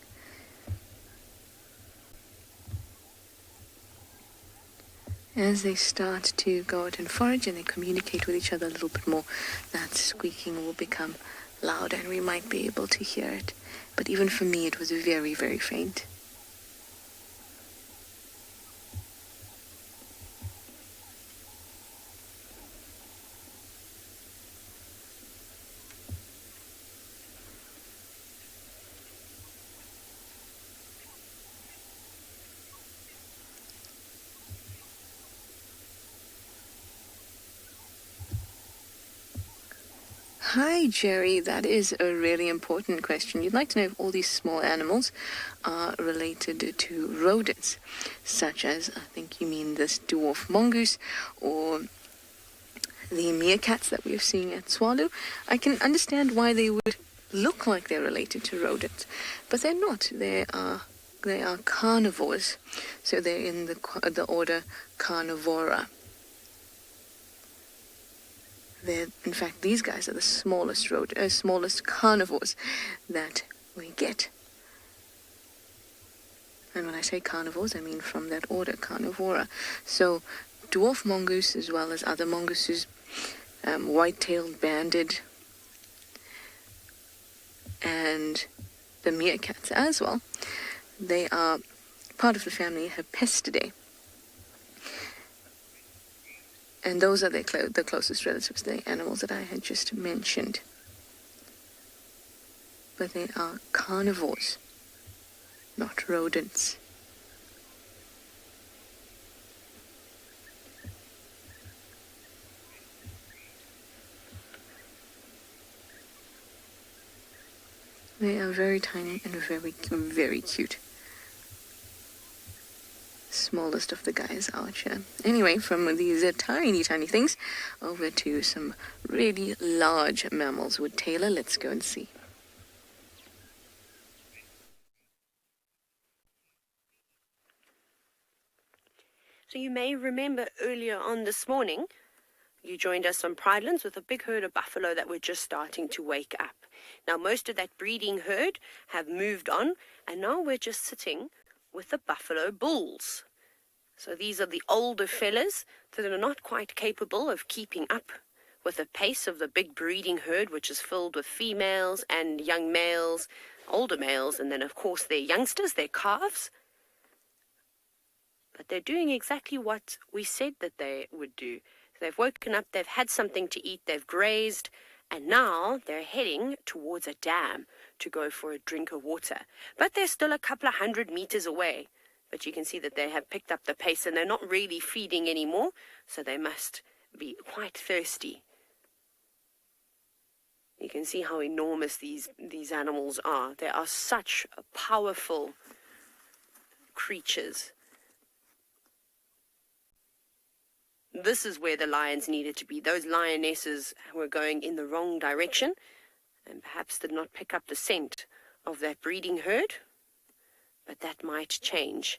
As they start to go out and forage and they communicate with each other a little bit more, that squeaking will become louder and we might be able to hear it. But even for me, it was very, very faint. Hi, Jerry. That is a really important question. You'd like to know if all these small animals are related to rodents, such as, I think you mean this dwarf mongoose or the meerkats that we're seeing at Tswalu. I can understand why they would look like they're related to rodents, but they're not. They are carnivores, so they're in the order Carnivora. In fact, these guys are the smallest carnivores that we get. And when I say carnivores, I mean from that order, Carnivora. So dwarf mongoose as well as other mongooses, white-tailed banded, and the meerkats as well. They are part of the family Herpestidae. And those are the closest relatives, the animals that I had just mentioned. But they are carnivores, not rodents. They are very tiny and very, very cute. Smallest of the guys out here. Anyway, from these tiny things over to some really large mammals with TAYLA. Let's go and see. So you may remember earlier on this morning, you joined us on Pridelands with a big herd of buffalo that were just starting to wake up. Now, most of that breeding herd have moved on, and now we're just sitting with the buffalo bulls. So these are the older fellas that are not quite capable of keeping up with the pace of the big breeding herd, which is filled with females and young males, older males, and then, of course, their youngsters, their calves. But they're doing exactly what we said that they would do. They've woken up, they've had something to eat, they've grazed, and now they're heading towards a dam to go for a drink of water. But they're still a couple of 100 meters away. But you can see that they have picked up the pace and they're not really feeding anymore, so they must be quite thirsty. You can see how enormous these animals are. They are such powerful creatures. This is where the lions needed to be. Those lionesses were going in the wrong direction and perhaps did not pick up the scent of that breeding herd, but that might change.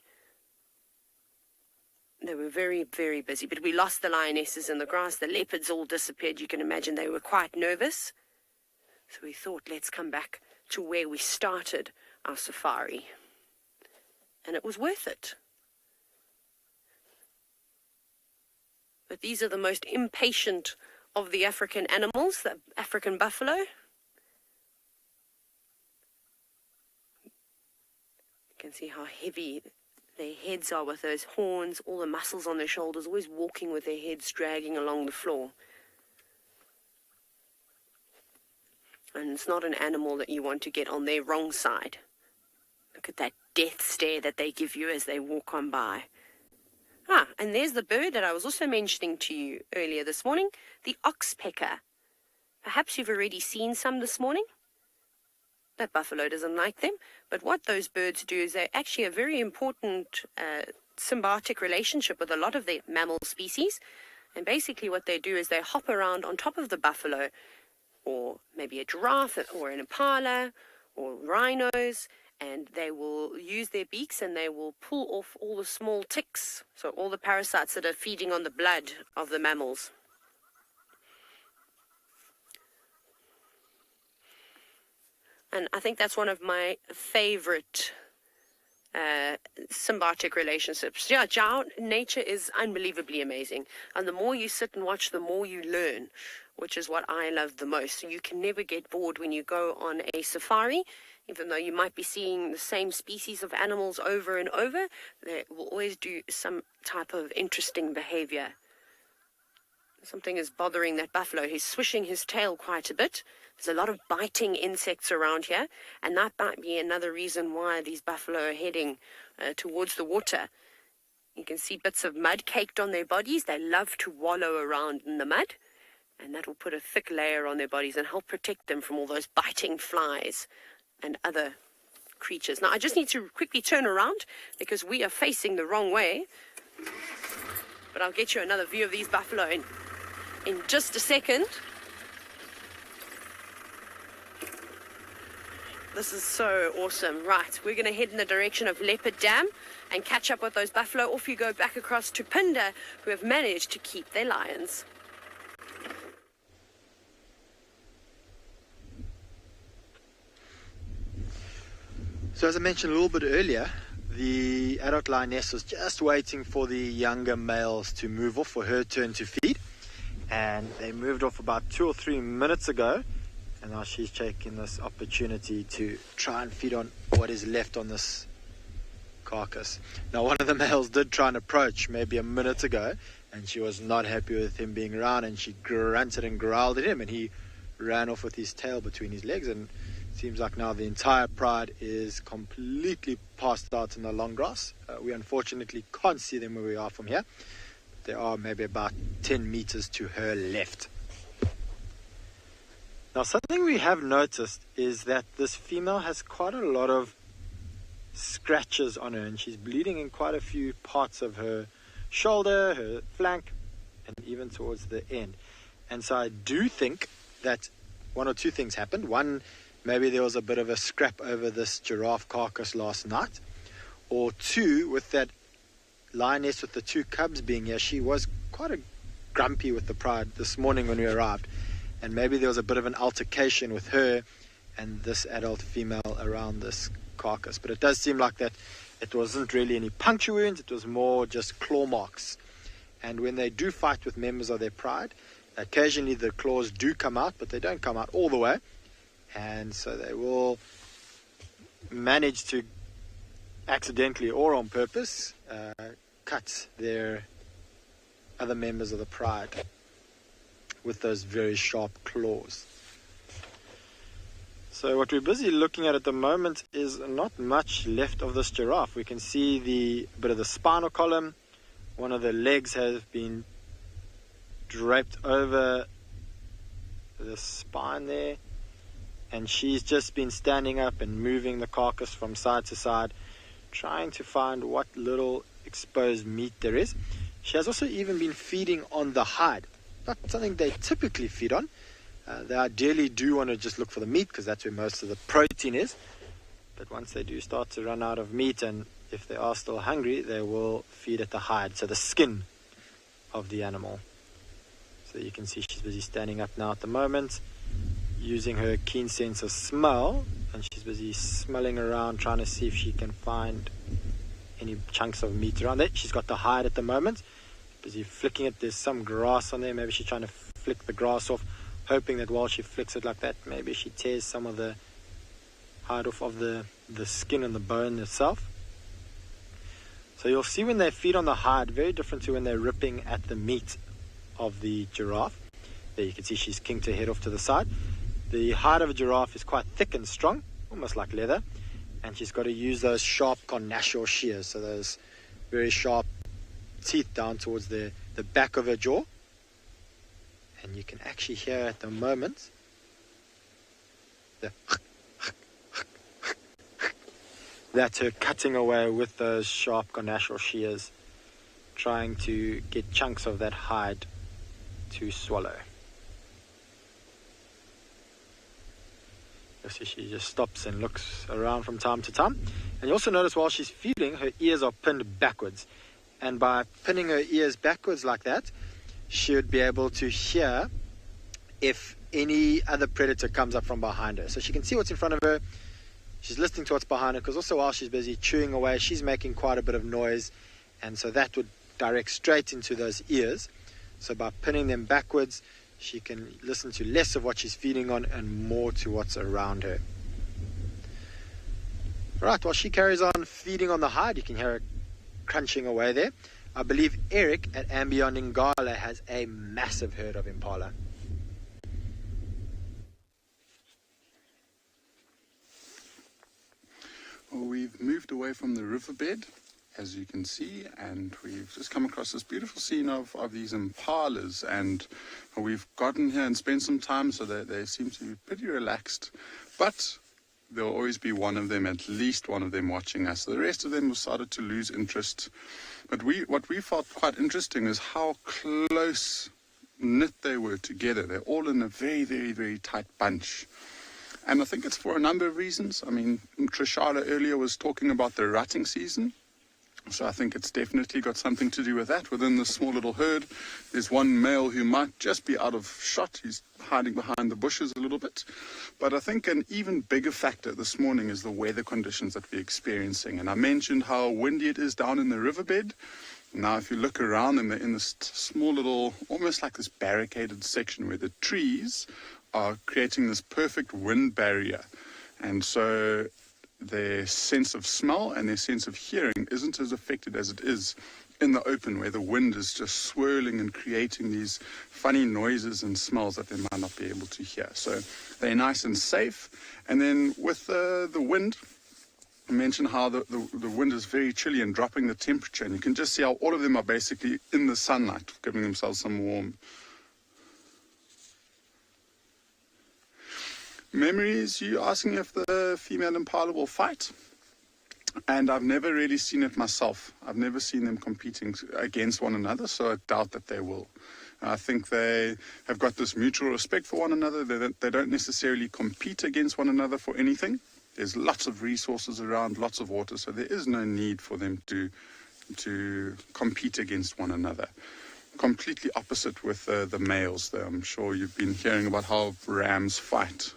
They were very, very busy, but we lost the lionesses in the grass. The leopards all disappeared. You can imagine they were quite nervous. So we thought, let's come back to where we started our safari. And it was worth it. But these are the most impatient of the African animals, the African buffalo. You can see how heavy their heads are with those horns, all the muscles on their shoulders, always walking with their heads dragging along the floor. And it's not an animal that you want to get on their wrong side. Look at that death stare that they give you as they walk on by. And there's the bird that I was also mentioning to you earlier this morning, the oxpecker. Perhaps you've already seen some this morning. That buffalo doesn't like them, but what those birds do is they're actually a very important symbiotic relationship with a lot of the mammal species. And basically what they do is they hop around on top of the buffalo, or maybe a giraffe, or an impala, or rhinos, and they will use their beaks and they will pull off all the small ticks, so all the parasites that are feeding on the blood of the mammals. And I think that's one of my favorite symbiotic relationships. Yeah, nature is unbelievably amazing. And the more you sit and watch, the more you learn, which is what I love the most. So you can never get bored when you go on a safari. Even though you might be seeing the same species of animals over and over, they will always do some type of interesting behavior. Something is bothering that buffalo. He's swishing his tail quite a bit. There's a lot of biting insects around here, and that might be another reason why these buffalo are heading towards the water. You can see bits of mud caked on their bodies. They love to wallow around in the mud, and that will put a thick layer on their bodies and help protect them from all those biting flies and other creatures. Now, I just need to quickly turn around because we are facing the wrong way. But I'll get you another view of these buffalo in just a second. This is so awesome. Right, we're going to head in the direction of Leopard Dam and catch up with those buffalo. Off you go back across to Pinda, who have managed to keep their lions. So as I mentioned a little bit earlier, the adult lioness was just waiting for the younger males to move off for her turn to feed. And they moved off about 2 or 3 minutes ago. And now she's taking this opportunity to try and feed on what is left on this carcass. Now, one of the males did try and approach maybe a minute ago, and she was not happy with him being around, and she grunted and growled at him, and he ran off with his tail between his legs. And it seems like now the entire pride is completely passed out in the long grass. We unfortunately can't see them where we are from here. They are maybe about 10 meters to her left. Now, something we have noticed is that this female has quite a lot of scratches on her, and she's bleeding in quite a few parts of her shoulder, her flank, and even towards the end. And so I do think that one or two things happened. One, maybe there was a bit of a scrap over this giraffe carcass last night. Or two, with that lioness with the 2 cubs being here, she was quite grumpy with the pride this morning when we arrived. And maybe there was a bit of an altercation with her and this adult female around this carcass. But it does seem like that it wasn't really any puncture wounds, it was more just claw marks. And when they do fight with members of their pride, occasionally the claws do come out, but they don't come out all the way. And so they will manage to accidentally or on purpose cut their other members of the pride with those very sharp claws. So what we're busy looking at the moment is not much left of this giraffe. We can see the bit of the spinal column. One of the legs has been draped over the spine there, and she's just been standing up and moving the carcass from side to side, trying to find what little exposed meat there is. She has also even been feeding on the hide. Not something they typically feed on. They ideally do want to just look for the meat because that's where most of the protein is. But once they do start to run out of meat, and if they are still hungry, they will feed at the hide, so the skin of the animal. So you can see she's busy standing up now at the moment, using her keen sense of smell, and she's busy smelling around, trying to see if she can find any chunks of meat around there. She's got the hide at the moment, busy flicking it. There's some grass on there. Maybe she's trying to flick the grass off, hoping that while she flicks it like that, maybe she tears some of the hide off of the skin and the bone itself. So you'll see when they feed on the hide, very different to when they're ripping at the meat of the giraffe. There you can see she's kinked her head off to the side. The hide of a giraffe is quite thick and strong, almost like leather, and she's got to use those sharp carnassial shears, so those very sharp teeth down towards the back of her jaw. And you can actually hear at the moment that's her cutting away with those sharp carnassial shears, trying to get chunks of that hide to swallow. You see she just stops and looks around from time to time. And you also notice while she's feeding, her ears are pinned backwards. And by pinning her ears backwards like that, she would be able to hear if any other predator comes up from behind her. So she can see what's in front of her. She's listening to what's behind her, because also while she's busy chewing away, she's making quite a bit of noise. And so that would direct straight into those ears. So by pinning them backwards, she can listen to less of what she's feeding on and more to what's around her. Right, while she carries on feeding on the hide, you can hear her crunching away there. I believe Eric at Beyond Ngala has a massive herd of impala. Well, we've moved away from the riverbed, as you can see, and we've just come across this beautiful scene of these impalas, and we've gotten here and spent some time, so they seem to be pretty relaxed. But there will always be one of them, at least one of them, watching us. The rest of them have started to lose interest. But what we felt quite interesting is how close knit they were together. They're all in a very, very, very tight bunch. And I think it's for a number of reasons. I mean, TRISHALA earlier was talking about the rutting season. So I think it's definitely got something to do with that. Within this small little herd, there's one male who might just be out of shot. He's hiding behind the bushes a little bit. But I think an even bigger factor this morning is the weather conditions that we're experiencing. And I mentioned how windy it is down in the riverbed. Now, if you look around them, they're in this small little, almost like this barricaded section where the trees are creating this perfect wind barrier. And so their sense of smell and their sense of hearing isn't as affected as it is in the open, where the wind is just swirling and creating these funny noises and smells that they might not be able to hear. So they're nice and safe. And then with the wind, I mentioned how the wind is very chilly and dropping the temperature, and you can just see how all of them are basically in the sunlight, giving themselves some warmth. Memories, you asking if the female impala will fight? And I've never really seen it myself. I've never seen them competing against one another, so I doubt that they will. I think they have got this mutual respect for one another. They don't necessarily compete against one another for anything. There's lots of resources around, lots of water, so there is no need for them to compete against one another. Completely opposite with the males, though. I'm sure you've been hearing about how rams fight.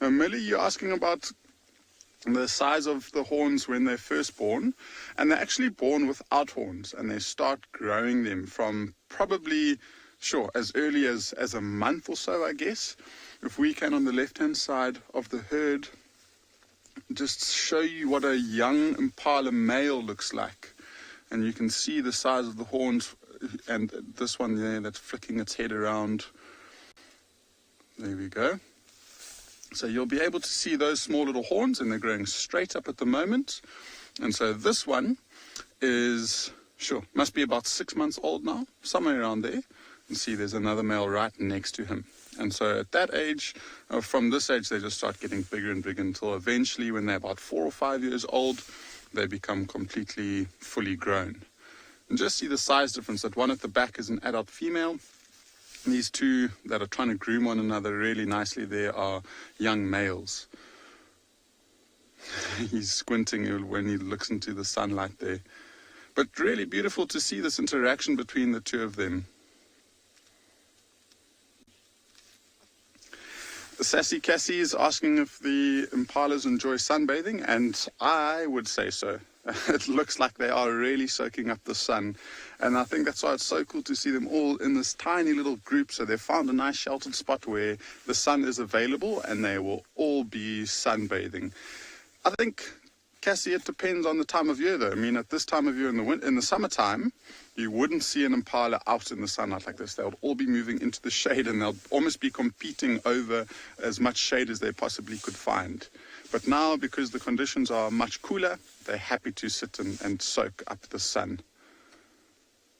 Now, Millie, you're asking about the size of the horns when they're first born, and they're actually born without horns, and they start growing them from probably, as early as a month or so, I guess. If we can, on the left-hand side of the herd, just show you what a young impala male looks like. And you can see the size of the horns, and this one there that's flicking its head around. There we go. So you'll be able to see those small little horns, and they're growing straight up at the moment. And so this one is, must be about 6 months old now, somewhere around there. And see there's another male right next to him. And so at that age, from this age, they just start getting bigger and bigger until eventually, when they're about 4 or 5 years old, they become completely fully grown. And just see the size difference. That one at the back is an adult female. These two that are trying to groom one another really nicely there are young males. He's squinting when he looks into the sunlight there. But really beautiful to see this interaction between the two of them. Sassy Cassie is asking if the impalas enjoy sunbathing, and I would say so. It looks like they are really soaking up the sun, and I think that's why it's so cool to see them all in this tiny little group. So they've found a nice sheltered spot where the sun is available, and they will all be sunbathing. I think, Cassie, it depends on the time of year, though. I mean, at this time of year in the summertime, you wouldn't see an impala out in the sunlight like this. They'll all be moving into the shade, and they'll almost be competing over as much shade as they possibly could find. But now, because the conditions are much cooler, they're happy to sit and soak up the sun.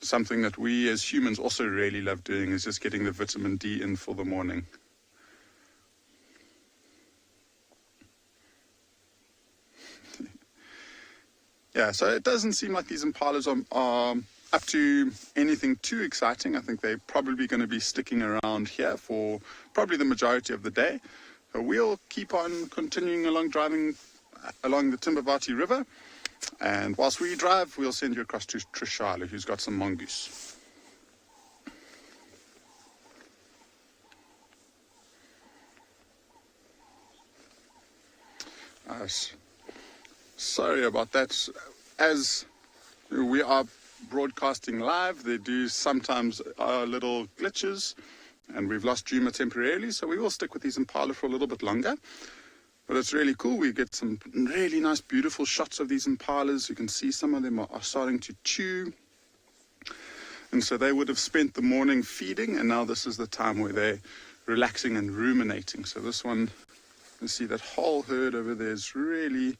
Something that we as humans also really love doing is just getting the vitamin D in for the morning. Yeah, so it doesn't seem like these impalas are up to anything too exciting. I think they're probably going to be sticking around here for probably the majority of the day. So we'll keep on continuing driving along the Timbavati River. And whilst we drive, we'll send you across to TRISHALA, who's got some mongoose. Sorry about that. As we are broadcasting live, they do sometimes little glitches, and we've lost Juma temporarily, so we will stick with these impala for a little bit longer. But it's really cool. We get some really nice, beautiful shots of these impalas. You can see some of them are starting to chew. And so they would have spent the morning feeding, and now this is the time where they're relaxing and ruminating. So this one, you see that whole herd over there is really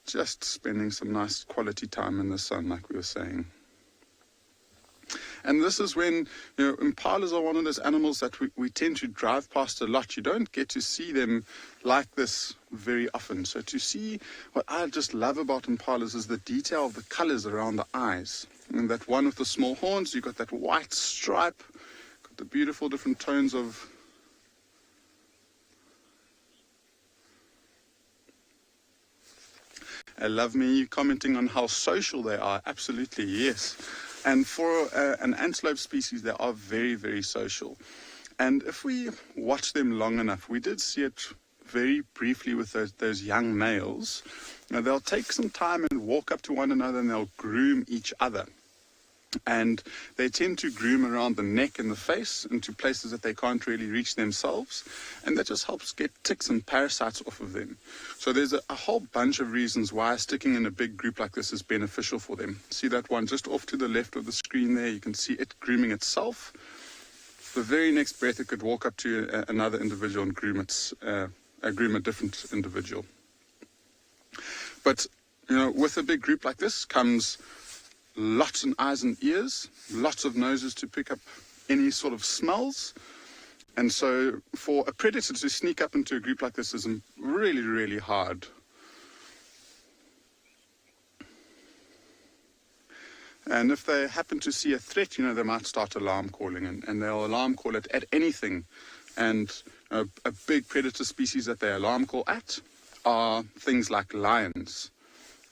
just spending some nice quality time in the sun, like we were saying. And this is when, impalas are one of those animals that we tend to drive past a lot. You don't get to see them like this very often. So to see, what I just love about impalas is the detail of the colors around the eyes. And that one with the small horns, you've got that white stripe, got the beautiful different tones of Love me commenting on how social they are. Absolutely, yes. And for an antelope species, they are very, very social. And if we watch them long enough, we did see it very briefly with those young males. Now, they'll take some time and walk up to one another and they'll groom each other. And they tend to groom around the neck and the face into places that they can't really reach themselves. And that just helps get ticks and parasites off of them. So there's a whole bunch of reasons why sticking in a big group like this is beneficial for them. See that one just off to the left of the screen there? You can see it grooming itself. The very next breath it could walk up to another individual and groom a different individual. But, you know, with a big group like this comes lots of eyes and ears, lots of noses to pick up any sort of smells. And so for a predator to sneak up into a group like this is really, really hard. And if they happen to see a threat, you know, they might start alarm calling, and they'll alarm call it at anything. And a big predator species that they alarm call at are things like lions.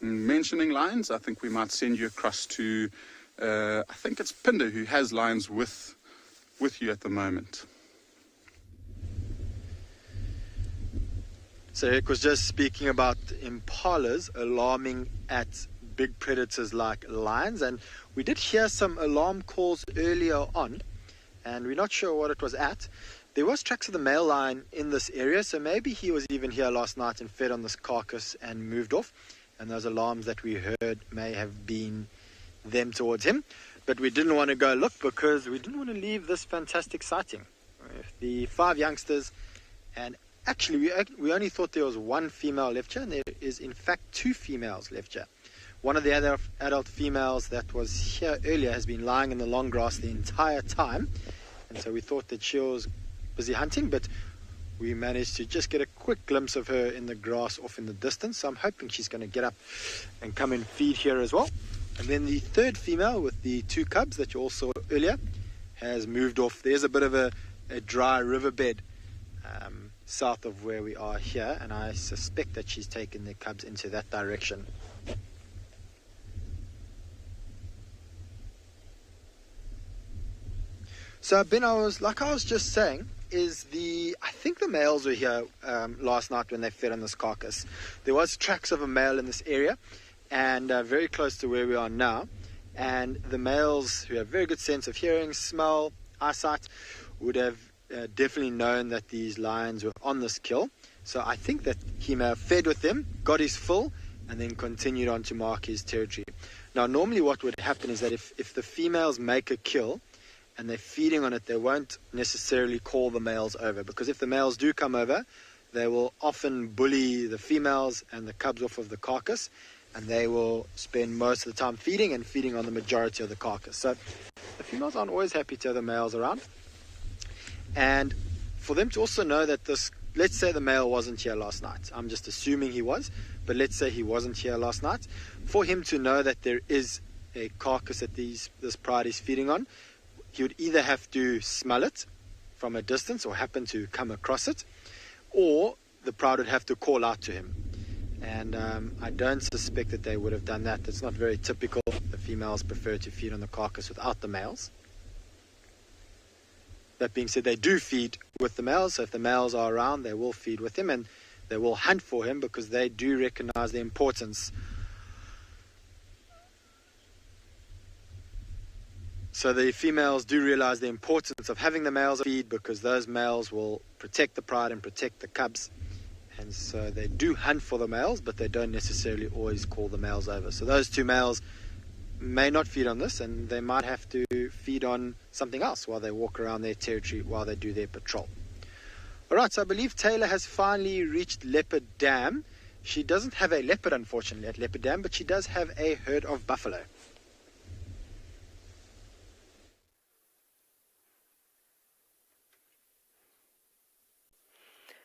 Mentioning lions, I think we might send you across to, I think it's Pinder who has lions with you at the moment. So Eric was just speaking about impalas alarming at big predators like lions, and we did hear some alarm calls earlier on, and we're not sure what it was at. There was tracks of the male lion in this area, so maybe he was even here last night and fed on this carcass and moved off. And those alarms that we heard may have been them towards him. But we didn't want to go look because we didn't want to leave this fantastic sighting. The 5 youngsters, and actually we only thought there was 1 female left here, and there is in fact 2 females left here. One of the other adult females that was here earlier has been lying in the long grass the entire time. And so we thought that she was busy hunting, but we managed to just get a quick glimpse of her in the grass off in the distance. So I'm hoping she's going to get up and come and feed here as well. And then the 3rd female with the 2 cubs that you all saw earlier has moved off. There's a bit of a dry riverbed south of where we are here. And I suspect that she's taken the cubs into that direction. So Ben, I was just saying, I think the males were here last night when they fed on this carcass. There was tracks of a male in this area, and very close to where we are now. And the males, who have very good sense of hearing, smell, eyesight, would have definitely known that these lions were on this kill. So I think that he may have fed with them, got his fill, and then continued on to mark his territory. Now, normally what would happen is that if the females make a kill, and they're feeding on it, they won't necessarily call the males over, because if the males do come over, they will often bully the females and the cubs off of the carcass, and they will spend most of the time feeding on the majority of the carcass. So the females aren't always happy to have the males around. And for them to also know that let's say the male wasn't here last night. I'm just assuming he was, but let's say he wasn't here last night. For him to know that there is a carcass that this pride is feeding on, he would either have to smell it from a distance or happen to come across it, or the pride would have to call out to him. And I don't suspect that they would have done that. It's not very typical. The females prefer to feed on the carcass without the males. That being said, they do feed with the males, so if the males are around, they will feed with him, and they will hunt for him because they do recognize the importance. So the females do realize the importance of having the males feed, because those males will protect the pride and protect the cubs. And so they do hunt for the males, but they don't necessarily always call the males over. So those 2 males may not feed on this, and they might have to feed on something else while they walk around their territory, while they do their patrol. All right, so I believe TAYLA has finally reached Leopard Dam. She doesn't have a leopard, unfortunately, at Leopard Dam, but she does have a herd of buffalo.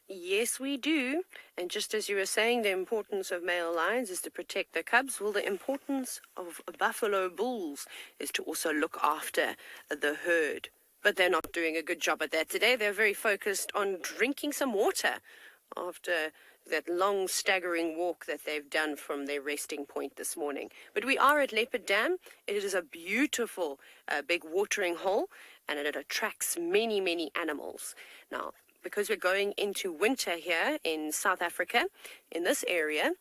Yes, we do. And just as you were saying, the importance of male lions is to protect the cubs. Well, the importance of buffalo bulls is to also look after the herd. But they're not doing a good job at that today. They're very focused on drinking some water after that long staggering walk that they've done from their resting point this morning. But we are at Leopard Dam. It is a beautiful big watering hole, and it attracts many, many animals. Now, because we're going into winter here in South Africa, in this area,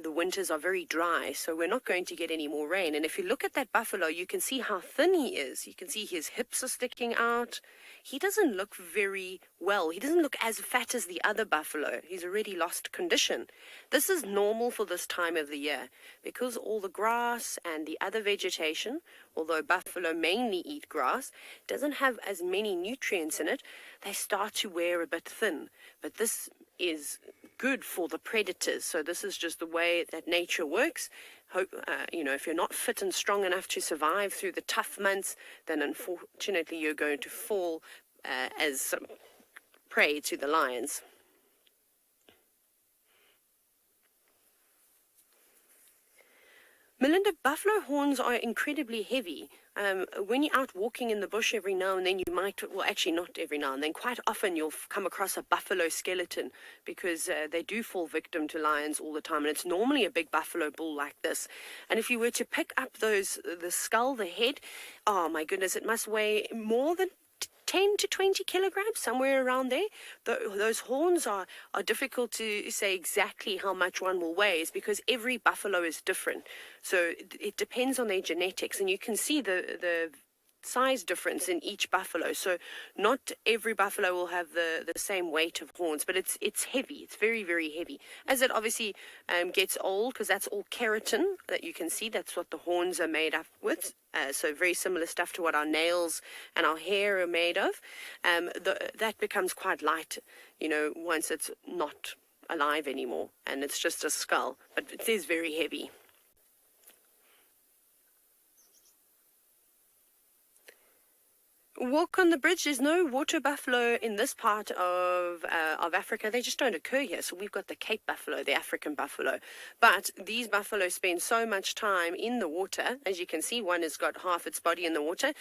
the winters are very dry, so we're not going to get any more rain. And if you look at that buffalo, you can see how thin he is. You can see his hips are sticking out. He doesn't look very well. He doesn't look as fat as the other buffalo. He's already lost condition. This is normal for this time of the year because all the grass and the other vegetation, although buffalo mainly eat grass, doesn't have as many nutrients in it. They start to wear a bit thin. But this is good for the predators. So this is just the way that nature works. If you're not fit and strong enough to survive through the tough months, then unfortunately you're going to fall as prey to the lions. Melinda, buffalo horns are incredibly heavy. When you're out walking in the bush every now and then, you might, well, actually not every now and then, quite often you'll come across a buffalo skeleton because they do fall victim to lions all the time, and it's normally a big buffalo bull like this. And if you were to pick up the skull, the head, oh my goodness, it must weigh more than 10 to 20 kilograms, somewhere around there. Those horns are difficult to say exactly how much one will weigh, is because every buffalo is different. So it depends on their genetics, and you can see the size difference in each buffalo. So not every buffalo will have the same weight of horns, but it's heavy. It's very, very heavy. As it obviously gets old, because that's all keratin that you can see. That's what the horns are made up with. So very similar stuff to what our nails and our hair are made of. That becomes quite light, once it's not alive anymore, and it's just a skull. But it is very heavy. Walk on the bridge. There's no water buffalo in this part of Africa. They just don't occur here. So we've got the Cape buffalo, the African buffalo. But these buffaloes spend so much time in the water. As you can see, one has got half its body in the water.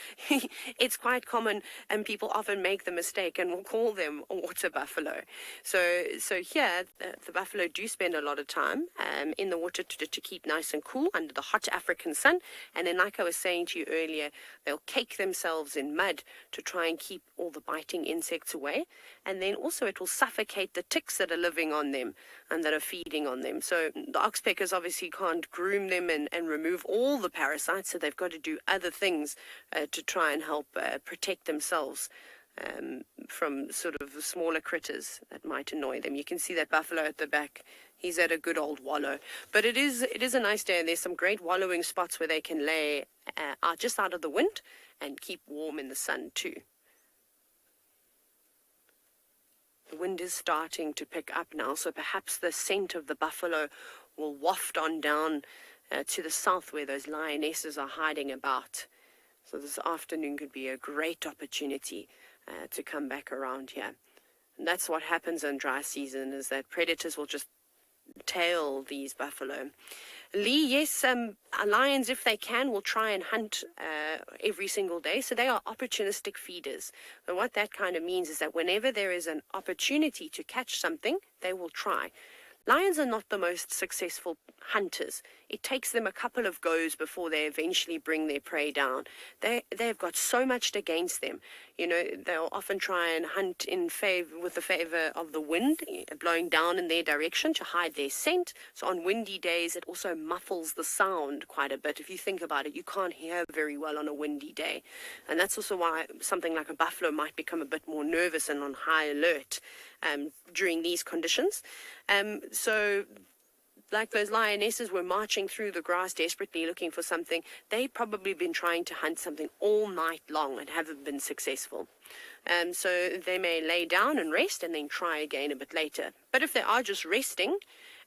It's quite common, and people often make the mistake and will call them a water buffalo. So here, the buffalo do spend a lot of time in the water to keep nice and cool under the hot African sun. And then, like I was saying to you earlier, they'll cake themselves in mud to try and keep all the biting insects away. And then also it will suffocate the ticks that are living on them and that are feeding on them. So the oxpeckers obviously can't groom them and remove all the parasites, so they've got to do other things to try and help protect themselves from sort of the smaller critters that might annoy them. You can see that buffalo at the back. He's at a good old wallow. But it is a nice day, and there's some great wallowing spots where they can lay just out of the wind and keep warm in the sun too. The wind is starting to pick up now, so perhaps the scent of the buffalo will waft on down to the south where those lionesses are hiding about. So this afternoon could be a great opportunity to come back around here. And that's what happens in dry season, is that predators will just tail these buffalo. Lee, yes, lions, if they can, will try and hunt every single day. So they are opportunistic feeders. And what that kind of means is that whenever there is an opportunity to catch something, they will try. Lions are not the most successful hunters. It takes them a couple of goes before they eventually bring their prey down. They've got so much against them. They'll often try and hunt with the favor of the wind blowing down in their direction to hide their scent. So on windy days, it also muffles the sound quite a bit. If you think about it, you can't hear very well on a windy day. And that's also why something like a buffalo might become a bit more nervous and on high alert during these conditions. So like those lionesses were marching through the grass desperately looking for something, they've probably been trying to hunt something all night long and haven't been successful. So they may lay down and rest and then try again a bit later. But if they are just resting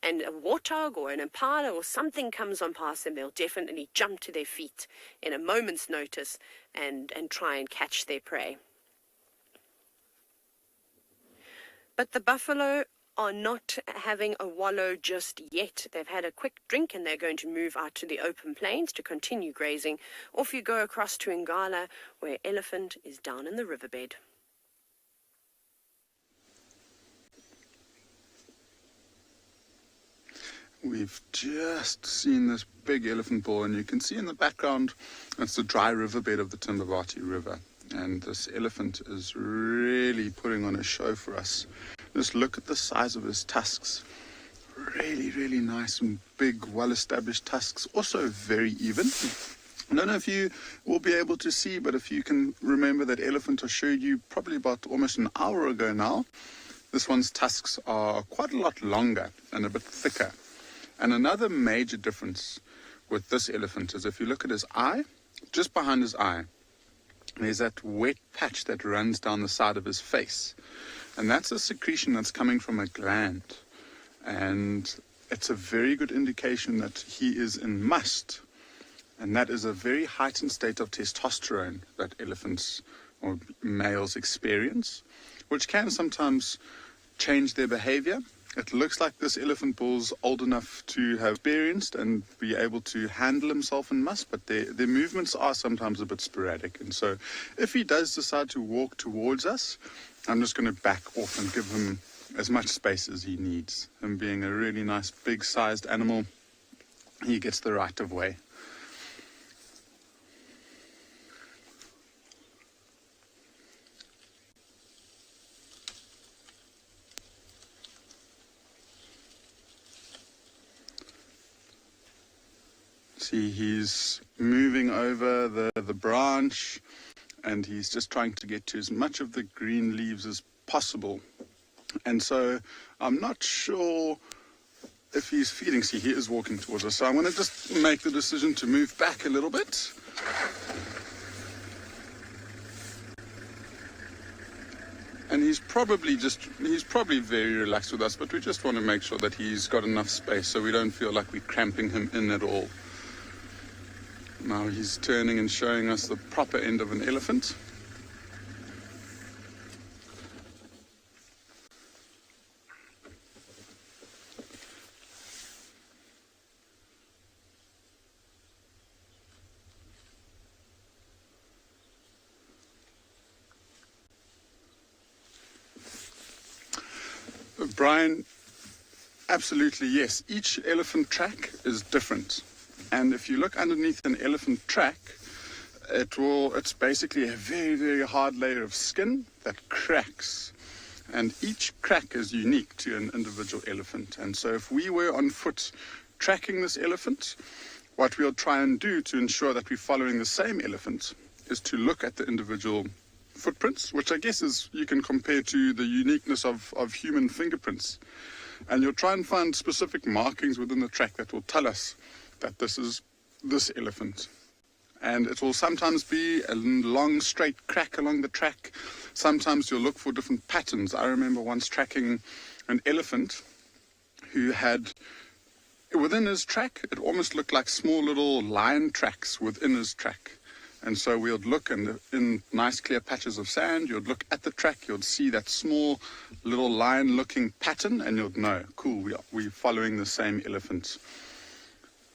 and a warthog or an impala or something comes on past them, they'll definitely jump to their feet in a moment's notice and try and catch their prey. But the buffalo are not having a wallow just yet. They've had a quick drink and they're going to move out to the open plains to continue grazing. Off you go across to Ngala, where elephant is down in the riverbed. We've just seen this big elephant bull, and you can see in the background, it's the dry riverbed of the Timbavati River. And this elephant is really putting on a show for us. Just look at the size of his tusks. Really, really nice and big, well-established tusks. Also very even. I don't know if you will be able to see, but if you can remember that elephant I showed you probably about almost an hour ago now, this one's tusks are quite a lot longer and a bit thicker. And another major difference with this elephant is if you look at his eye, just behind his eye, there's that wet patch that runs down the side of his face. And that's a secretion that's coming from a gland. And it's a very good indication that he is in must. And that is a very heightened state of testosterone that elephants or males experience, which can sometimes change their behavior. It looks like this elephant bull's old enough to have experienced and be able to handle himself in must, but their movements are sometimes a bit sporadic. And so if he does decide to walk towards us, I'm just going to back off and give him as much space as he needs. Him being a really nice big-sized animal, he gets the right of way. See, he's moving over the branch, and he's just trying to get to as much of the green leaves as possible. And so I'm not sure if he's feeding. See, he is walking towards us, so I'm going to just make the decision to move back a little bit. And he's probably very relaxed with us, but we just want to make sure that he's got enough space so we don't feel like we're cramping him in at all. Now he's turning and showing us the proper end of an elephant. Brian, absolutely yes. Each elephant track is different. And if you look underneath an elephant track, it's basically a very, very hard layer of skin that cracks. And each crack is unique to an individual elephant. And so if we were on foot tracking this elephant, what we'll try and do to ensure that we're following the same elephant is to look at the individual footprints, which I guess is you can compare to the uniqueness of human fingerprints. And you'll try and find specific markings within the track that will tell us that this is this elephant. And it will sometimes be a long straight crack along the track. Sometimes you'll look for different patterns. I remember once tracking an elephant who had, within his track, it almost looked like small little line tracks within his track. And so we would look in nice clear patches of sand, you'd look at the track, you'd see that small little line looking pattern, and you'd know, cool, we're following the same elephant.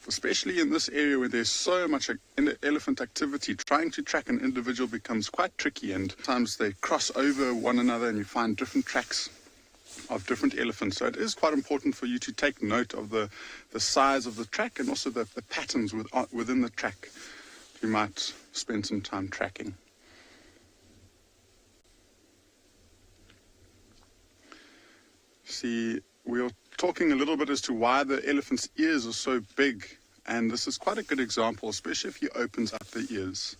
Especially in this area where there's so much elephant activity, trying to track an individual becomes quite tricky, and sometimes they cross over one another and you find different tracks of different elephants. So it is quite important for you to take note of the size of the track and also the patterns within the track. You might spend some time tracking. See, we were talking a little bit as to why the elephant's ears are so big, and this is quite a good example, especially if he opens up the ears.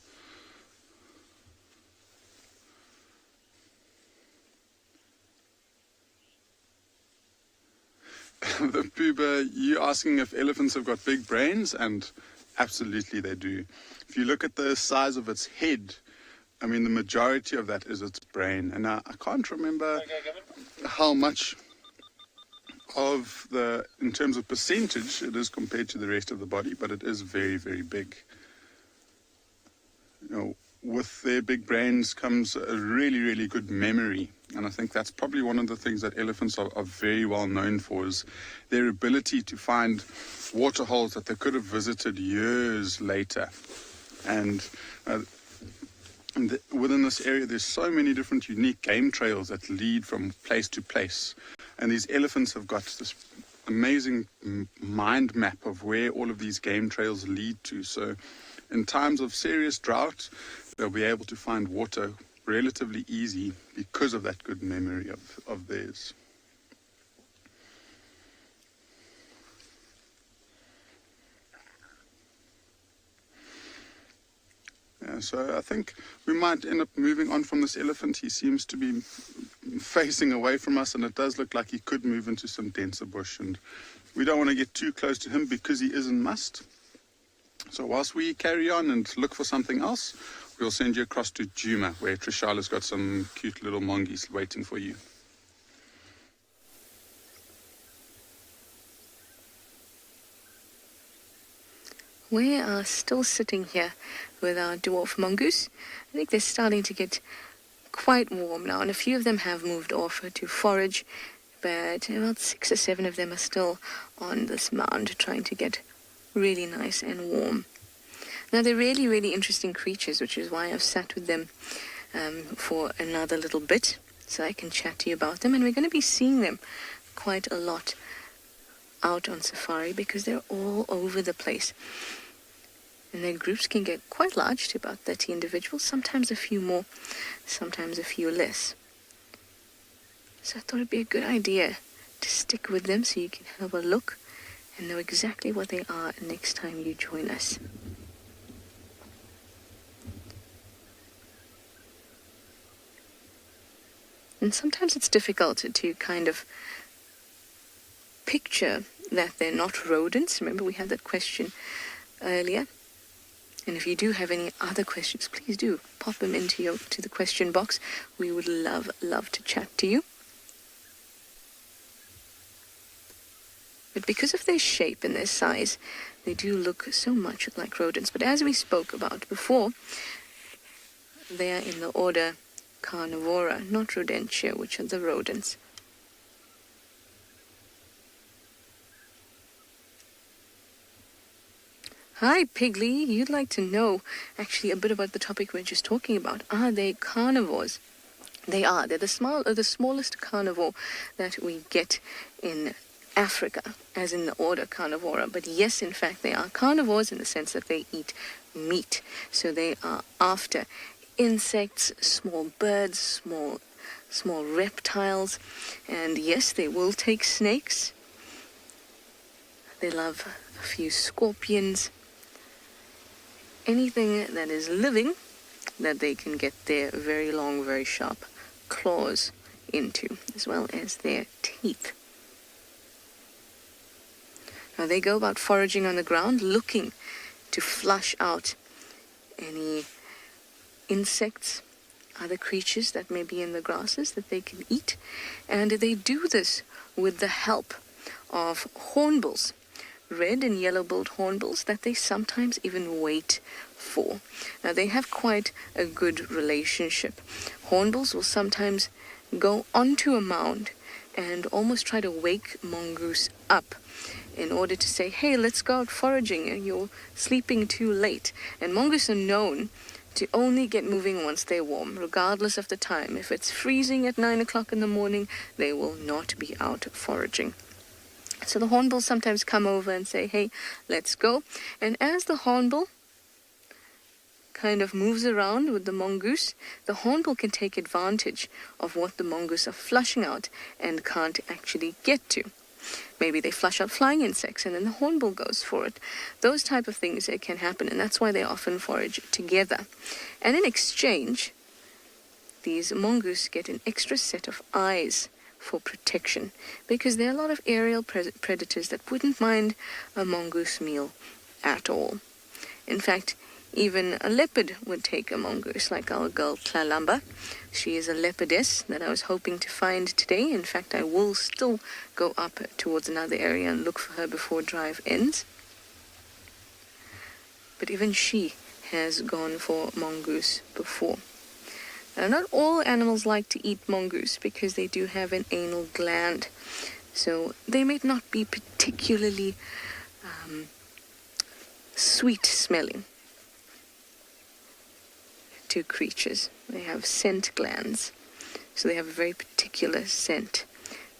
The Pooba, you asking if elephants have got big brains, and absolutely they do. If you look at the size of its head, I mean, the majority of that is its brain. And I can't remember how much of in terms of percentage, it is compared to the rest of the body, but it is very, very big. You know, with their big brains comes a really, really good memory. And I think that's probably one of the things that elephants are very well known for, is their ability to find waterholes that they could have visited years later. And within this area, there's so many different unique game trails that lead from place to place. And these elephants have got this amazing mind map of where all of these game trails lead to. So in times of serious drought, they'll be able to find water relatively easy because of that good memory of theirs. Yeah, so I think we might end up moving on from this elephant. He seems to be facing away from us, and it does look like he could move into some denser bush, and we don't want to get too close to him because he is in must. So whilst we carry on and look for something else, we'll send you across to Djuma, where Trishala's got some cute little mongoose waiting for you. We are still sitting here with our dwarf mongoose. I think they're starting to get quite warm now, and a few of them have moved off to forage, but about 6 or 7 of them are still on this mound trying to get really nice and warm. Now, they're really, really interesting creatures, which is why I've sat with them for another little bit, so I can chat to you about them, and we're going to be seeing them quite a lot out on safari because they're all over the place. And their groups can get quite large, to about 30 individuals, sometimes a few more, sometimes a few less. So I thought it'd be a good idea to stick with them so you can have a look and know exactly what they are next time you join us. And sometimes it's difficult to kind of picture that they're not rodents. Remember, we had that question earlier. And if you do have any other questions, please do pop them into the question box. We would love to chat to you. But because of their shape and their size, they do look so much like rodents. But as we spoke about before, they are in the order Carnivora, not Rodentia, which are the rodents. Hi, Piggly. You'd like to know actually a bit about the topic we're just talking about. Are they carnivores? They are. They're the smallest carnivore that we get in Africa, as in the order Carnivora. But yes, in fact, they are carnivores in the sense that they eat meat. So they are after insects, small birds, small reptiles, and yes, they will take snakes. They love a few scorpions. Anything that is living that they can get their very long, very sharp claws into, as well as their teeth. Now they go about foraging on the ground, looking to flush out any insects, other creatures that may be in the grasses that they can eat. And they do this with the help of hornbills, red and yellow-billed hornbills that they sometimes even wait for. Now they have quite a good relationship. Hornbills will sometimes go onto a mound and almost try to wake mongoose up in order to say, hey, let's go out foraging, you're sleeping too late. And mongoose are known to only get moving once they're warm, regardless of the time. If it's freezing at 9 o'clock in the morning, they will not be out foraging. So the hornbills sometimes come over and say, hey, let's go. And as the hornbill kind of moves around with the mongoose, the hornbill can take advantage of what the mongoose are flushing out and can't actually get to. Maybe they flush out flying insects and then the hornbill goes for it. Those type of things can happen, and that's why they often forage together. And in exchange, these mongoose get an extra set of eyes for protection, because there are a lot of aerial predators that wouldn't mind a mongoose meal at all. In fact, even a leopard would take a mongoose, like our girl Tlalamba. She is a leopardess that I was hoping to find today. In fact, I will still go up towards another area and look for her before drive ends. But even she has gone for mongoose before. Now, not all animals like to eat mongoose because they do have an anal gland. So they may not be particularly sweet smelling to creatures. They have scent glands, so they have a very particular scent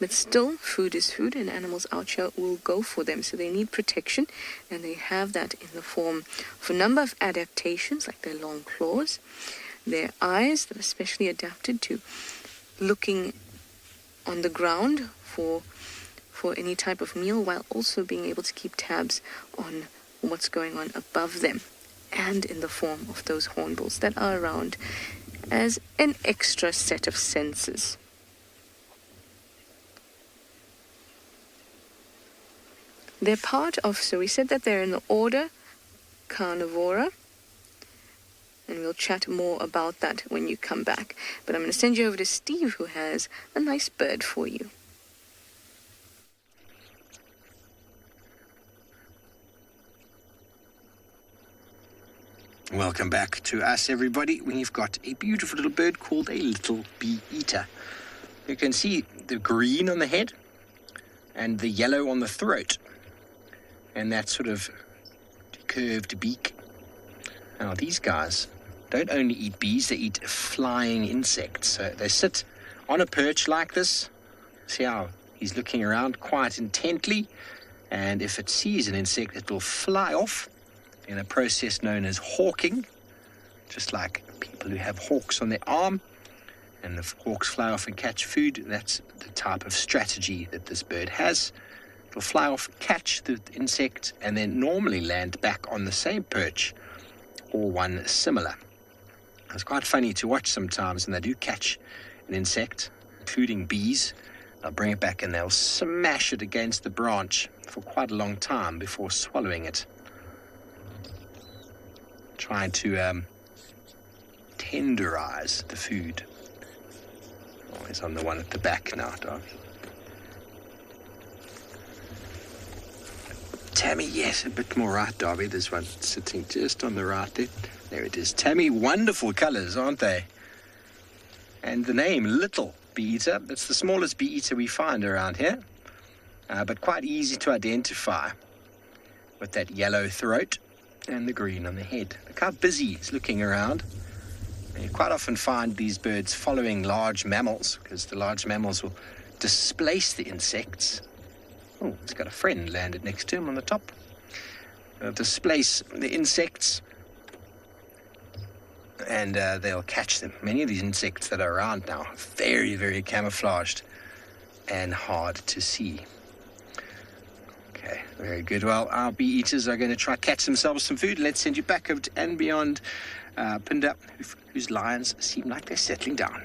But still, food is food, and animals out here will go for them. So they need protection, and they have that in the form of a number of adaptations, like their long claws, their eyes that are specially adapted to looking on the ground for any type of meal, while also being able to keep tabs on what's going on above them, and in the form of those hornbills that are around as an extra set of senses. They're part of, so we said that they're in the order Carnivora, and we'll chat more about that when you come back. But I'm going to send you over to Steve, who has a nice bird for you. Welcome back to us, everybody. We've got a beautiful little bird called a little bee-eater. You can see the green on the head and the yellow on the throat, and that sort of curved beak. Now, these guys don't only eat bees, they eat flying insects. So they sit on a perch like this. See how he's looking around quite intently, and if it sees an insect, it will fly off in a process known as hawking, just like people who have hawks on their arm. And if hawks fly off and catch food, that's the type of strategy that this bird has. It'll fly off, catch the insect, and then normally land back on the same perch or one similar. It's quite funny to watch sometimes when they do catch an insect, including bees. They'll bring it back and they'll smash it against the branch for quite a long time before swallowing it, trying to tenderize the food. Oh, he's on the one at the back now, dog. Tammy, yes, a bit more right, Darby. There's one sitting just on the right there. There it is. Tammy, wonderful colors, aren't they? And the name, Little Bee-Eater. That's the smallest bee-eater we find around here, but quite easy to identify with that yellow throat and the green on the head. Look how busy he's looking around. And you quite often find these birds following large mammals, because the large mammals will displace the insects. Oh, he's got a friend landed next to him on the top. They'll displace the insects, and they'll catch them. Many of these insects that are around now are very, very camouflaged and hard to see. Okay, very good. Well, our bee-eaters are going to try to catch themselves some food. Let's send you back over to and beyond Pinda, whose lions seem like they're settling down.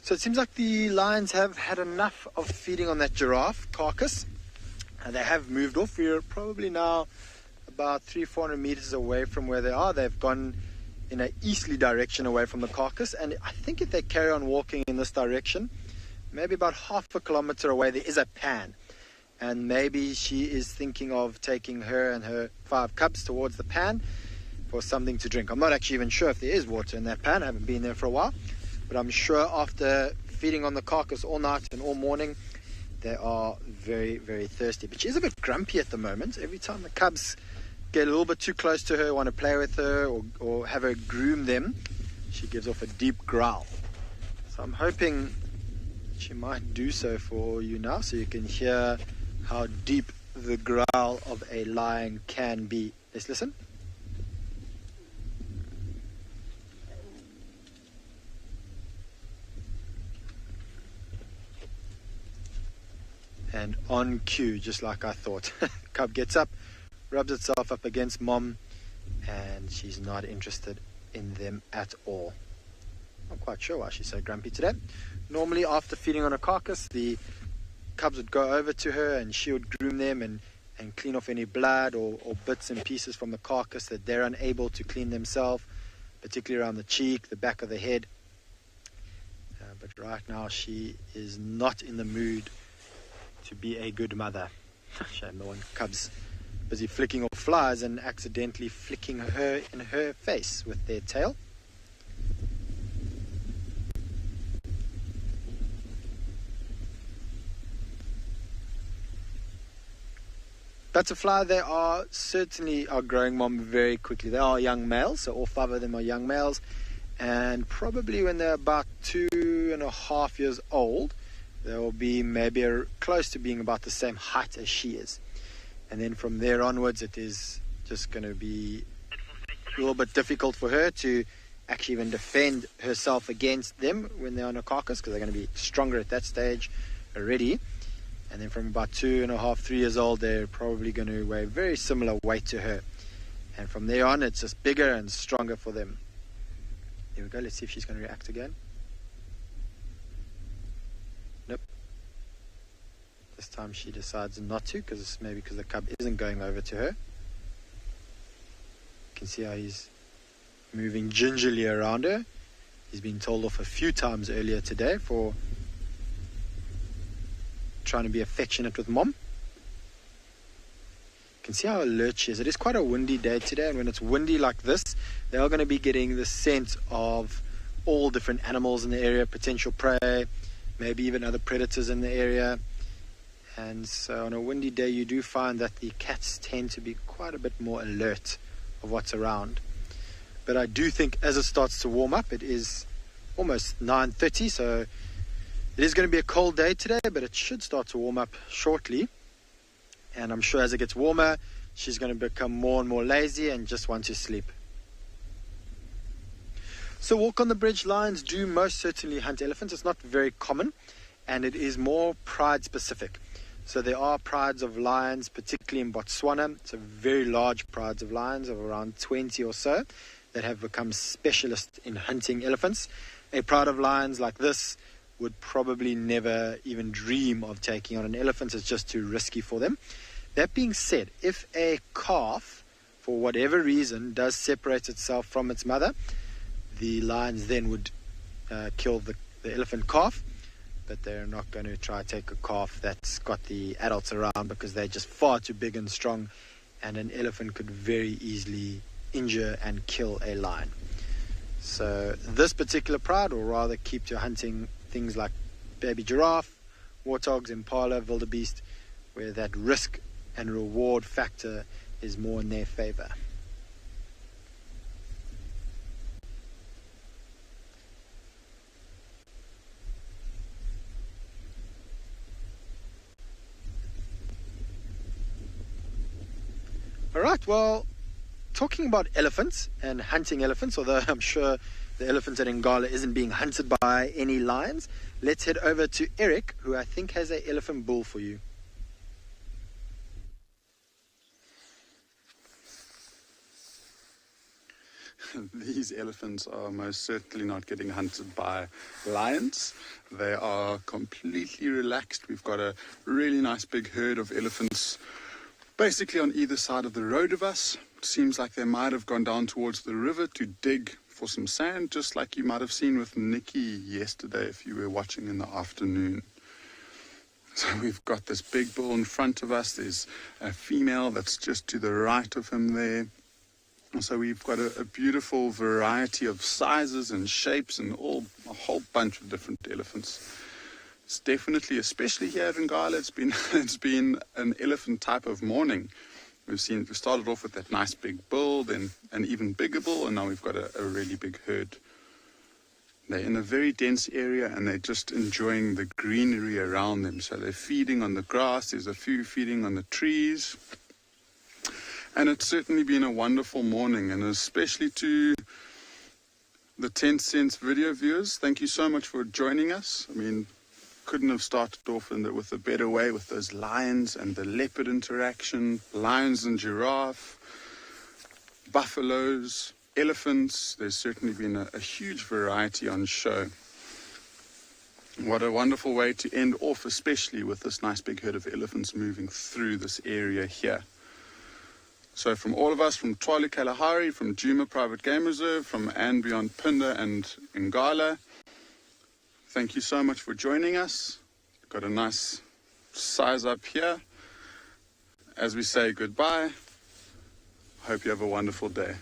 So it seems like the lions have had enough of feeding on that giraffe carcass. And they have moved off. We're probably now about 300-400 meters away from where they are. They've gone in an easterly direction away from the carcass. And I think if they carry on walking in this direction, maybe about half a kilometer away, there is a pan. And maybe she is thinking of taking her and her 5 cubs towards the pan for something to drink. I'm not actually even sure if there is water in that pan. I haven't been there for a while. But I'm sure after feeding on the carcass all night and all morning, they are very, very thirsty. But she's a bit grumpy at the moment. Every time the cubs get a little bit too close to her, want to play with her or have her groom them, she gives off a deep growl. So I'm hoping she might do so for you now, so you can hear how deep the growl of a lion can be. Let's listen. And on cue, just like I thought, cub gets up, rubs itself up against mom, and she's not interested in them at all. Not quite sure why she's so grumpy today. Normally, after feeding on a carcass, the cubs would go over to her and she would groom them and clean off any blood or bits and pieces from the carcass that they're unable to clean themselves, particularly around the cheek, the back of the head. But right now, she is not in the mood to be a good mother. Shame the one cub's busy flicking off flies and accidentally flicking her in her face with their tail. Butterfly, they are certainly growing mom very quickly. They are young males, so all 5 of them are young males. And probably when they're about 2.5 years old, they will be maybe close to being about the same height as she is. And then from there onwards, it is just going to be a little bit difficult for her to actually even defend herself against them when they're on a carcass, because they're going to be stronger at that stage already. And then from about 2.5, 3 years old, they're probably going to weigh very similar weight to her. And from there on, it's just bigger and stronger for them. There we go. Let's see if she's going to react again. Nope. This time she decides not to, because the cub isn't going over to her. You can see how he's moving gingerly around her. He's been told off a few times earlier today for trying to be affectionate with mom. You can see how alert she is. It is quite a windy day today, and when it's windy like this, they are going to be getting the scent of all different animals in the area, potential prey, maybe even other predators in the area. And so on a windy day, you do find that the cats tend to be quite a bit more alert of what's around. But I do think as it starts to warm up, it is almost 9:30, so it is going to be a cold day today, but it should start to warm up shortly. And I'm sure as it gets warmer, she's going to become more and more lazy and just want to sleep. So walk on the bridge lions do most certainly hunt elephants. It's not very common, and it is more pride specific. So there are prides of lions, particularly in Botswana. So very large prides of lions of around 20 or so that have become specialists in hunting elephants. A pride of lions like this would probably never even dream of taking on an elephant. It's just too risky for them. That being said, if a calf, for whatever reason, does separate itself from its mother, the lions then would kill the elephant calf, but they're not going to try to take a calf that's got the adults around, because they're just far too big and strong, and an elephant could very easily injure and kill a lion. So this particular pride will rather keep to hunting things like baby giraffe, warthogs, impala, wildebeest, where that risk and reward factor is more in their favor. All right, well, talking about elephants and hunting elephants, although I'm sure the elephant at Ngala isn't being hunted by any lions, let's head over to Eric, who I think has an elephant bull for you. These elephants are most certainly not getting hunted by lions. They are completely relaxed. We've got a really nice big herd of elephants basically on either side of the road of us. It seems like they might have gone down towards the river to dig for some sand, just like you might have seen with Nikki yesterday if you were watching in the afternoon. So we've got this big bull in front of us. There's a female that's just to the right of him there. So we've got a beautiful variety of sizes and shapes and a whole bunch of different elephants. It's definitely, especially here at Ngala, it's been an elephant type of morning. We started off with that nice big bull, then an even bigger bull, and now we've got a really big herd. They're in a very dense area, and they're just enjoying the greenery around them. So they're feeding on the grass. There's a few feeding on the trees. And it's certainly been a wonderful morning, and especially to the 10 Cents video viewers, thank you so much for joining us. I mean, couldn't have started off with a better way with those lions and the leopard interaction, lions and giraffe, buffaloes, elephants. There's certainly been a huge variety on show. What a wonderful way to end off, especially with this nice big herd of elephants moving through this area here. So from all of us, from Tswalu Kalahari, from Djuma Private Game Reserve, from and Beyond Phinda and Ngala, thank you so much for joining us. Got a nice size up here. As we say goodbye, hope you have a wonderful day.